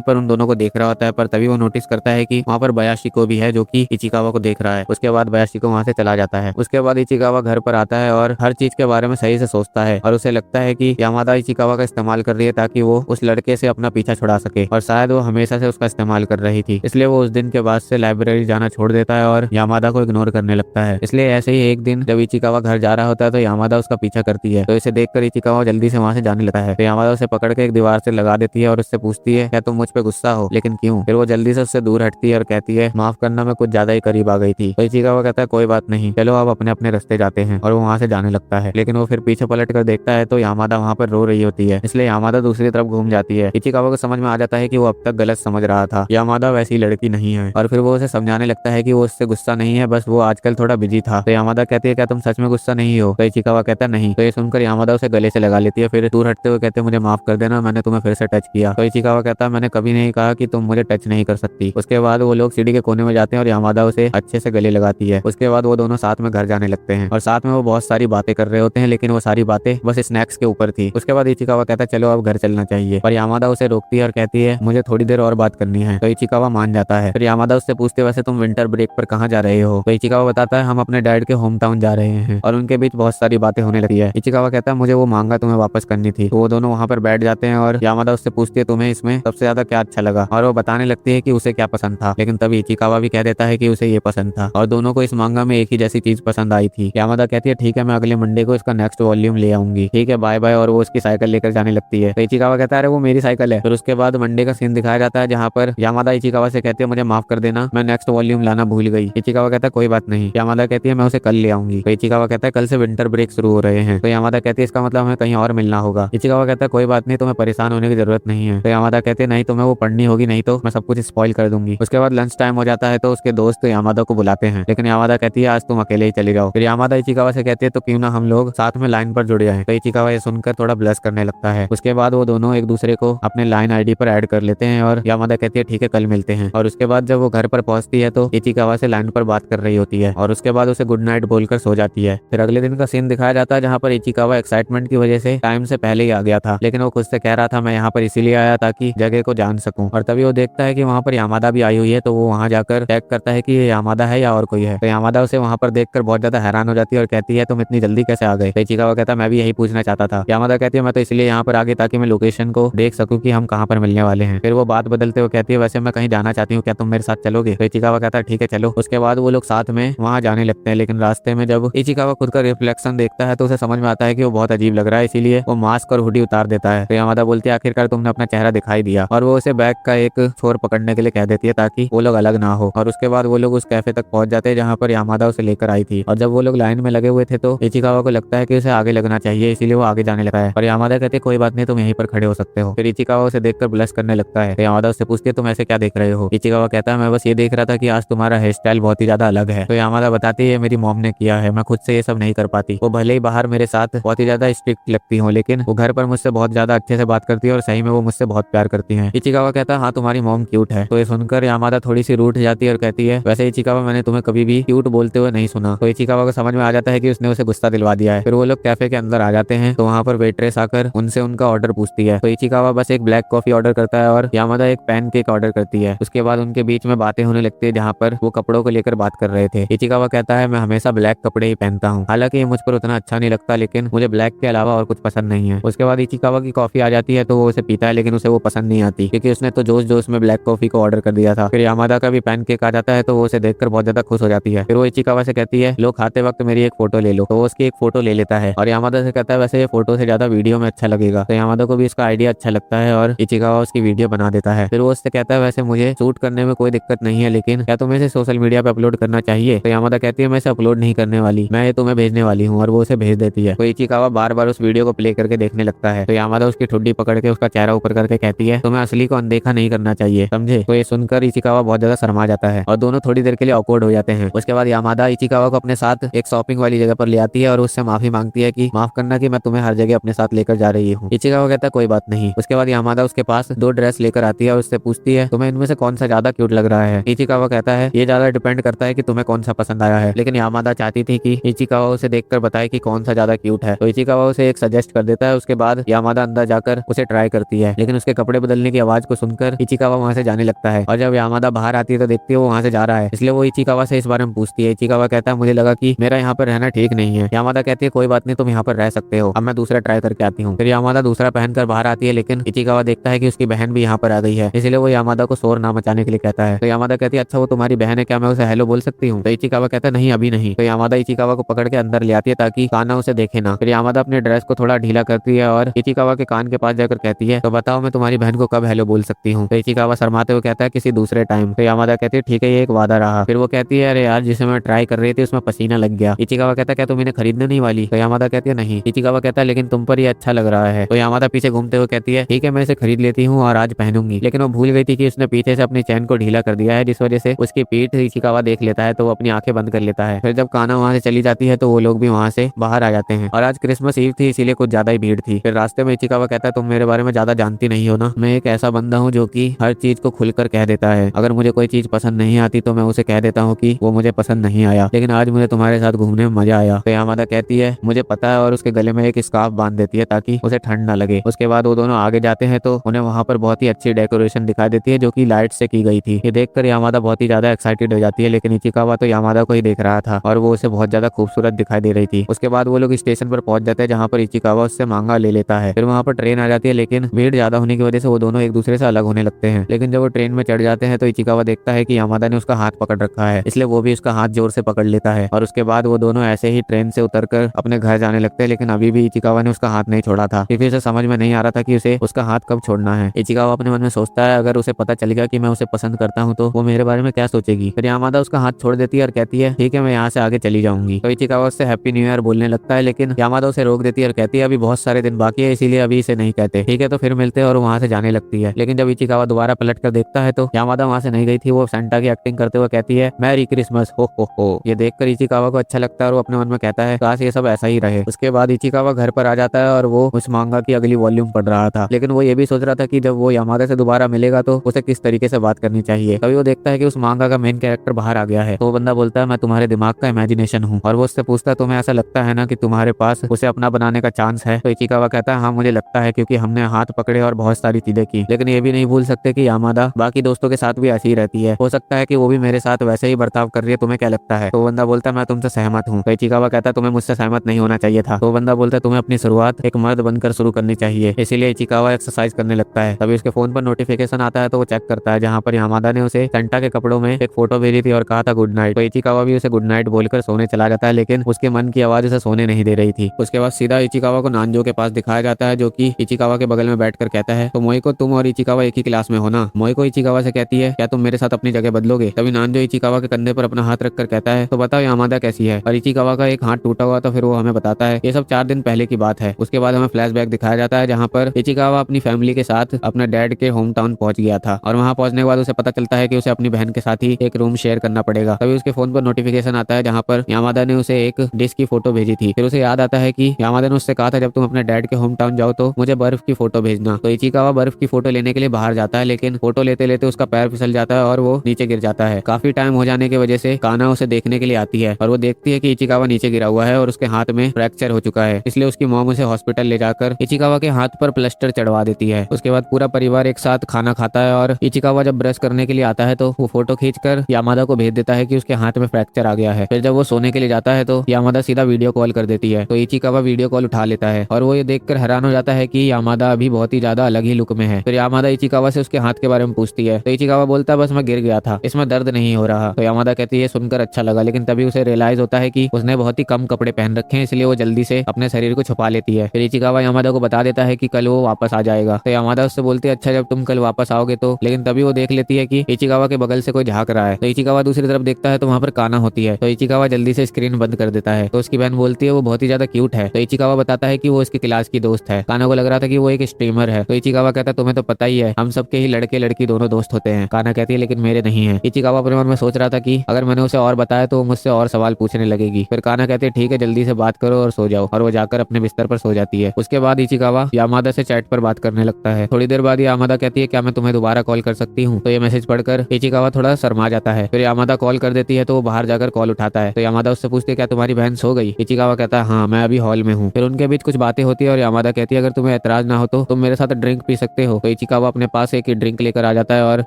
पर उन दोनों को देख रहा होता है, पर तभी वो नोटिस करता है कि वहाँ पर बयाशिको भी है जो कि इचिकावा को देख रहा है। उसके बाद बयाशिको वहाँ से चला जाता है। उसके बाद इचिकावा घर पर आता है और हर चीज के बारे में सही से सोचता है, और उसे लगता है कि यामादा इचिकावा का इस्तेमाल कर रही है ताकि वो उस लड़के से अपना पीछा छुड़ा सके, और शायद वो हमेशा से उसका इस्तेमाल कर रही थी। इसलिए वो उस दिन के बाद से लाइब्रेरी जाना छोड़ देता है और यामादा को इग्नोर करने लगता है। इसलिए ऐसे ही एक दिन जब इचिकावा घर जा रहा होता है तो यामादा उसका पीछा करती है। तो इसे देखकर इचिकावा जल्दी से वहाँ से जाने लगता है। तो यामादा उसे पकड़ के एक दीवार से लगा देती है और उससे पूछती है क्या तुम मुझ पे गुस्सा हो, लेकिन क्यों। फिर वो जल्दी से उससे दूर हटती है और कहती है माफ करना, मैं कुछ ज्यादा ही करीब आ गई थी। तो इचिकावा कहता है कोई बात नहीं, चलो अब अपने अपने रास्ते जाते हैं, और वो वहाँ से जाने लगता है। लेकिन वो फिर पीछे पलट कर देखता है तो यामादा वहाँ पर रो रही होती है। इसलिए यामादा दूसरी तरफ घूम जाती है। इचिकावा को समझ में आ जाता है कि वो अब तक गलत समझ रहा था, यामादा वैसी लड़की नहीं है। और फिर वो उसे समझाने लगता है कि वो उससे गुस्सा नहीं है, बस वो आजकल थोड़ा बिजी था। तो यामादा कहती है क्या तुम सच में गुस्सा नहीं हो। तो इचिकावा कहता नहीं। तो ये सुनकर यामादा उसे गले से लगा लेती है। फिर दूर हटते हुए कहते मुझे माफ कर देना, मैंने तुम्हें फिर से टच किया। तो इचिकावा कहता मैंने कभी नहीं कहा कि तुम मुझे टच नहीं कर सकती। उसके बाद वो लोग सीढ़ी के कोने में जाते हैं और यामादा उसे अच्छे से गले लगाती है। उसके बाद वो दोनों साथ में घर जाने लगते हैं, और साथ में वो बहुत सारी बातें कर रहे होते हैं, लेकिन वो सारी बातें बस स्नैक्स के ऊपर थी। उसके बाद इचिकावा कहता है चलो अब घर चलना चाहिए, पर यामादा उसे रोकती है और कहती है मुझे थोड़ी देर और बात करनी है। तो इचिकावा मान जाता है। फिर यामादा उससे पूछते वैसे तुम विंटर ब्रेक पर कहाँ जा रहे हो। तो इचिकावा बताता है हम अपने डैड के होम टाउन जा रहे हैं, और उनके बीच बहुत सारी बातें होने लगती है। इचिकावा कहता है मुझे वो मांगा तुम्हें वापस करनी थी। तो वो दोनों वहाँ पर बैठ जाते हैं और यामादा उससे पूछती है तुम्हें इसमें सबसे ज्यादा क्या अच्छा लगा, और वो बताने लगती है कि उसे क्या पसंद था। लेकिन तभी इचिकावा भी कह देता है कि उसे ये पसंद था, और दोनों को इस मांगा में एक ही जैसी चीज पसंद आई थी। यामादा कहती है ठीक है मैं अगले मंडे को इसका नेक्स्ट वॉल्यूम ले आऊंगी, ठीक है बाय बाय, और वो उसकी साइकिल लेकर जाने लगती है। तो इचिकावा कहता है अरे वो मेरी साइकिल है। फिर उसके बाद मंडे का सीन दिखाया जाता है जहाँ पर यामादा इचिकावा से कहती है मुझे माफ कर देना, मैं नेक्स्ट वॉल्यूम लाना भूल गई। इचिकावा कहता है कोई बात नहीं। यामादा कहती है मैं उसे कल ले आऊंगी। तो इचिकावा कहता है कल से विंटर ब्रेक शुरू हो रहे हैं। तो यामादा कहती है इसका मतलब हमें कहीं और मिलना होगा। इचिकावा कहता है कोई बात नहीं, तुम्हें परेशान होने की जरूरत नहीं है। तो यामादा कहते हैं नहीं तुम्हें वो पढ़नी होगी, नहीं तो मैं सब कुछ स्पॉइल कर दूंगी। उसके बाद लंच टाइम हो जाता है तो उसके दोस्त यामादा को बुलाते हैं, लेकिन यामादा कहती है आज तुम अकेले ही चली जाओ। फिर यामादा इचिकावा से कहती है तो क्यों ना हम लोग साथ में लाइन पर जुड़ जाएं। तो इचिकावा ये सुनकर थोड़ा ब्लश करने लगता है। उसके बाद वो दोनों एक दूसरे को अपने लाइन आईडी पर ऐड कर लेते हैं, और यामादा कहती है ठीक है कल मिलते हैं। और उसके बाद जब वो घर पर पहुंचती है तो इचिकावा से लाइन पर बात कर रही होती है, और उसके बाद उसे गुड नाइट बोलकर सो जाती है। फिर अगले दिन का सीन दिखाया जाता है जहाँ पर इचिकावा एक्साइटमेंट की वजह से टाइम से पहले ही आ गया था, लेकिन वो खुद से कह रहा था मैं यहाँ पर इसीलिए आया ताकि जगह को जान सकूं। और तभी वो देखता है कि वहाँ पर यामादा भी आई हुई है, तो वो वहाँ जाकर चेक करता है कि ये यामादा है या और कोई है। तो यामादा उसे वहाँ पर देखकर बहुत ज्यादा हैरान हो जाती है और कहती है तुम इतनी जल्दी कैसे आ गए। तो इचिकावा कहता है मैं भी यही पूछना चाहता था। यामादा कहती है मैं तो इसलिए यहाँ पर आ गई ताकि मैं लोकेशन को देख सकूं कि हम कहाँ पर मिलने वाले हैं। फिर वो बात बदलते हुए कहती है वैसे मैं कहीं जाना चाहती हूँ, क्या तुम मेरे साथ चलोगे। तो इचिकावा कहता है ठीक है चलो। उसके बाद वो लोग साथ में वहाँ जाने लगते हैं, लेकिन रास्ते में जब इचिकावा खुद का रिफ्लेक्शन देखता है तो उसे समझ में आता है कि वो बहुत अजीब लग रहा है, इसीलिए वो मास्क और हुडी उतार देता है। तो यामादा बोलती है आखिरकार तुमने अपना चेहरा दिखाई दिया, और वो उसे बैग का एक छोर पकड़ने के लिए कह देती है ताकि वो लोग अलग ना हो। और उसके बाद वो लोग उस कैफे तक पहुंच जाते हैं जहाँ पर यामादा उसे लेकर आई थी। और जब वो लोग लाइन में लगे हुए थे तो इचिकावा को लगता है कि उसे आगे लगना चाहिए, इसीलिए वो आगे जाने लगा है। और यामादा कहते कोई बात नहीं तुम यहीं पर खड़े हो सकते हो। फिर इचिकावा उसे देखकर ब्लश करने लगता है। तो यामादा उससे पूछती है तुम ऐसे क्या देख रहे हो। इचिकावा कहता है मैं बस ये देख रहा था कि आज तुम्हारा हेयर स्टाइल बहुत ही ज्यादा अलग है। तो यामादा बताती है मेरी मॉम ने किया है, मैं खुद से ये सब नहीं कर पाती। वो भले ही बाहर मेरे साथ बहुत ही ज्यादा स्ट्रिक्ट लगती हूँ, लेकिन वो घर पर मुझसे बहुत ज्यादा अच्छे से बात करती है और सही में वो मुझसे बहुत प्यार करती है। इचिकावा कहता है हाँ तुम्हारी मॉम क्यूट है। तो ये सुनकर यामादा थोड़ी सी रूठ जाती है और कहती है वैसे इचिकावा मैंने तुम्हें कभी भी क्यूट बोलते हुए नहीं सुना। तो इचिकावा को समझ में आ जाता है कि उसने उसे गुस्सा दिलवा दिया है। फिर वो लोग कैफे के अंदर आ जाते हैं तो वहाँ पर वेट्रेस आकर उनसे उनका ऑर्डर पूछती है। तो इचिकावा बस एक ब्लैक कॉफी ऑर्डर करता है और यामादा एक पैन केक ऑर्डर करती है। उसके बाद उनके बीच में बातें होने लगती है जहाँ पर वो कपड़ों को लेकर बात कर रहे थे। इचिकावा कहता है मैं हमेशा ब्लैक कपड़े ही पहनता हूँ, हालांकि ये मुझ पर उतना अच्छा नहीं लगता, लेकिन मुझे ब्लैक के अलावा और कुछ पसंद नहीं है। उसके बाद इचिकावा की कॉफी आ जाती है तो वो उसे पीता है, लेकिन उसे वो पसंद नहीं आती क्योंकि उसने तो जोश जोश में ब्लैक कॉफी को ऑर्डर कर दिया था। फिर यामादा का भी पैन केक आ जाता है तो वो उसे देखकर बहुत ज्यादा खुश हो जाती है। फिर वो इचिकावा से कहती है लो खाते वक्त मेरी एक फोटो ले लो। तो वो उसकी एक फोटो ले लेता है और यामादा से कहता है वैसे ये फोटो से ज्यादा वीडियो में अच्छा लगेगा। तो यामादा को भी इसका आइडिया अच्छा लगता है और इचिकावा उसकी वीडियो बना देता है। फिर वो उससे कहता है वैसे मुझे शूट करने में कोई दिक्कत नहीं है, लेकिन क्या तुम्हें इसे सोशल मीडिया पे अपलोड करना चाहिए। तो यामादा कहती है मैं इसे अपलोड नहीं करने वाली, मैं ये तुम्हें भेजने वाली हूँ, और वो उसे भेज देती है। तो इचिकावा बार बार उस वीडियो को प्ले करके देखने लगता है। तो यामादा उसकी ठुड्डी पकड़ के उसका चेहरा ऊपर करके कहती है तुम्हें असली को अनदेखा नहीं करना चाहिए, समझे। तो ये सुनकर इचिकावा बहुत ज्यादा शर्मा जाता है और दोनों थोड़ी देर के लिए ऑकवर्ड हो जाते हैं। उसके बाद यामादा इचिकावा को अपने साथ एक शॉपिंग वाली जगह पर ले आती है और उससे माफी मांगती है कि माफ करना कि मैं मैं तुम्हें हर जगह अपने साथ लेकर जा रही हूँ। इचिकावा कहता है कोई बात नहीं। उसके बाद यामादा उसके पास 2 ड्रेस लेकर आती है और उससे पूछती है तुम्हें इनमें से कौन सा ज्यादा क्यूट लग रहा है। इचिकावा कहता है ये ज्यादा डिपेंड करता है कि तुम्हें कौन सा पसंद आया है, लेकिन यामादा चाहती थी कि इचिकावा उसे देखकर बताए कि कौन सा ज्यादा क्यूट है। तो इचिकावा उसे एक सजेस्ट कर देता है। उसके बाद यामादा अंदर जाकर उसे ट्राई करती है, लेकिन उसके कपड़े बदलने की आवाज को सुनकर इचिकावा वहां से जाने लगता है। और जब यामादा बाहर आती है तो देखती है वो वहां से जा रहा है, इसलिए वो इचिकावा से इस बारे में पूछती है। इचिकावा कहता है मुझे लगा कि मेरा यहाँ पर रहना ठीक नहीं है। यामादा कहती है कोई बात नहीं, तुम यहाँ पर रह सकते हो, अब मैं दूसरा ट्राई करके आती हूँ। फिर यामादा दूसरा पहनकर बाहर आती है, लेकिन इचिकावा देखता है कि उसकी बहन भी यहाँ पर आ गई है, इसलिए वो यामादा को शोर ना मचाने के लिए कहता है। तो यामादा कहती है अच्छा वो तुम्हारी बहन है, क्या मैं उसे हेलो बोल सकती हूँ। तो इचिकावा कहता है नहीं अभी नहीं। तो यामादा इचिकावा को पकड़ के अंदर ले आती है ताकि काना उसे देखे ना। फिर यामादा अपने ड्रेस को थोड़ा ढीला करती है और इचिकावा के कान के पास जाकर कहती है तो बताओ मैं तुम्हारी बहन को कब हेलो बोल सकती हूँ। तो इचिकावा शर्माते हुए कहता है किसी दूसरे टाइम। तो यामादा कहती है ठीक है ये एक वादा रहा। फिर वो कहती है अरे यार जिसे मैं ट्राई कर रही थी उसमें पसीना लग गया। इचिकावा कहता है क्या तुम इन्हें खरीदने नहीं वाली। तो यामादा कहती है नहीं। इचिकावा कहता है लेकिन तुम पर ये अच्छा लग रहा है। तो यामादा पीछे घूमते हुए कहती है ठीक है मैं इसे खरीद लेती हूँ और आज पहनूंगी। लेकिन वो भूल गई थी कि उसने पीछे से अपनी चैन को ढीला कर दिया है, जिस वजह से उसकी पीठ इचिकावा देख लेता है तो वो अपनी आंखें बंद कर लेता है। फिर जब काना वहां से चली जाती है तो वो लोग भी वहां से बाहर आ जाते हैं। और आज क्रिसमस ईव थी इसीलिए कुछ ज्यादा ही भीड़ थी। फिर रास्ते में इचिकावा कहता है तुम मेरे बारे में ज्यादा जानती नहीं हो ना, मैं एक ऐसा बंदा हूँ जो कि हर चीज को खुलकर कह देता है। अगर मुझे कोई चीज पसंद नहीं आती तो मैं उसे कह देता हूँ कि वो मुझे पसंद नहीं आया, लेकिन आज मुझे तुम्हारे साथ घूमने में मजा आया। तो यामादा कहती है मुझे पता है और उसके गले में एक स्कार्फ बांध देती है ताकि उसे ठंड ना लगे। उसके बाद वो दोनों आगे जाते हैं तो उन्हें वहां पर बहुत ही अच्छी डेकोरेशन दिखाई देती है जो कि लाइट से की गई थी। ये देखकर यामादा बहुत ही ज्यादा एक्साइटेड हो जाती है, लेकिन इचिकावा तो यामादा को ही देख रहा था और वो उसे बहुत ज्यादा खूबसूरत दिखाई दे रही थी। उसके बाद वो लोग स्टेशन पर पहुंच जाते हैं जहाँ पर इचिकावा उससे मांगा ले लेता है। फिर वहाँ पर ट्रेन आ जाती है, लेकिन भीड़ ज्यादा होने की वजह से वो दोनों एक दूसरे से अलग होने लगते हैं। लेकिन जब वो ट्रेन में चढ़ जाते हैं तो इचिकावा देखता है कि यामादा ने उसका हाथ पकड़ रखा है, इसलिए वो भी उसका हाथ जोर से पकड़ लेता है। और उसके बाद वो दोनों ऐसे ही ट्रेन से उतरकर अपने घर जाने लगते हैं, लेकिन अभी भी इचिकावा ने उसका हाथ नहीं छोड़ा था क्योंकि उसे समझ में नहीं आ रहा था कि उसे उसका हाथ कब छोड़ना है। इचिकावा अपने मन में सोचता है अगर उसे पता चल गया कि मैं उसे पसंद करता हूँ तो वो मेरे बारे में क्या सोचेगी। फिर यामादा उसका हाथ छोड़ देती है और कहती है ठीक है मैं यहाँ से आगे चली जाऊंगी। तो इचिकावा उससे हैप्पी न्यू ईयर बोलने लगता है, लेकिन यामादा उसे रोक देती है और कहती है अभी बहुत सारे दिन बाकी है इसीलिए अभी इसे नहीं कहते। ठीक है तो फिर मिलते हैं, और वहाँ से जाने लगती है। लेकिन जब इचिकावा दोबारा पलट कर देखता है तो यामादा वहाँ से नहीं गई थी। वो सेंटा की एक्टिंग करते हुए कहती है मैरी क्रिसमस हो। ये देखकर इचिकावा को अच्छा लगता है और वो अपने मन में कहता है काश ये सब ऐसा ही रहे। उसके बाद इचिकावा घर पर आ जाता है और वो उस मांगा की अगली वॉल्यूम पढ़ रहा था, लेकिन वो ये भी सोच रहा था कि जब वो यामादा से दोबारा मिलेगा तो उसे किस तरीके से बात करनी चाहिए। तभी वो देखता है कि उस मांगा का मेन कैरेक्टर बाहर आ गया है। तो वो बंदा बोलता है मैं तुम्हारे दिमाग का इमेजिनेशन हूँ, और वो उससे पूछता है तुम्हें ऐसा लगता है ना कि तुम्हारे पास उसे अपना बनाने का चांस है। तो इचिकावा कहता है हाँ मुझे लगता है, क्योंकि हमने हाथ पकड़े और बहुत सारी चीजें की, लेकिन ये भी नहीं भूल सकते कि यामादा बाकी दोस्तों के साथ भी ऐसी ही रहती है, हो सकता है कि वो भी मेरे साथ वैसे ही बर्ताव कर रही है, तुम्हें क्या लगता है। तो बंदा बोलता है मैं तुमसे सहमत हूँ। तो इचिकावा कहता है तुम्हें मुझसे सहमत नहीं होना चाहिए था। तो बंदा बोलता है तुम्हें अपनी शुरुआत एक मर्द बनकर शुरू करनी चाहिए। इसीलिए इचिकावा एक्सरसाइज करने लगता है। तभी उसके फोन पर नोटिफिकेशन आता है तो वो चेक करता है, जहाँ पर यामादा ने उसे सेंटा के कपड़ों में एक फोटो भेजी थी और कहा था गुड नाइट। तो इचिकावा भी उसे गुड नाइट बोलकर सोने चला जाता है, लेकिन उसके मन की आवाज उसे सोने नहीं दे रही थी। उसके बाद सीधा इचिकावा को नानजो के पास दिखाया जाता है, जो कि इचिकावा के बगल में बैठकर कहता है तो मोइको तुम और इचिकावा एक ही क्लास में हो ना। मोइको इचिकावा से कहती है क्या तुम मेरे साथ अपनी जगह बदलोगे। तभी नानजो इचिकावा के कंधे पर अपना हाथ रखकर कहता है तो बताओ यामादा कैसी है। और इचिकावा का एक हाथ टूटा हुआ तो फिर वो हमें बताता है ये सब 4 दिन पहले की बात है। उसके बाद हमें फ्लैशबैक दिखाया जाता है, जहाँ पर इचिकावा अपनी फैमिली के साथ अपने डैड के होम टाउन पहुंच गया था, और वहां पहुंचने के बाद उसे पता चलता है कि उसे अपनी बहन के साथ ही एक रूम शेयर करना पड़ेगा। तभी उसके फोन पर नोटिफिकेशन आता है, जहाँ पर यामादा ने उसे एक डिश की फोटो भेजी थी। फिर उसे याद आता है कि यामादा ने उससे कहा था जब तुम अपने डैड के होम टाउन जाओ तो मुझे बर्फ की फोटो भेजना। तो इचिकावा बर्फ की फोटो लेने के लिए बाहर जाता है, लेकिन फोटो लेते लेते उसका पैर फिसल जाता है और वो नीचे गिर जाता है। काफी टाइम हो जाने की वजह से काना उसे देखने के लिए आती है, और वो देखती है कि इचिकावा नीचे गिरा हुआ है और उसके हाथ में फ्रैक्चर हो चुका है, इसलिए उसकी मॉम उसे हॉस्पिटल ले जाकर इचिकावा के हाथ पर प्लास्टर चढ़वा देती है। उसके बाद पूरा परिवार एक साथ खाना खाता है, और इचिकावा जब ब्रश करने के लिए आता है तो वो फोटो खींचकर यामादा को भेज देता है कि उसके हाथ में फ्रैक्चर आ गया है। फिर जब वो सोने के लिए जाता है तो यामादा सीधा वीडियो कॉल कर देती है। तो इचिकावा वीडियो कॉल उठा लेता है, और वो ये देखकर हैरान हो जाता है कि यामादा अभी बहुत ही ज्यादा अलग ही लुक में है। फिर यामादा इचिकावा से उसके हाथ के बारे में पूछती है, तो इचिकावा बोलता है बस मैं गिर गया था, इसमें दर्द नहीं हो रहा। तो यामादा कहती है सुनकर अच्छा लगा, लेकिन तभी उसे रियलाइज होता है कि उसने बहुत ही कम कपड़े पहन रखे हैं, इसलिए वो जल्दी से अपने शरीर को छुपा लेती है। फिर इचिकावा यामादा को बता देता है कि कल वो वापस आ जाएगा। तो यामादा उससे बोलती है अच्छा जब तुम कल वापस आओगे तो, लेकिन तभी वो देख लेती है कि इचिकावा के बगल से कोई झांक रहा है। तो इचिकावा दूसरी तरफ देखता है तो वहाँ पर काना होती है। तो इचिकावा जल्दी से स्क्रीन बंद कर देता है। तो उसकी बहन बोलती है वो बहुत ही ज्यादा क्यूट है। तो इचिकावा बताता है कि वो इसकी क्लास की दोस्त है। काना को लग रहा था कि वो एक स्ट्रीमर है। तो इचिकावा कहता है तुम्हें तो पता ही है हम सबके ही लड़के लड़की दोनों दोस्त होते हैं। काना कहती है लेकिन मेरे नहीं है। इचिकावा अपने मन में सोच रहा था कि अगर मैंने उसे और बताया तो वो मुझसे और सवाल पूछने लगेगी। फिर काना कहते हैं ठीक है जल्दी से बात करो और सो जाओ, और वो जाकर जाकर अपने बिस्तर पर सो जाती है। उसके बाद इचिकावा यामादा से चैट पर बात करने लगता है। थोड़ी देर बाद यामादा कहती है क्या मैं तुम्हें दोबारा कॉल कर सकती हूँ। तो ये मैसेज पढ़कर इचिकावा थोड़ा शर्मा जाता है। फिर यामादा कॉल कर देती है तो वो बाहर जाकर कॉल उठाता है। तो यामादा उससे पूछती है क्या तुम्हारी बहन सो गई। इचिकावा कहता है हाँ मैं अभी हॉल में हूँ। फिर उनके बीच कुछ बातें होती है और यामादा कहती है अगर तुम्हें एतराज ना हो तो तुम मेरे साथ ड्रिंक पी सकते हो। तो इचिकावा अपने पास एक ड्रिंक लेकर आ जाता है और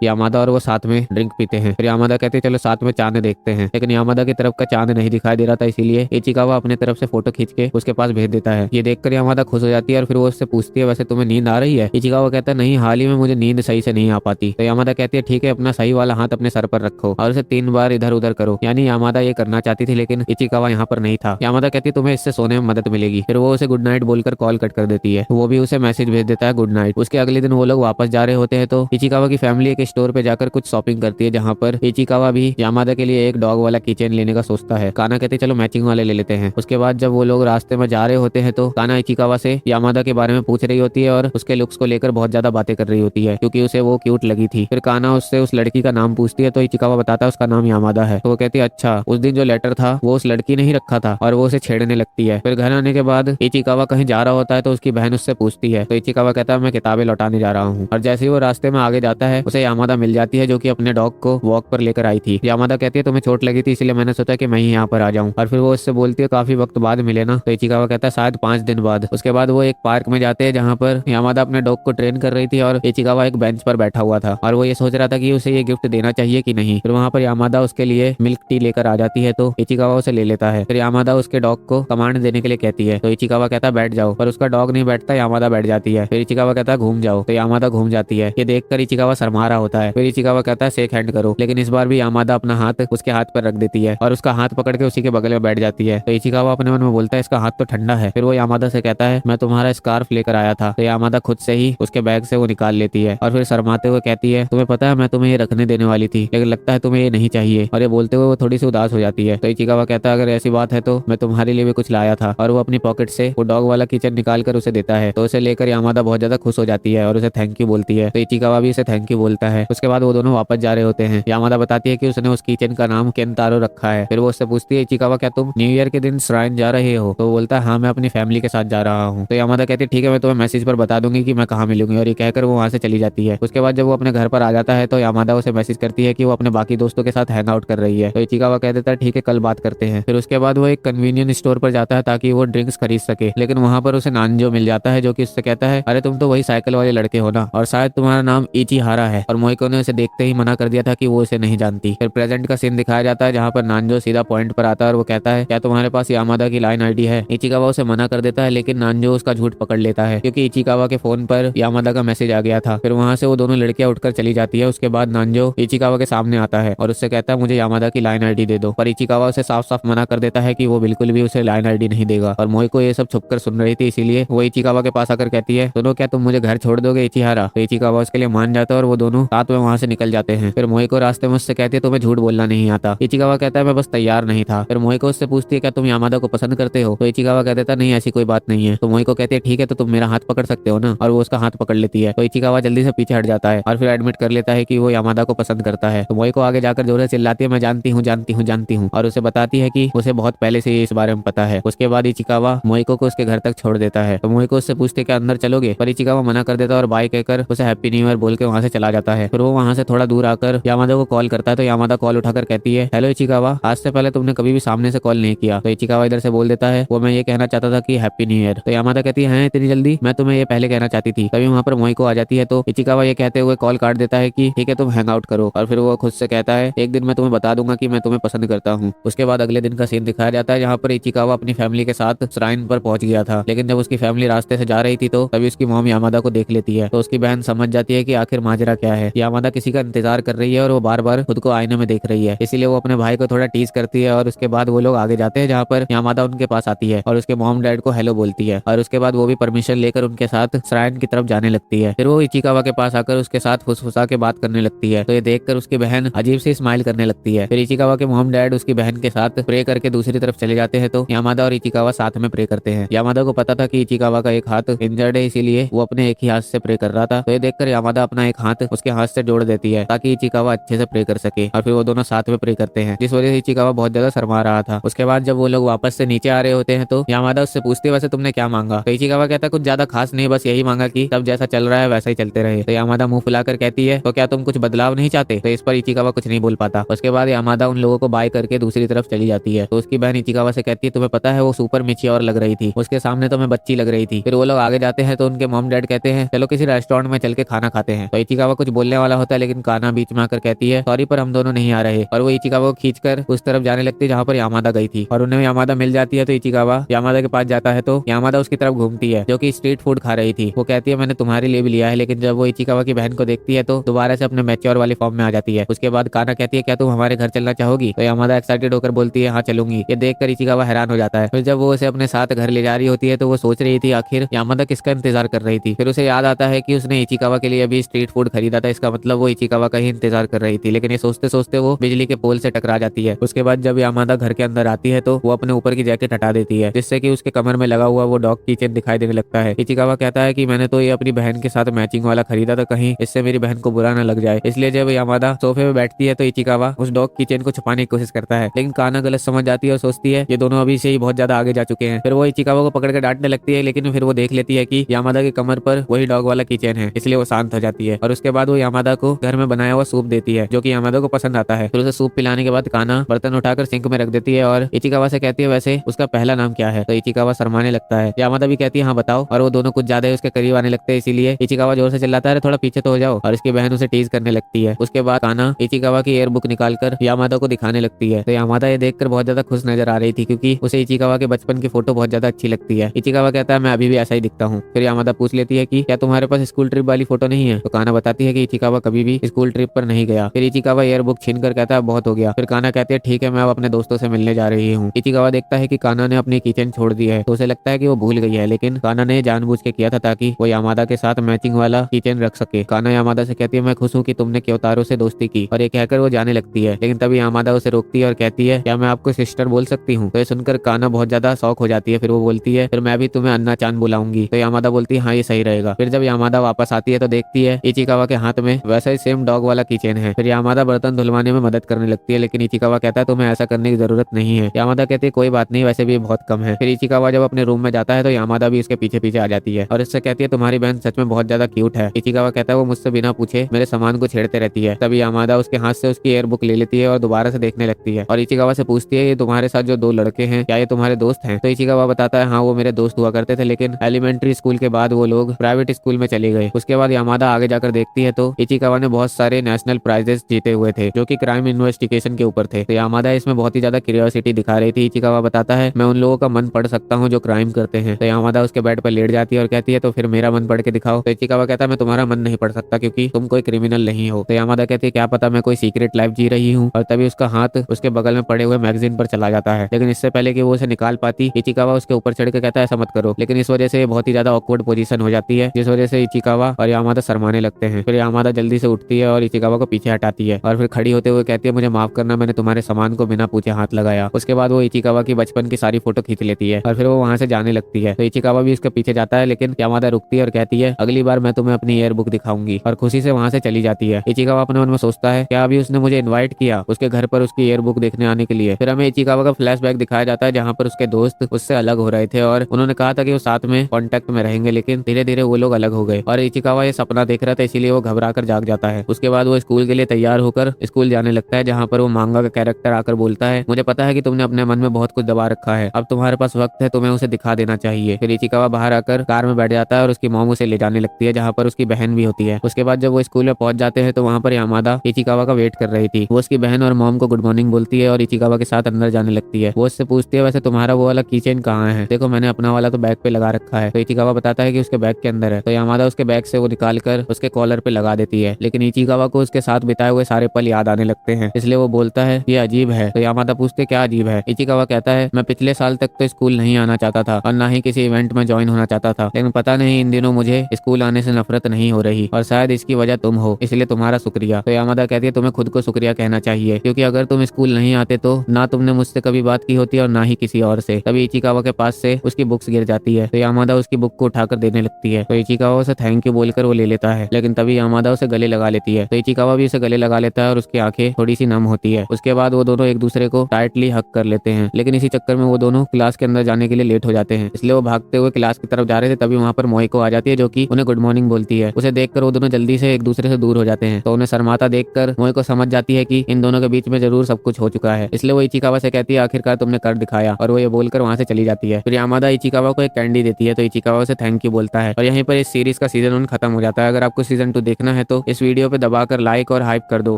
यामादा और वो साथ में ड्रिंक पीते हैं। फिर यामादा कहते हैं चलो साथ में चांद देखते हैं, लेकिन यामादा की तरफ का चांद नहीं दिखाई दे रहा था, इसीलिए इचिकावा अपने तरफ से फोटो खींच के उसके पास भेज देता है। ये देखकर यामादा खुश हो जाती है और फिर वो उससे पूछती है वैसे तुम्हें नींद आ रही है। इचिकावा कहता है नहीं, हाल ही में मुझे नींद सही से नहीं आ पाती। तो यामादा कहती है ठीक है, अपना सही वाला हाथ अपने सर पर रखो और उसे 3 बार इधर उधर करो। यानी यामादा ये करना चाहती थी लेकिन इचिकावा यहाँ पर नहीं था। यामादा कहती है तुम्हें इससे सोने में मदद मिलेगी। फिर वो उसे गुड नाइट बोलकर कॉल कट कर देती है। वो भी उसे मैसेज भेज देता है गुड नाइट। उसके अगले दिन वो लोग वापस जा रहे होते हैं तो इचिकावा की फैमिली एक स्टोर पे जाकर कुछ शॉपिंग करती है, जहाँ पर इचिकावा भी यामादा के लिए एक डॉग वाला कीचेन लेने का सोचता है। काना कहते चलो मैचिंग वाले ले लेते हैं। उसके बाद जब वो लोग रास्ते में जा रहे होते हैं तो काना इचिकावा से यामादा के बारे में पूछ रही होती है और उसके लुक्स को लेकर बहुत ज्यादा बातें कर रही होती है क्योंकि उसे वो क्यूट लगी थी। फिर काना उससे उस लड़की का नाम पूछती है तो इचिकावा बताता है उसका नाम यामादा है। तो वो कहती है अच्छा, उस दिन जो लेटर था वो उस लड़की ने ही रखा था, और वो उसे छेड़ने लगती है। फिर घर आने के बाद इचिकावा कहीं जा रहा होता है तो उसकी बहन उससे पूछती है तो इचिकावा कहता है मैं किताबें लौटाने जा रहा हूँ। और जैसे ही वो रास्ते में आगे जाता है उसे यामादा मिल जाती है जो कि अपने डॉग को वॉक पर लेकर आई थी। यामादा कहती है तुम्हें चोट लगी थी इसलिए मैंने सोचा कि मैं ही यहाँ पर आ जाऊँ। और फिर वो उससे बोलती है काफी वक्त बाद मिले ना। तो इचिकावा कहता है शायद 5 दिन बाद। उसके बाद वो एक पार्क में जाते हैं जहाँ पर यामादा अपने डॉग को ट्रेन कर रही थी और इचिकावा एक बेंच पर बैठा हुआ था और वो ये सोच रहा था कि उसे ये गिफ्ट देना चाहिए कि नहीं। फिर वहाँ पर यामादा उसके लिए मिल्क टी लेकर आ जाती है तो इचिकावा उसे ले लेता है। फिर यामादा उसके डॉग को कमांड देने के लिए कहती है तो इचिकावा कहता है बैठ जाओ, पर उसका डॉग नहीं बैठता, यामादा बैठ जाती है। फिर इचिकावा कहता है घूम जाओ, तो यामादा घूम जाती है। ये देखकर इचिकावा शर्मा रहा होता है। फिर इचिकावा कहता है शेक हैंड करो, लेकिन इस बार भी यामादा अपना हाथ उसके हाथ पर रख देती है और उसका हाथ पकड़ के उसी के बगल में बैठ जाती है। तो इचिकावा अपने मन में बोलता है इसका हाथ तो ठंडा है। फिर वो यामादा से कहता है मैं तुम्हारा स्कार्फ लेकर आया था। तो यामादा खुद से ही उसके बैग से वो निकाल लेती है और फिर शर्माते हुए कहती है तुम्हें पता है मैं तुम्हें ये रखने देने वाली थी, लेकिन लगता है तुम्हें ये नहीं चाहिए। और ये बोलते हुए वो थोड़ी सी उदास हो जाती है। तो इचिकावा कहता है अगर ऐसी बात है तो मैं तुम्हारे लिए भी कुछ लाया था, और वो अपनी पॉकेट से वो डॉग वाला किचन निकाल कर उसे देता है। तो उसे लेकर यामादा बहुत ज्यादा खुश हो जाती है और उसे थैंक यू बोलती है। तो इचिकावा भी उसे थैंक यू बोलता है। उसके बाद वो दोनों वापस जा रहे होते हैं। यामादा बताती है कि उसने उस किचन का नाम केंतारो रखा है। फिर वो उससे पूछती है इचिकावा क्या तुम न्यू ईयर के दिन श्राइन जा रहे हो। तो वो बोलता है हाँ मैं अपनी फैमिली के साथ जा रहा हूँ। तो यामादा कहती है ठीक है मैं तुम्हें मैसेज पर बता दूंगी कि मैं कहाँ मिलूंगी, और ये कहकर वो वहाँ से चली जाती है। उसके बाद जब वो अपने घर पर आ जाता है तो यामादा उसे मैसेज करती है कि वो अपने बाकी दोस्तों के साथ हैंग आउट कर रही है। तो इचिकावा कह देता है ठीक है कल बात करते हैं। फिर उसके बाद वो एक कन्वीनियंस स्टोर पर जाता है ताकि वो ड्रिंक्स खरीद सके, लेकिन वहाँ पर उसे नानजो मिल जाता है जो कि उससे कहता है अरे तुम तो वही साइकिल वाले लड़के हो ना, और शायद तुम्हारा नाम इचिहारा है। और मोहिको ने उसे देखते ही मना कर दिया था कि वो उसे नहीं जानती। फिर प्रेजेंट का सीन दिखाया जाता है जहाँ पर नानजो सीधा पॉइंट पर आता है और वो कहता है क्या तुम्हारे पास यामादा की लाइन आईडी है। इचिकावा उसे मना कर देता है लेकिन नानजो उसका झूठ पकड़ लेता है क्योंकि इचिकावा के फोन पर यामादा का मैसेज आ गया था। फिर वहाँ से वो दोनों लड़कियां उठकर चली जाती है। उसके बाद नानजो इचिकावा के सामने आता है और उससे कहता है मुझे यामादा की लाइन आईडी दे दो, पर इचिकावा उसे साफ साफ मना कर देता है कि वो बिल्कुल भी उसे लाइन आईडी नहीं देगा। और मोहिको ये सब छुपकर सुन रही थी, इसीलिए वो इचिकावा के पास आकर कहती है सुनो क्या तुम मुझे घर छोड़ दोगे इचिहारा। तो इचिकावा उसके लिए मान जाता है और वो दोनों साथ में वहाँ से निकल जाते हैं। फिर मोहिको रास्ते में उससे कहती है तुम्हें झूठ बोलना नहीं आता। इचिकावा कहता है मैं बस तैयार नहीं था। फिर मोहिको उससे पूछती है क्या तुम यामादा को पसंद करते हो। तो इचिकावा कह देता नहीं ऐसी कोई बात नहीं है। तो मोहिको कहती है ठीक है तो तुम मेरा हाथ पकड़ सकते हो ना, और वो उसका हाथ पकड़ लेती है। तो इचिकावा जल्दी से पीछे हट जाता है और फिर एडमिट कर लेता है कि वो यामादा को पसंद करता है। तो मोहिको आगे जाकर जोर से चिल्लाती है मैं जानती हूँ जानती हूँ जानती हूँ, और उसे बताती है कि उसे बहुत पहले से इस बारे में पता है। उसके बाद इचिकावा मोहिको को उसके घर तक छोड़ देता है। तो मोहिको उससे पूछते कि अंदर चलोगे, पर इचिकावा मना कर देता है और बाय कहकर उसे हैप्पी न्यू ईयर बोल के वहाँ से चला जाता है। फिर वो वहाँ से थोड़ा दूर आकर यामादा को कॉल करता है। तो यामादा कॉल उठाकर कहती है हेलो इचिकावा, आज से पहले तुमने कभी भी सामने से कॉल नहीं किया। तो इचिकावा इधर से बोल देता है वो मैं ये कहना चाहता था कि हैप्पी न्यू ईयर। तो यामादा कहती है इतनी जल्दी, मैं तुम्हें ये पहले कहना चाहती थी। तभी वहाँ पर मोहिको आ जाती है तो इचिकावा ये कहते हुए कॉल काट देता है कि ठीक है तुम हैंग आउट करो, और फिर वो खुद से कहता है एक दिन मैं तुम्हें बता दूंगा कि मैं तुम्हें पसंद करता हूँ। उसके बाद अगले दिन का सीन दिखाया जाता है जहाँ पर इचिकावा अपनी फैमिली के साथ श्राइन पर पहुंच गया था, लेकिन जब उसकी फैमिली रास्ते से जा रही थी तो तभी उसकी मॉम यामादा को देख लेती है। तो उसकी बहन समझ जाती है कि आखिर माजरा क्या है। यामादा किसी का इंतजार कर रही है और वो बार बार खुद को आईने में देख रही है, इसीलिए वो अपने भाई को थोड़ा टीज करती है। और उसके बाद वो लोग आगे जाते हैं जहाँ पर यामादा उनके पास आती है और उसके मॉम डैड को हेलो बोलती है, और उसके बाद वो भी परमिशन लेकर उनके साथ श्राइन की तरफ जाने लगती है। फिर वो इचिकावा के पास आकर उसके साथ फुसफुसा के बात करने लगती है। तो ये देखकर उसकी बहन अजीब से स्माइल करने लगती है। फिर इचिकावा के मॉम डैड उसकी बहन के साथ प्रे करके दूसरी तरफ चले जाते हैं। तो यामादा और इचिकावा साथ में प्रे करते हैं। यामादा को पता था कि इचिकावा का एक हाथ इंजर्ड है, इसीलिए वो अपने एक ही हाथ से प्रे कर रहा था। तो ये देखकर यामादा अपना एक हाथ उसके हाथ से जोड़ देती है ताकि इचिकावा अच्छे से प्रे कर सके, और फिर वो दोनों साथ में प्रे करते हैं, जिस वजह से इचिकावा बहुत ज्यादा शर्मा रहा था। उसके बाद जब वो लोग वापस से नीचे आ रहे होते हैं तो यामादा यामादा उससे पूछती है वैसे तुमने क्या मांगा। तो इचिकावा कहता है कुछ ज्यादा खास नहीं, बस यही मांगा कि सब जैसा चल रहा है वैसा ही चलते रहे। तो यामादा मुंह फुलाकर कहती है तो क्या तुम कुछ बदलाव नहीं चाहते। तो इस पर इचिकावा कुछ नहीं बोल पाता। उसके बाद यामादा उन लोगों को बाय करके दूसरी तरफ चली जाती है। तो उसकी बहन इचिकावा से कहती है तुम्हें पता है वो सुपर मिच्योर लग रही थी, उसके सामने तो मैं बच्ची लग रही थी। फिर वो लोग आगे जाते हैं तो उनके मॉम डैड कहते हैं चलो किसी रेस्टोरेंट में चल के खाना खाते हैं। तो इचिकावा कुछ बोलने वाला होता है लेकिन काना बीच में आकर कहती है सॉरी पर हम दोनों नहीं आ रहे। और वो इचिकावा को खींचकर उस तरफ जाने लगती है जहाँ पर यामादा गई थी और उन्हें यामादा मिल जाती है। तो इचिकावा यामादा के पास जाता है तो यामादा उसकी तरफ घूमती है जो कि स्ट्रीट फूड खा रही थी। वो कहती है मैंने तुम्हारे लिए भी लिया है, लेकिन जब वो इचिकावा की बहन को देखती है तो दोबारा से अपने मैच्योर वाली फॉर्म में आ जाती है। उसके बाद काना कहती है क्या तुम हमारे घर चलना चाहोगी। तो यामादा एक्साइटेड होकर बोलती है हाँ चलूंगी। ये देखकर इचिकावा हैरान हो जाता है। फिर जब वो उसे अपने साथ घर ले जा रही होती है तो वो सोच रही थी आखिर यामादा किसका इंतजार कर रही थी। फिर उसे याद आता है कि उसने इचिकावा के लिए अभी स्ट्रीट फूड खरीदा था, इसका मतलब वो इचिकावा का ही इंतजार कर रही थी। लेकिन ये सोचते सोचते वो बिजली के पोल से टकरा जाती है। उसके बाद जब यामादा घर के अंदर आती है तो वो अपने ऊपर की जैकेट हटा देती है जिससे कि उसके कमर में लगा हुआ वो डॉग की चेन दिखाई देने लगता है। इचिकावा कहता है कि मैंने तो ये अपनी बहन के साथ मैचिंग वाला खरीदा था, कहीं इससे मेरी बहन को बुरा न लग जाए। इसलिए जब यामादा सोफे में बैठती है तो इचिकावा उस डॉग की चेन को छुपाने की कोशिश करता है, लेकिन काना गलत समझ जाती है और सोचती है ये दोनों अभी से ही बहुत ज्यादा आगे जा चुके हैं। फिर वो इचिकावा को पकड़ कर डांटने लगती है, लेकिन फिर वो देख लेती है कि यामादा की कमर पर वही डॉग वाला की चेन है, इसलिए वो शांत हो जाती है। और उसके बाद वो यामादा को घर में बनाया हुआ सूप देती है जो कि यामादा को पसंद आता है। फिर उसे सूप पिलाने के बाद काना बर्तन उठाकर सिंक में रख देती है और इचिकावा से कहती है वैसे उसका पहला नाम क्या है। तो इचिकावा शर्माने लगता है। यामादा भी कहती है हाँ बताओ। और वो दोनों कुछ ज्यादा ही उसके करीब आने लगते हैं, इसीलिए इचिकावा जोर से चिल्लाता है थोड़ा पीछे तो हो जाओ। और इसकी बहन उसे टीज करने लगती है। उसके बाद काना इचिकावा की एयर बुक निकालकर यामादा को दिखाने लगती है। तो यामादा ये देखकर बहुत ज्यादा खुश नजर आ रही थी क्योंकि उसे इचिकावा के बचपन की फोटो बहुत ज्यादा अच्छी लगती है। इचिकावा कहता है मैं अभी भी ऐसा ही दिखता हूँ। फिर यामादा पूछ लेती है कि क्या तुम्हारे पास स्कूल ट्रिप वाली फोटो नहीं है। तो काना बताती है कि इचिकावा कभी भी स्कूल ट्रिप पर नहीं गया। फिर इचिकावा एयर बुक छीन कर कहता है बहुत हो गया। फिर काना कहती है ठीक है मैं अब अपने दोस्तों से मिलने जा रही हूँ। इचिकावा देखता है कि काना ने अपनी किचन छोड़ दी है तो उसे लगता है कि वो भूल गई है, लेकिन काना ने जानबूझ के किया था ताकि वो यामादा के साथ मैचिंग वाला किचन रख सके। काना यामादा से कहती है मैं खुश हूँ कि तुमने क्योतारो से दोस्ती की। और ये कहकर वो जाने लगती है, लेकिन तभी यामादा उसे रोकती है और कहती है क्या मैं आपको सिस्टर बोल सकती हूँ। तो ये सुनकर काना बहुत ज्यादा शौक हो जाती है। फिर वो बोलती है फिर मैं भी तुम्हें अन्ना चान बुलाऊंगी। तो यामादा बोलती है हाँ ये सही रहेगा। फिर जब यामादा वापस आती है तो देखती है इचिकावा के हाथ में वैसा ही सेम डॉग वाला किचन है। फिर यामादा बर्तन धुलवाने में मदद करने लगती है, लेकिन इचिकावा कहता है तुम्हें ऐसा करने की जरूरत नहीं है। यामादा कहती है कोई बात नहीं, वैसे भी बहुत कम है। फिर इचिकावा जब अपने रूम में जाता है तो यामादा भी उसके पीछे पीछे आ जाती है और इससे कहती है तुम्हारी बहन सच में बहुत ज्यादा क्यूट है। इचिकावा कहता है वो मुझसे बिना पूछे मेरे सामान को छेड़ते रहती है। तभी यामादा उसके हाथ से उसकी एयर बुक ले लेती है और दोबारा से देखने लगती है और इचिकावा से पूछती है ये तुम्हारे साथ जो दो लड़के हैं क्या ये तुम्हारे दोस्त हैं। तो इचिकावा बताता है हाँ वो मेरे दोस्त हुआ करते थे, लेकिन एलिमेंट्री स्कूल के बाद वो लोग प्राइवेट स्कूल में चले गए। उसके बाद यामादा आगे जाकर देखती है तो इचिकावा ने बहुत सारे नेशनल प्राइजेस जीते हुए थे जो कि क्राइम इन्वेस्टिगेशन के ऊपर थे। तो यामादा इसमें बहुत ही ज्यादा क्यूरियोसिटी दिखा रही थी। इचिकावा बताता है मैं उन लोगों का मन पढ़ सकता हूँ जो क्राइम करते हैं। तो यामादा उसके बेड पर लेट जाती है और कहती है तो फिर मेरा मन पढ़ के दिखाओ। तो इचिकावा कहता है मैं तुम्हारा मन नहीं पढ़ सकता क्योंकि तुम कोई क्रिमिनल नहीं हो। तो यामादा कहती है क्या पता मैं कोई सीक्रेट लाइफ जी रही हूँ। और तभी उसका हाथ उसके बगल में पड़े हुए मैगजीन पर चला जाता है, लेकिन इससे पहले कि वो उसे निकाल पाती इचिकावा उसके ऊपर चढ़ के कहता है ऐसा मत करो। लेकिन इस वजह से बहुत ही ज्यादा ऑकवर्ड पोजीशन हो जाती है जिस वजह से इचिकावा और यामादा शर्माने लगते हैं। फिर यामादा जल्दी से उठती है और इचिकावा को पीछे हटाती है और फिर खड़ी होते हुए कहती है मुझे माफ करना, मैंने तुम्हारे सामान को बिना पूछे हाथ लगाया। उसके बाद वो इचिकावा की बचपन की सारी फोटो खींच लेती है और फिर वो वहां से जाने लगती है। तो इचिकावा भी उसके पीछे जाता है, लेकिन यामादा रुकती है और कहती है अगली बार मैं तुम्हें अपनी एयर बुक दिखाऊंगी और खुशी से वहां से चली जाती है। इचिकावा अपने मन में सोचता है क्या अभी उसने मुझे इन्वाइट किया उसके घर पर उसकी एयर बुक देखने आने के लिए। फिर हमें इचिकावा का फ्लैशबैक दिखाया जाता है जहाँ पर उसके दोस्त उससे अलग हो रहे थे और उन्होंने कहा था कि वो साथ में कांटेक्ट में रहेंगे, लेकिन धीरे धीरे वो लोग अलग हो गए और इचिकावा ये सपना देख रहा था इसीलिए वो घबरा कर जाग जाता है। उसके बाद वो स्कूल के लिए तैयार होकर स्कूल जाने लगता है जहाँ पर वो मांगा का कैरेक्टर आकर बोलता है मुझे पता है कि तुमने अपने मन में बहुत कुछ दबा रखा है, अब तुम्हारे पास वक्त है, तुम्हें उसे दिखा देना चाहिए। फिर इचिकावा बाहर आकर कार में बैठ जाता है और उसकी मॉम उसे ले जाने लगती है जहाँ पर उसकी बहन भी होती है। उसके बाद जब वो स्कूल में पहुंच जाते हैं तो वहाँ पर यामादा इचिकावा का वेट कर रही थी। वो उसकी बहन और मॉम को गुड मॉर्निंग बोलती है और इचिकावा के साथ अंदर जाने लगती है। वो उससे पूछती है वैसे तुम्हारा वो वाला कीचेन कहाँ है, देखो मैंने अपना वाला तो बैग पे लगा रखा है। तो इचिकावा बताता है कि उसके बैग के अंदर है। तो यामादा उसके बैग से वो निकाल कर उसके कॉलर पे लगा देती है, लेकिन इचिकावा को उसके साथ बिताए हुए सारे पल याद आने लगते हैं, इसलिए वो बोलता है ये अजीब है। तो यामादा पूछते क्या अजीब है। इचिकावा कहता है मैं पिछले साल तक तो स्कूल नहीं आना चाहता था और ना ही किसी इवेंट में ज्वाइन होना चाहता था, लेकिन पता नहीं इन दिनों मुझे स्कूल आने से नफरत नहीं हो रही और शायद इसकी वजह तुम हो, इसलिए तुम्हारा शुक्रिया। तो यामादा कहती है तुम्हें खुद को शुक्रिया कहना चाहिए क्योंकि अगर तुम स्कूल नहीं आते तो ना तुमने मुझसे कभी बात की होती और ना ही किसी और से। तभी इचिकावा के पास से उसकी बुक्स गिर जाती है तो यामादा उसकी बुक को उठाकर देने लगती है। तो इचिकावा उसे थैंक यू बोलकर वो ले लेता है, लेकिन तभी यामादा उसे गले लगा लेती है। तो इचिकावा भी उसे गले लगा लेता है और उसकी आंखें थोड़ी सी नम होती है। उसके बाद वो दोनों एक दूसरे को टाइटली हक कर लेते हैं, लेकिन इसी चक्कर में वो दोनों क्लास के अंदर अंदर जाने के लिए लेट हो जाते हैं, इसलिए वो भागते हुए क्लास की तरफ जा रहे थे। तभी वहाँ पर मोहिको आ जाती है जो कि उन्हें गुड मॉर्निंग बोलती है। उसे देखकर वो दोनों जल्दी से एक दूसरे से दूर हो जाते हैं। तो उन्हें शर्माता देखकर मोहिको समझ जाती है कि इन दोनों के बीच में जरूर सब कुछ हो चुका है, इसलिए वो इचिकावा से कहती है आखिरकार तुमने कर दिखाया, और वो ये बोलकर वहाँ से चली जाती है। फिर यामादा इचिकावा को एक कैंडी देती है, तो इचिकावा से थैंक यू बोलता है। और यहीं पर इस सीरीज का सीजन 1 खत्म हो जाता है। अगर आपको सीजन 2 देखना है तो इस वीडियो पे दबाकर लाइक और हाइप कर दो।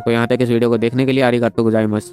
तो यहाँ तक इस वीडियो को देखने के लिए आरिगातो गोजाइमास।